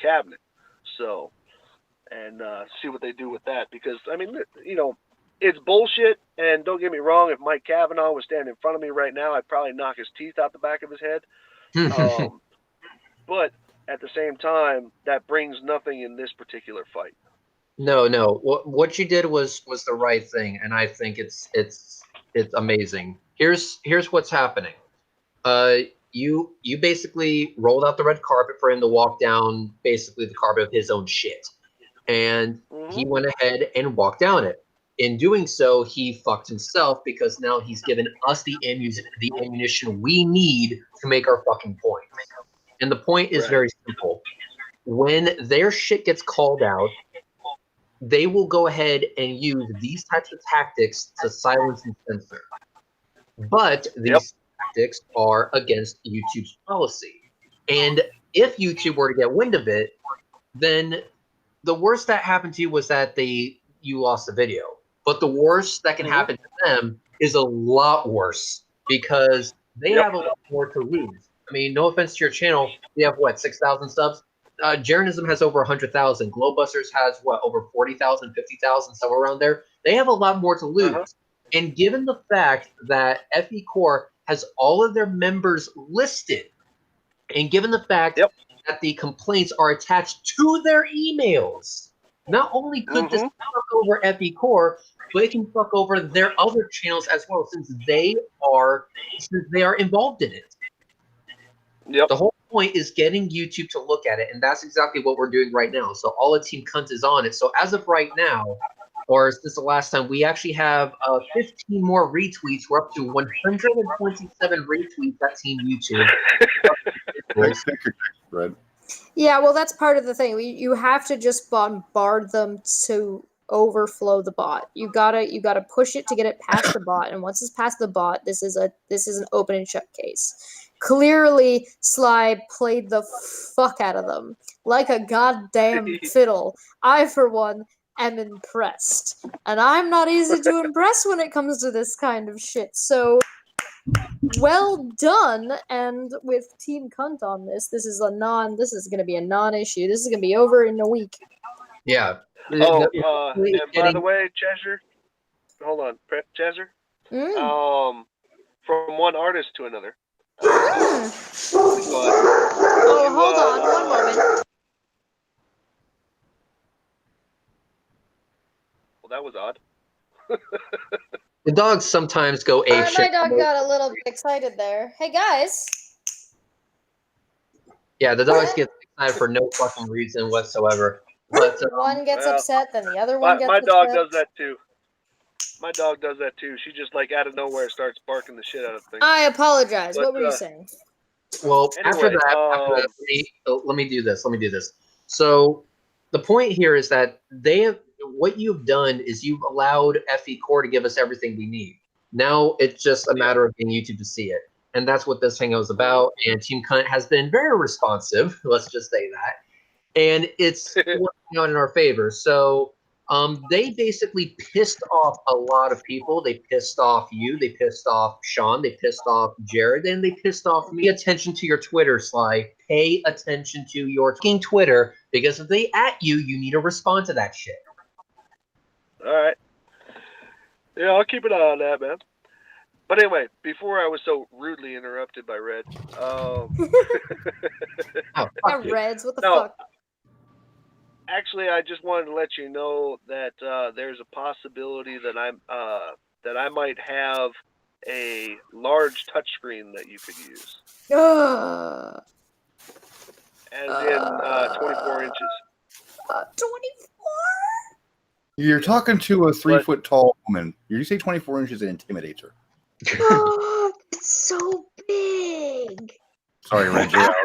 cabinet. So, and see what they do with that, because it's bullshit. And don't get me wrong, if Mike Kavanaugh was standing in front of me right now, I'd probably knock his teeth out the back of his head. But at the same time, that brings nothing in this particular fight. No. What you did was the right thing, and I think it's amazing. Here's what's happening. You basically rolled out the red carpet for him to walk down basically the carpet of his own shit, and he went ahead and walked down it. In doing so, he fucked himself because now he's given us the ammunition we need to make our fucking point. And the point is very simple. When their shit gets called out, they will go ahead and use these types of tactics to silence and censor. But these tactics are against YouTube's policy. And if YouTube were to get wind of it, then the worst that happened to you was that you lost the video. But the worst that can happen to them is a lot worse because they have a lot more to lose. I mean, no offense to your channel, you have 6,000 subs? Jeranism has over 100,000. Glowbusters has over 40,000, 50,000, somewhere around there. They have a lot more to lose. And given the fact that FEcore has all of their members listed, and given the fact that the complaints are attached to their emails, not only could this fuck over FEcore, but it can fuck over their other channels as well, since they are involved in it. The whole point is getting YouTube to look at it, and that's exactly what we're doing right now. So all of Team Cunt is on it. So as of right now, or since the last time, we actually have 15 more retweets. We're up to 127 retweets. That's Team YouTube. Nice picture, Fred. Yeah, well, that's part of the thing. You have to just bombard them to overflow the bot. You gotta push it to get it past the bot, and once it's past the bot, this is an open and shut case. Clearly, Sly played the fuck out of them like a goddamn fiddle. I, for one, am impressed, and I'm not easy to impress when it comes to this kind of shit. So, well done. And with Team Cunt on this is going to be a non-issue. This is going to be over in a week. Yeah. Oh, and by the way, Cheshire, hold on, Cheshire. From one artist to another. Oh, hold on, one moment. Well, that was odd. The dogs sometimes go ape My shit. dog got a little bit excited there. Hey guys. Yeah, the dogs get excited for no fucking reason whatsoever. But one gets well, upset, then the other one gets my upset. dog does that too. My dog does that too. She just like out of nowhere starts barking the shit out of things. I apologize. But, what were you saying? Well, anyway, after that, let me do this. So the point here is that what you've done is you've allowed FEcore to give us everything we need. Now it's just a matter of getting YouTube to see it. And that's what this hangout is about. And Team Cunt has been very responsive. Let's just say that. And it's working out in our favor. So they basically pissed off a lot of people. They pissed off you. They pissed off Sean. They pissed off Jared. And they pissed off me. Pay attention to your Twitter, Sly. Pay attention to your fucking Twitter. Because if they at you, you need to respond to that shit. All right. Yeah, I'll keep an eye on that, man. But anyway, before I was so rudely interrupted by Red. Reds, what the fuck? Actually, I just wanted to let you know that there's a possibility that I might have a large touchscreen that you could use. As in 24 inches. 24? You're talking to a 3 foot tall woman. You say 24 inches, it intimidates her. Oh, it's so big. Sorry, Red. You're out.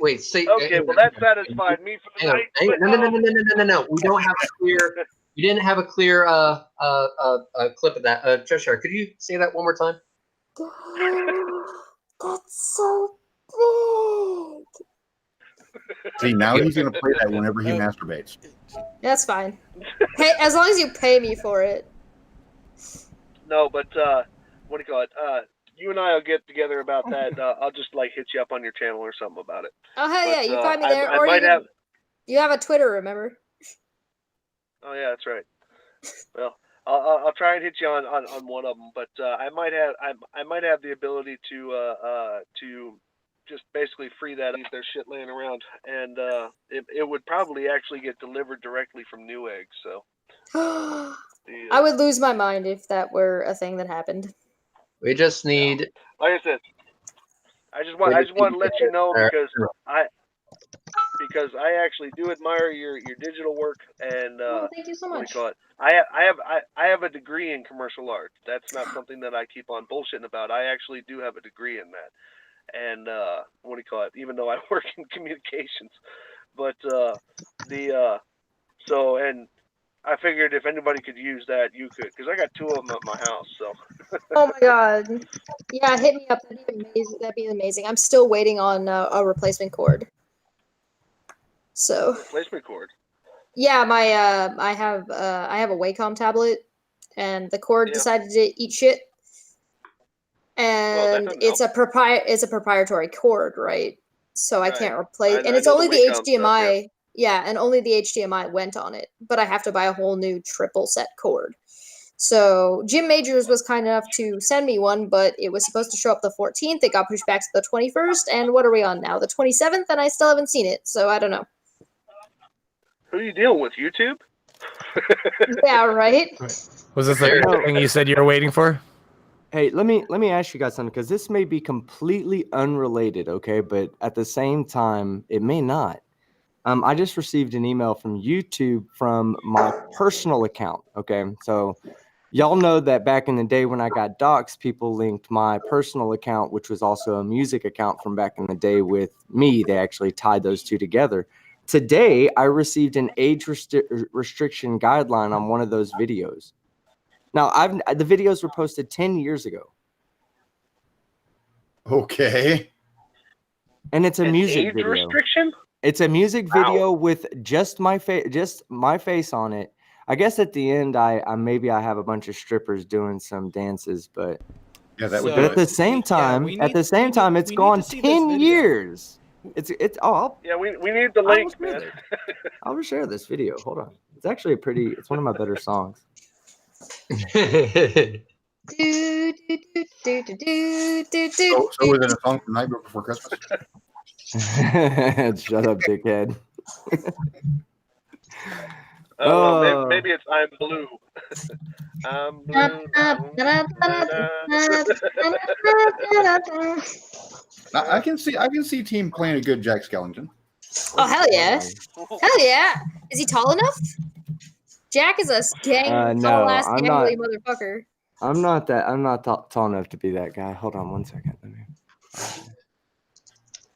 Wait. Say, okay, well that satisfied me for the night. No. We don't have a clear. You didn't have a clear clip of that. Cheshire, could you say that one more time? That's so big. See, now he's going to play that whenever he masturbates. That's fine. Hey, as long as you pay me for it. No, but what do you call it? You and I will get together about that. I'll just like hit you up on your channel or something about it. Oh hell yeah, you find me there. I might have. You have a Twitter, remember? Oh yeah, that's right. Well, I'll try and hit you on one of them, but I might have the ability to just basically free that up. There's shit laying around, and it would probably actually get delivered directly from Newegg. So I would lose my mind if that were a thing that happened. We just need. Like I said, I just want to let you know because I actually do admire your digital work, and thank you so much. What do you call it? I have a degree in commercial art. That's not something that I keep on bullshitting about. I actually do have a degree in that, and what do you call it? Even though I work in communications, but and I figured if anybody could use that, you could, because I got 2 of them at my house. So. Oh my god! Yeah, hit me up. That'd be amazing. I'm still waiting on a replacement cord. So. Replacement cord. Yeah, my I have a Wacom tablet, and the cord decided to eat shit. And it's a proprietary cord, right? So I can't replace, and it's only the HDMI. Stuff, yeah, and only the HDMI went on it, but I have to buy a whole new triple set cord. So Jim Majors was kind enough to send me one, but it was supposed to show up the 14th. It got pushed back to the 21st, and what are we on now? The 27th, and I still haven't seen it, so I don't know. Who are you dealing with? YouTube? Yeah, right? Was this the thing you said you were waiting for? Hey, let me ask you guys something, because this may be completely unrelated, okay? But at the same time, it may not. I just received an email from YouTube from my personal account. Okay, so y'all know that back in the day when I got doxxed, people linked my personal account, which was also a music account from back in the day, with me. They actually tied those two together. Today, I received an age restriction guideline on one of those videos. Now, the videos were posted 10 years ago. Okay. And it's a An music age video. restriction? It's a music video with just my face on it. I guess at the end, I maybe I have a bunch of strippers doing some dances, but Yeah, that would but do at the it. same time, it's gone 10 years. It's Yeah, we need the I'll link, share man. this. I'll share this video. Hold on. It's actually it's one of my better songs. So was it a song from Nightmare Before Christmas? Shut up, dickhead. Maybe it's I'm blue. I'm blue. I can see Team playing a good Jack Skellington. Oh, hell yeah. Hell yeah. Is he tall enough? Jack is a No, tall-ass, I'm gangly not. motherfucker. I'm not tall enough to be that guy. Hold on one second. Let me...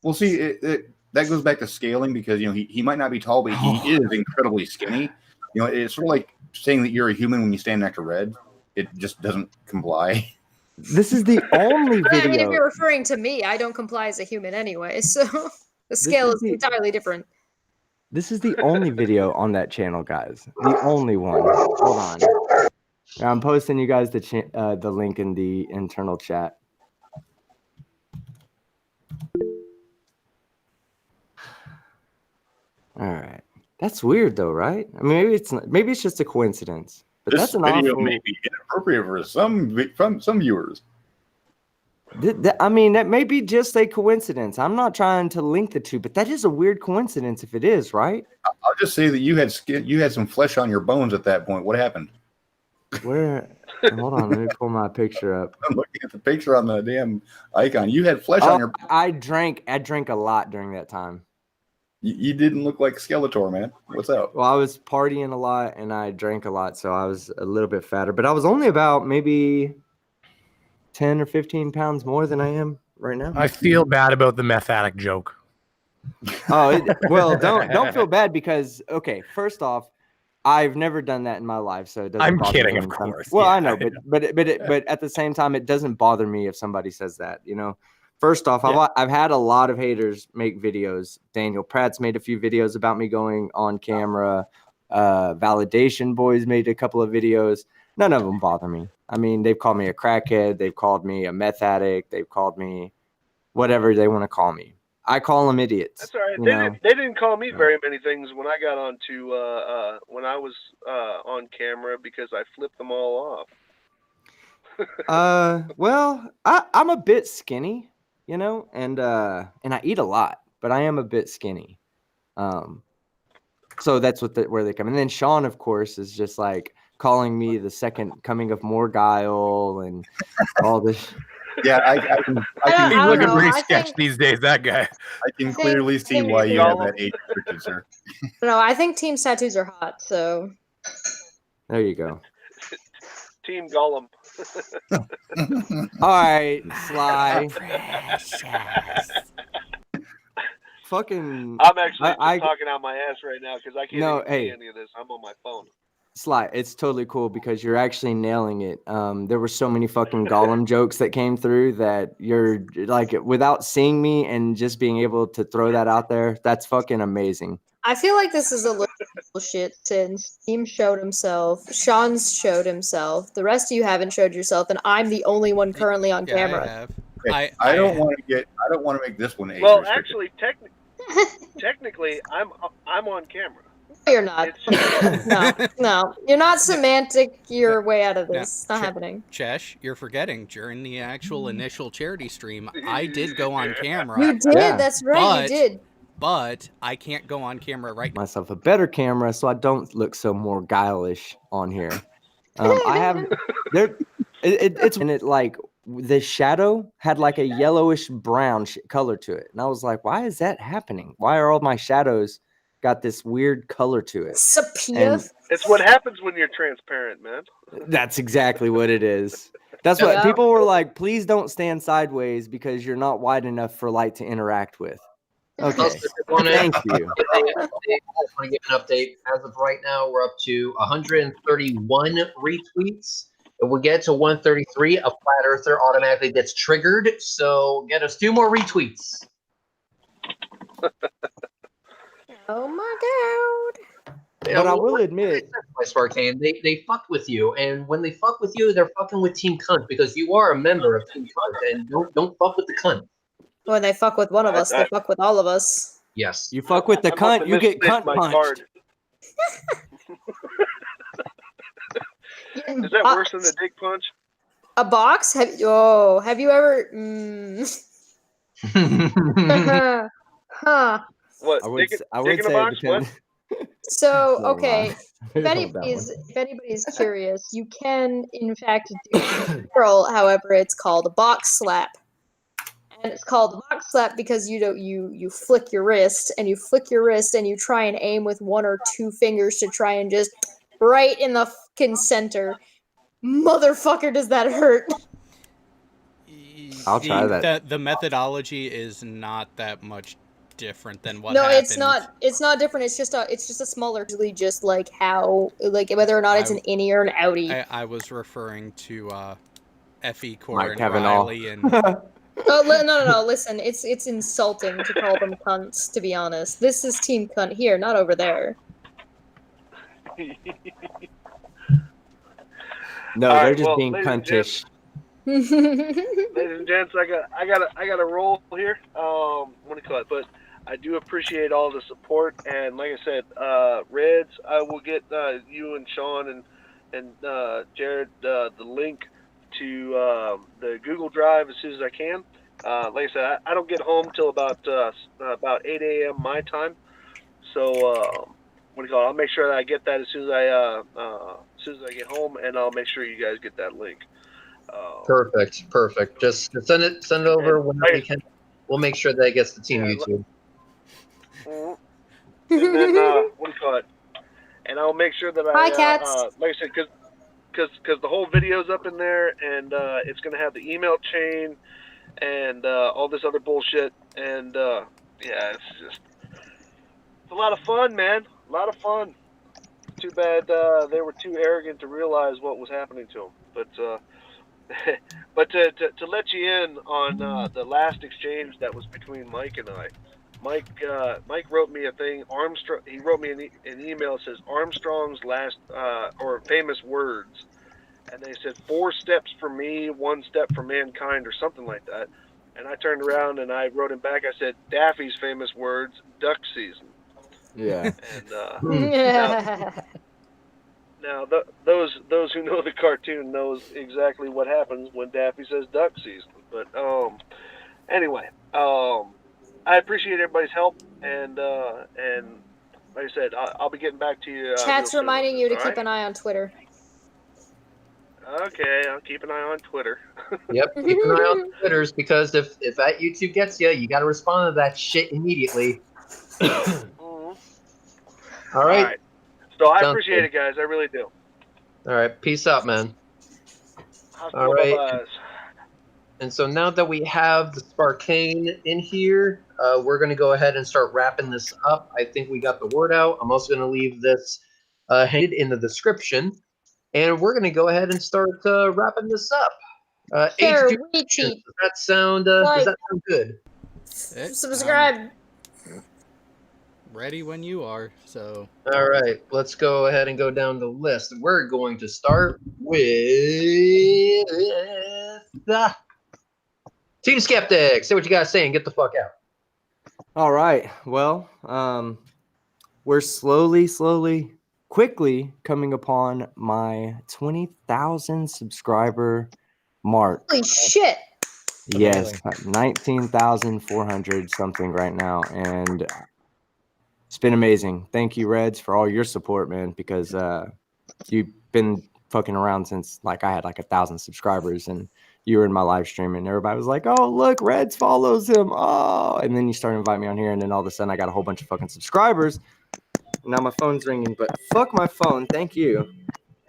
Well, see, that goes back to scaling, because he might not be tall, but he is incredibly skinny. It's sort of like saying that you're a human when you stand next to Red. It just doesn't comply. This is the only But, I mean, if video. you're referring to me, I don't comply as a human anyway, so the scale is entirely different. This is the only video on that channel, guys. The only one. Hold on. Now, I'm posting you guys the link in the internal chat. All right. That's weird, though, right? I mean, maybe it's just a coincidence. But This that's an video awful... may be inappropriate for some viewers. I mean, that may be just a coincidence. I'm not trying to link the two, but that is a weird coincidence if it is, right? I'll just say that you had some flesh on your bones at that point. What happened? Where? Hold on, let me pull my picture up. I'm looking at the picture on the damn icon. You had flesh on your. I drank a lot during that time. You didn't look like Skeletor, man. What's up? Well, I was partying a lot and I drank a lot, so I was a little bit fatter. But I was only about maybe 10 or 15 pounds more than I am right now. I feel bad about the meth addict joke. Oh, well, don't feel bad because, okay, first off, I've never done that in my life, so it doesn't. I'm bother kidding, me of anytime. course. Well, Yeah, I know, but at the same time, it doesn't bother me if somebody says that. First off, Yeah. I've had a lot of haters make videos. Daniel Pratt's made a few videos about me going on camera. Validation Boys made a couple of videos. None of them bother me. I mean, they've called me a crackhead. They've called me a meth addict. They've called me whatever they want to call me. I call them idiots. That's all right. They didn't call me very many things when I got onto when I was on camera, because I flipped them all off. Well, I'm a bit skinny, and I eat a lot, but I am a bit skinny. So that's where they come. And then Sean, of course, is just like calling me the second coming of Morgile and all this. Yeah, I can He's don't looking know. pretty I sketch think- these days, that guy. I can clearly see why you have that age restriction, sir. No, I think Team's tattoos are hot, so. There you go. Team Gollum. All right, Sly. Fucking. I'm actually just I talking out my ass right now because I can't even see any of this. I'm on my phone. Sly, it's totally cool because you're actually nailing it. There were so many fucking Gollum jokes that came through that you're like, without seeing me and just being able to throw that out there, that's fucking amazing. I feel like this is a little bullshit since Team showed himself, Sean's showed himself, the rest of you haven't showed yourself, and I'm the only one currently on camera. I have. Okay, I don't want to make this one age Well, restricted. actually, technically, I'm on camera. No, you're not. No. You're not semantic your way out of this. No, It's not happening. Chesh, you're forgetting, during the actual initial charity stream, I did go on camera. You did, Yeah. that's right, you did. But I can't go on camera right now. Myself a better camera so I don't look so more guilish on here. I have there. It's and it like the shadow had like a yellowish brown color to it, and I was like, why is that happening? Why are all my shadows got this weird color to it. Sepia. And It's what happens when you're transparent, man. that's exactly what it is. That's what Yeah. people were like, please don't stand sideways because you're not wide enough for light to interact with. Okay. Also, Thank you. I want to give an update. As of right now, we're up to 131 retweets. If we get to 133, a flat earther automatically gets triggered. So get us 2 more retweets. Oh my god. But I will admit, by Spartane, they fucked with you, and when they fuck with you, they're fucking with Team Cunt because you are a member of Team Cunt, and don't fuck with the cunt. When they fuck with one of us, they fuck with all of us. Yes. you fuck with the I must cunt, have you get misplaced cunt my punched. card. Is that worse than the dick punch? A box? Have you ever? Huh. What? I would Dick, I dick would in a say box? it depends. So Never okay, mind. if I love that anybody's curious, you can in fact do girl. However, it's called a box slap, and it's called a box slap because you flick your wrist and you try and aim with 1 or 2 fingers to try and just right in the fucking center. Motherfucker, does that hurt? I'll try that. The methodology is not that much different than what No, happened. it's not different. It's just a smaller, usually just like how, like whether or not it's an innie or an outie. I was referring to FEcore Mike and Kavanaugh. Riley and Oh no! Listen, it's insulting to call them cunts. To be honest, this is Team Cunt here, not over there. No, All they're right, just well, being ladies and cuntish. Ladies and gents, I got a roll here. What do you call it? But I do appreciate all the support, and like I said, Reds, I will get you and Sean and Jared the link to the Google Drive as soon as I can. Like I said, I don't get home till about 8 a.m. my time, so what do you call it? I'll make sure that I get that as soon as I get home, and I'll make sure you guys get that link. Perfect. Just send it over whenever you can. We'll make sure that it gets to Team YouTube. And then what do you call it? And I'll make sure that Hi, cats. like I said, because the whole video's up in there, and it's gonna have the email chain and all this other bullshit, and yeah, it's a lot of fun, man. A lot of fun. Too bad they were too arrogant to realize what was happening to them, but to let you in on the last exchange that was between Mike and I. Mike wrote me a thing. He wrote me an email that says Armstrong's last or famous words, and they said 4 steps for me, 1 step for mankind, or something like that. And I turned around and I wrote him back. I said Daffy's famous words, duck season. Yeah. And now those who know the cartoon knows exactly what happens when Daffy says duck season. But anyway, I appreciate everybody's help, and like I said, I'll be getting back to you. Chat's reminding you to keep an eye on Twitter. Okay, I'll keep an eye on Twitter. Yep, keep an eye on the Twitters because if that YouTube gets you, you got to respond to that shit immediately. All right. So I Sounds appreciate it, guys. I really do. All right. Peace out, man. All right. And so now that we have the Sparkane in here, we're going to go ahead and start wrapping this up. I think we got the word out. I'm also going to leave this headed in the description. And we're going to go ahead and start wrapping this up. Share, Does that sound good? Subscribe. Ready when you are. So all right, let's go ahead and go down the list. We're going to start with the Team Skeptic. Say what you got to say and get the fuck out. All right. Well, we're quickly coming upon my 20,000 subscriber mark. Holy shit. Yes, 19,400 something right now, and it's been amazing. Thank you, Reds, for all your support, man, because you've been fucking around since like I had like 1,000 subscribers, and you were in my live stream, and everybody was like, "Oh, look, Reds follows him." Oh, and then you started inviting me on here, and then all of a sudden I got a whole bunch of fucking subscribers. Now my phone's ringing, but fuck my phone. Thank you.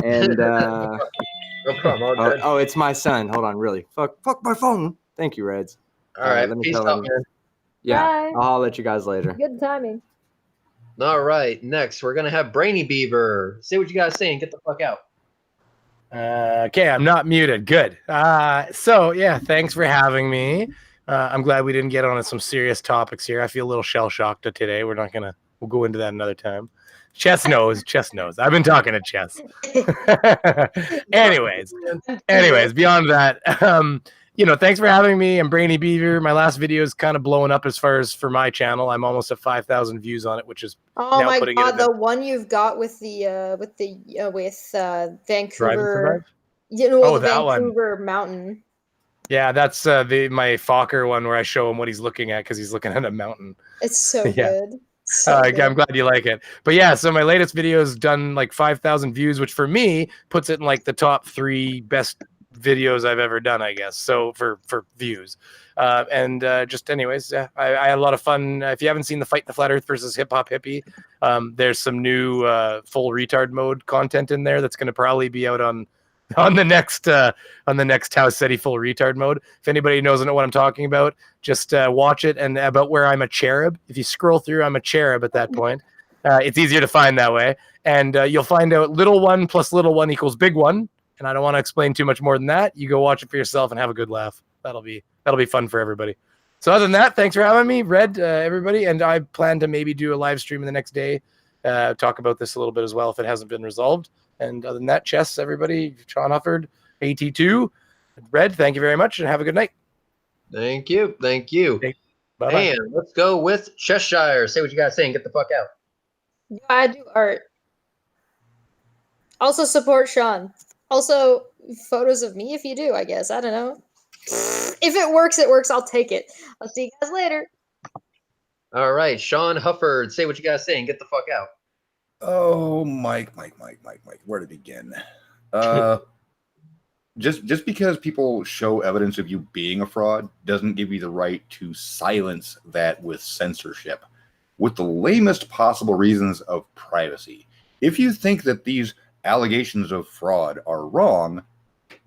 And No problem. All good. oh, it's my son. Hold on, really. Fuck my phone. Thank you, Reds. All right. Let me Peace tell out, him. man. Yeah, Bye. I'll let you guys later. Good timing. All right. Next, we're gonna have Brainy Beaver. Say what you guys say and get the fuck out. Okay, I'm not muted. Good. So yeah, thanks for having me. I'm glad we didn't get on some serious topics here. I feel a little shell shocked today. We'll go into that another time. Chess knows. I've been talking to Chess. anyways, beyond that, thanks for having me. I'm Brainy Beaver. My last video is kind of blowing up as far as for my channel. I'm almost at 5,000 views on it, which is Oh now my putting god, it the one you've got with Vancouver. You know, Oh, the that one. Vancouver mountain. Yeah, that's my FEcore one where I show him what he's looking at because he's looking at a mountain. It's so Yeah. good. So good. I'm glad you like it. But yeah, so my latest video has done like 5,000 views, which for me puts it in like the top 3 best videos I've ever done, I guess. So for views. Just anyways, I had a lot of fun. If you haven't seen the Fight the Flat Earth versus Hip Hop Hippie, there's some new full retard mode content in there that's going to probably be out on the next House SETI full retard mode. If anybody doesn't know what I'm talking about, just watch it. And about where I'm a cherub, if you scroll through, I'm a cherub at that point. It's easier to find that way, and you'll find out little one plus little one equals big one. And I don't want to explain too much more than that. You go watch it for yourself and have a good laugh. That'll be fun for everybody. So other than that, thanks for having me, Red, everybody. And I plan to maybe do a live stream in the next day, talk about this a little bit as well if it hasn't been resolved. And other than that, Chess, everybody, Sean Hufford, AT2, Red, thank you very much and have a good night. Thank you. Okay, bye-bye. And let's go with Cheshire. Say what you guys say and get the fuck out. Yeah, I do art. Also support Sean. Also photos of me if you do, I guess. I don't know. If it works, it works. I'll take it. I'll see you guys later. All right, Sean Hufford. Say what you guys say and get the fuck out. Oh, Mike, where to begin? Just because people show evidence of you being a fraud doesn't give you the right to silence that with censorship, with the lamest possible reasons of privacy. If you think that these allegations of fraud are wrong,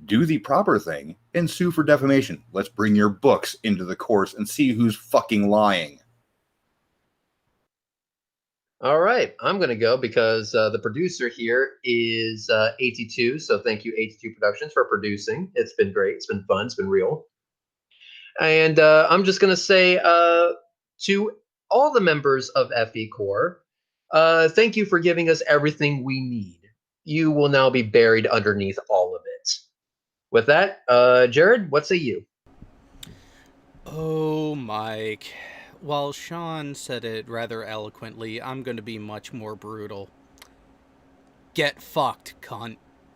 do the proper thing and sue for defamation. Let's bring your books into the courts and see who's fucking lying. All right, I'm going to go because the producer here is AT2. So thank you, AT2 Productions, for producing. It's been great. It's been fun. It's been real. And I'm just going to say to all the members of FEcore, thank you for giving us everything we need. You will now be buried underneath all of it. With that, Jared, what say you? Oh, Mike. While Sean said it rather eloquently, I'm going to be much more brutal. Get fucked, cunt.